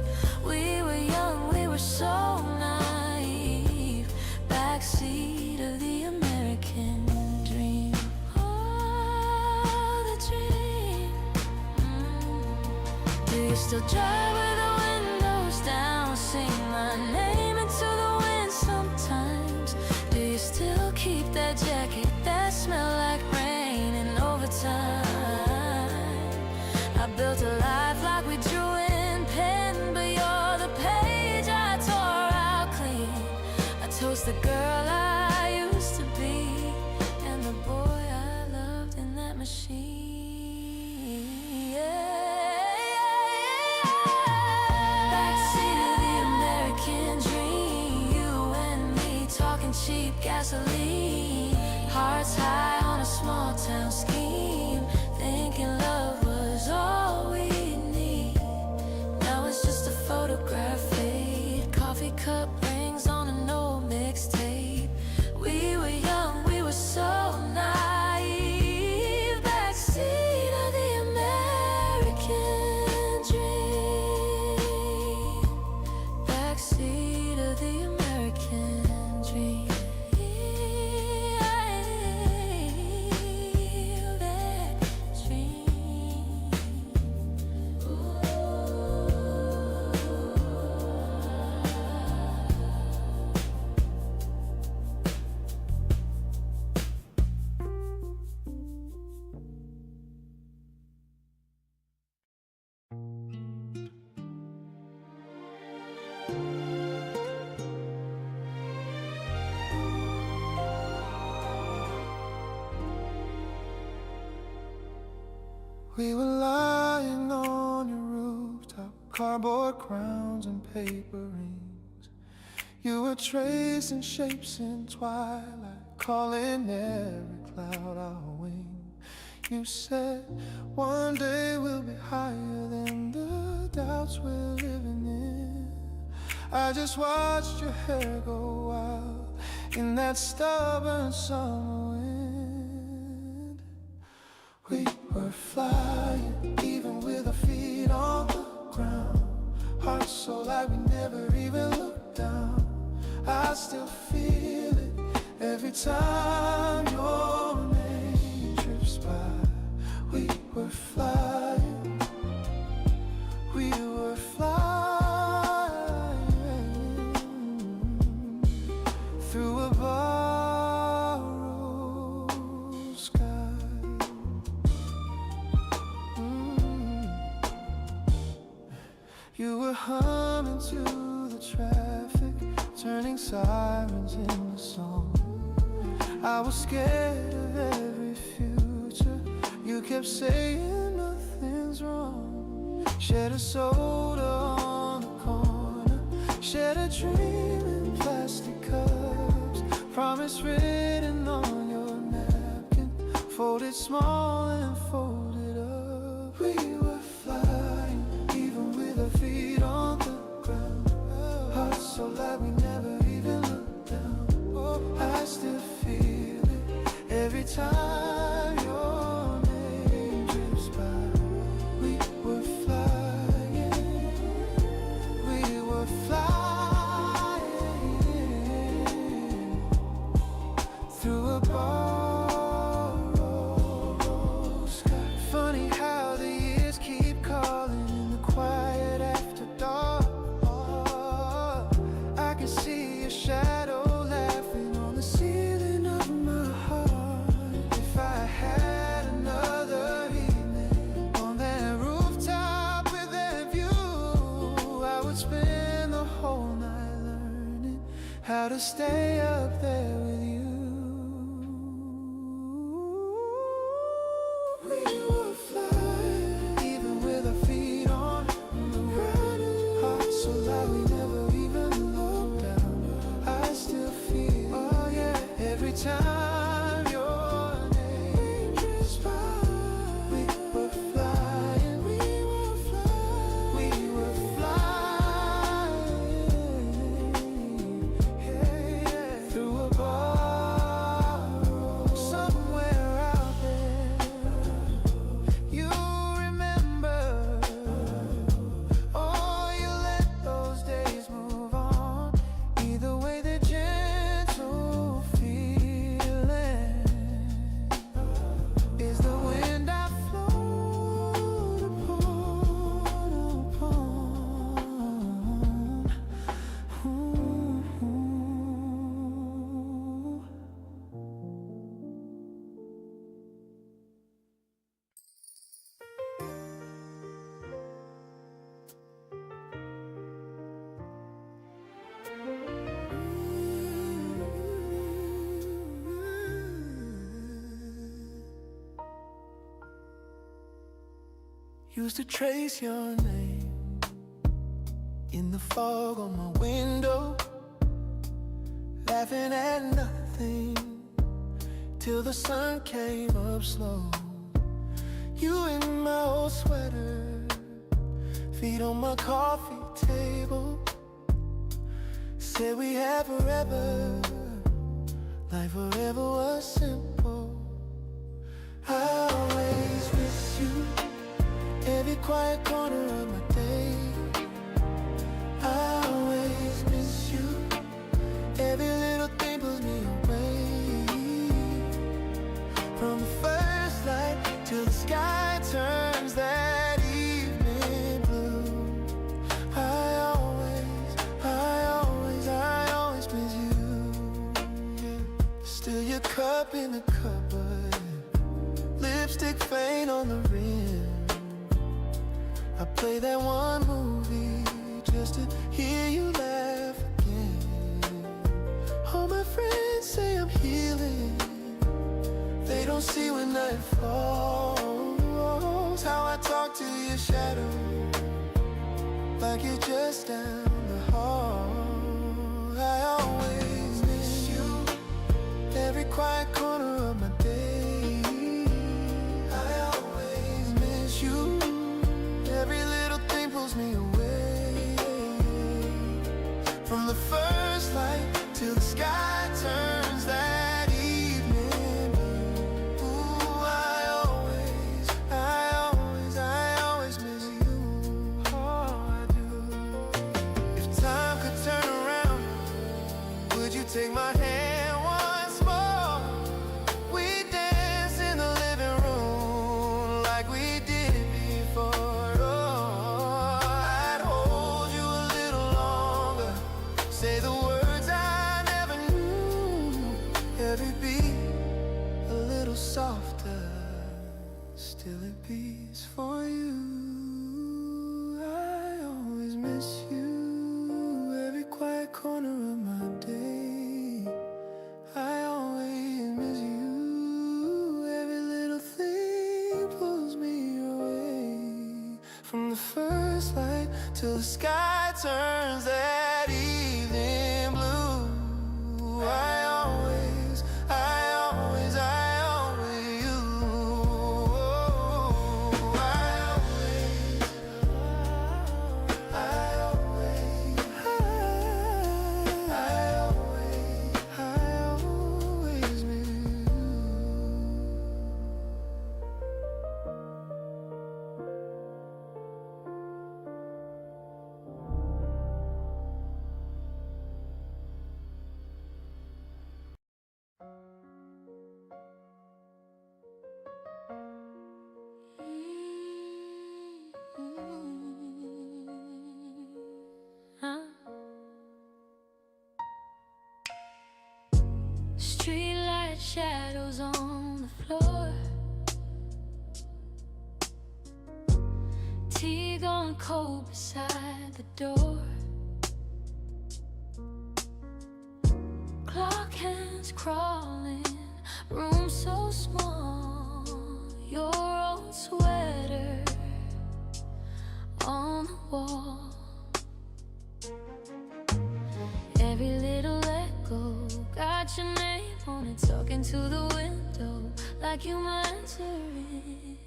Speaker 1: We were young, we were so naive. Backseat of the American dream. Oh, the dream. Do you still drive with the windows down, sing my name into the wind sometimes? Do you still keep that jacket that smell like rain and overtime? I built a life like we drew in pen, but you're the page I tore out clean. I toast the girl I used to be, machine. Backseat of the American dream. You and me talking cheap gasoline. Hearts high on a small town scheme. Thinking love was all we need. Now it's just a photograph fade. Coffee cup rings on an old mixtape. We were young, we were so naive. Backseat of the American dream. Backseat of the American dream.
Speaker 2: We were lying on your rooftop, cardboard crowns and paper rings. You were tracing shapes in twilight, calling every cloud our wing. You said one day we'll be higher than the doubts we're living in. I just watched your hair go wild in that stubborn summer wind. We were flying, even with our feet on the ground. Hearts so light we never even looked down. I still feel it every time your name trips by. We were flying, we were flying through a borrowed sky. You were humming to the traffic, turning sirens into song. I was scared of every future. You kept saying nothing's wrong. Shared a soda on the corner, shared a dream in plastic cups. Promise written on your napkin, folded small and folded up. We were flying, even with our feet on the ground. Hearts so light we never even looked down. I still feel it every time your name drips by. We were flying, we were flying through a borrowed sky. Funny how the years keep calling in the quiet after dark. I can see your shadow laughing on the ceiling of my heart. If I had another evening on that rooftop with that view, I would spend the whole night learning how to stay up there with you. We were flying, even with our feet on the ground. Hearts so light we never even looked down. I still feel, oh yeah, every time your name drips by. We were flying, we were flying, we were flying, yeah, yeah, through a borrow somewhere out there. You remember, oh, you let those days move on. Either way, they're gentle feelings. Used to trace your name in the fog on my window, laughing at nothing till the sun came up slow. You in my old sweater, feet on my coffee table, said we had forever, life forever was simple. I always miss you, every quiet corner of my day. I always miss you, every little thing pulls me away. From the first light till the sky turns that evening blue. I always miss you, yeah. Still your cup in the cupboard, lipstick stain on the rim. I play that one movie just to hear you laugh again. All my friends say I'm healing, they don't see when night falls, how I talk to your shadow like you're just down the hall. I always miss you, every quiet corner of my day. I always miss you, every little thing pulls me away. From the first light till the sky turns that evening blue. Ooh, I always miss you. Oh, I do. If time could turn around, would you take my hand once more? We dance in the living room like we did it before. Oh, I'd hold you a little longer, say the words I never knew. Every beat a little softer, still it beats for you. I always miss you, every quiet corner of my day. I always miss you, every little thing pulls me away. From the first light till the sky turns that evening blue. I always you. I always miss you.
Speaker 1: Streetlight shadows on the floor, tea gone cold beside the door, clock hands crawling, room so small, your old sweater on the wall. Every little echo got your name on it, talking to the window like you answer it.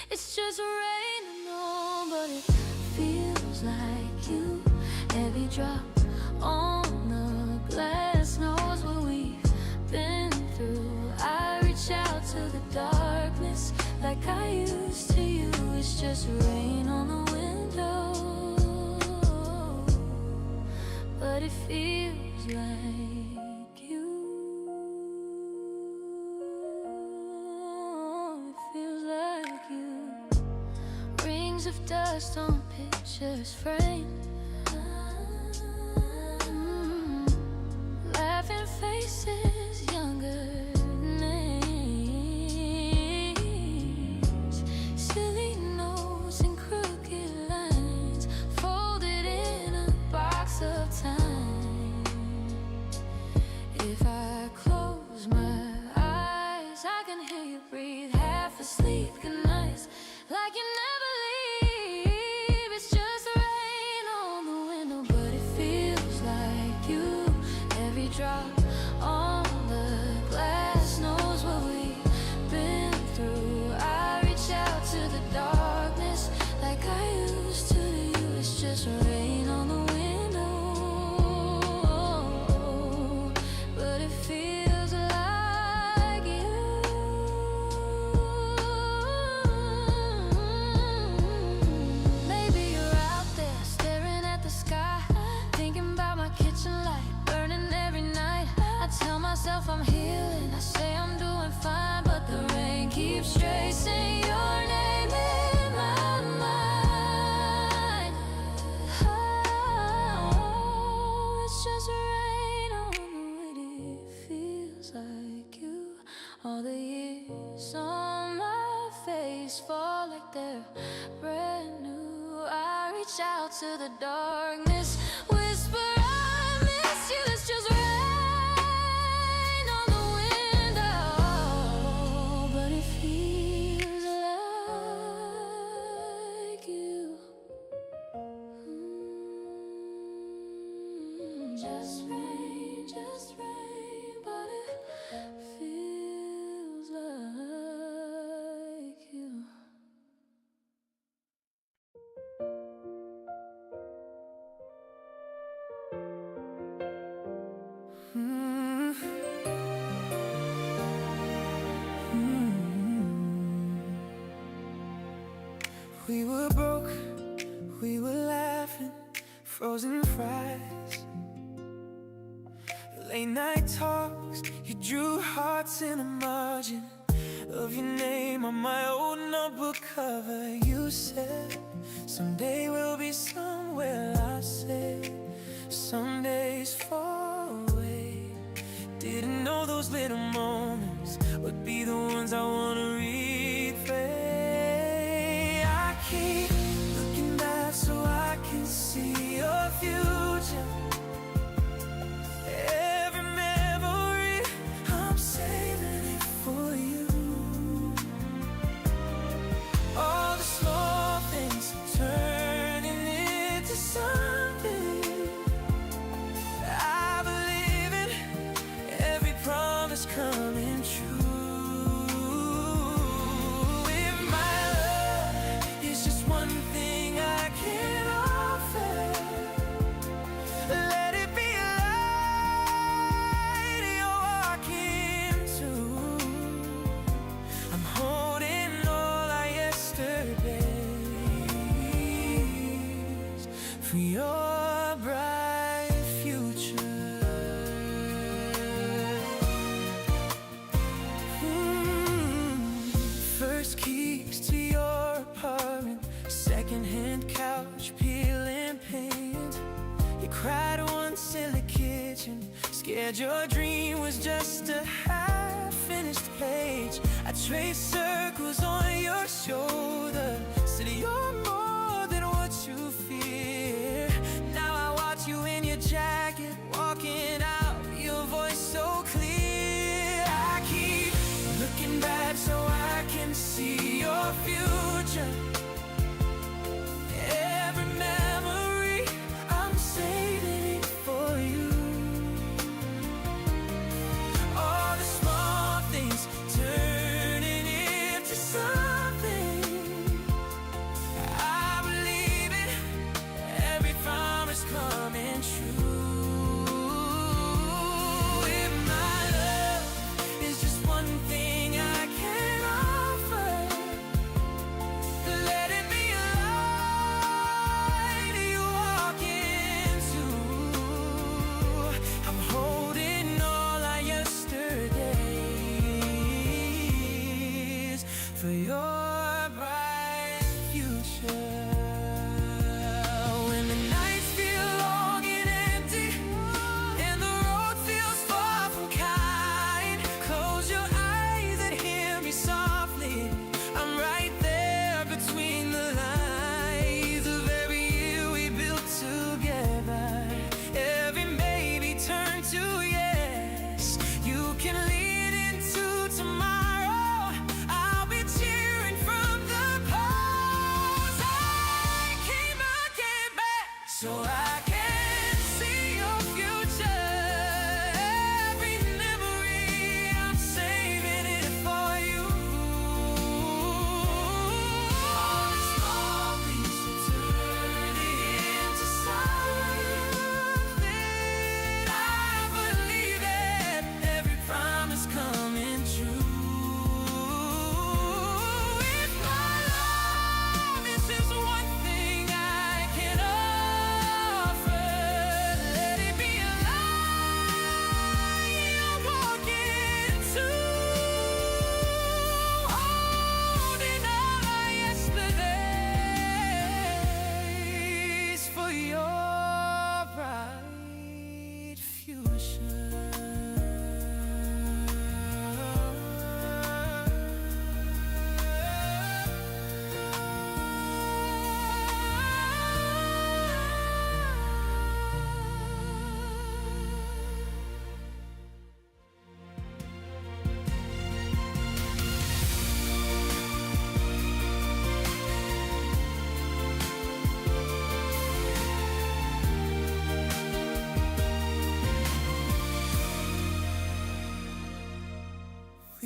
Speaker 1: It's just raining on, but it feels like you. Every drop on the glass knows what we've been through. I reach out to the darkness like I used to you. It's just rain on the window, but it feels like you. It feels like you. Rings of dust on pictures framed, laughing faces, younger names, silly notes and crooked lines folded in a box of time. If I close my eyes, I can hear you breathe, half asleep, good nights, like you never leave. keeps tracing your name in my mind. Oh, it's just rain on the wind. It feels like you. All the years on my face fall like they're brand new. I reach out to the darkness, whisper I miss you. It's just rain on the window, but it feels like you. Just rain, but it feels like you.
Speaker 2: We were broke, we were laughing, frozen fries. Late night talks, you drew hearts in the margin of your name on my old notebook cover. You said, someday we'll be somewhere. I said, some days far away. Didn't know those little moments would be the ones I wanna replay. I keep looking back so I can see your future. Every memory, I'm saving it for you. All the small things turning into something. I believe in every promise coming true. If my love is just one thing I can offer, let it be a light you're walking to. I'm holding all our yesterdays for your bright future. First keys to your apartment, second-hand couch, peeling paint. You cried once in the kitchen, scared your dream was just a half-finished page. I traced circles on your shoulder, said you're more than what you fear. Now I watch you in your jacket, walking out, your voice so clear. I keep looking back so I can see your future. Every memory, I'm saving it for you. All the small things turning into something. I believe it, every promise coming true. If my love is just one thing I can offer, let it be a light you walk into. I'm holding all our yesterdays for your bright future. When the nights feel long and empty and the road feels far from kind, close your eyes and hear me softly. I'm right there between the lines of every year we built together. Every maybe turn to yes. You can lead into tomorrow. I'll be cheering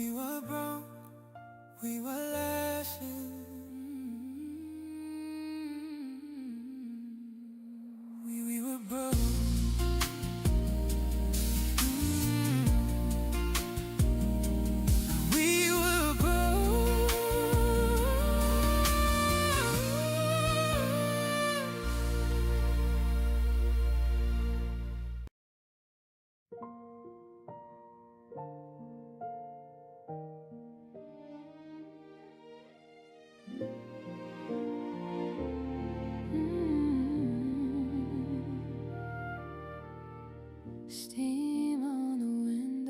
Speaker 2: We were broke, we were laughing.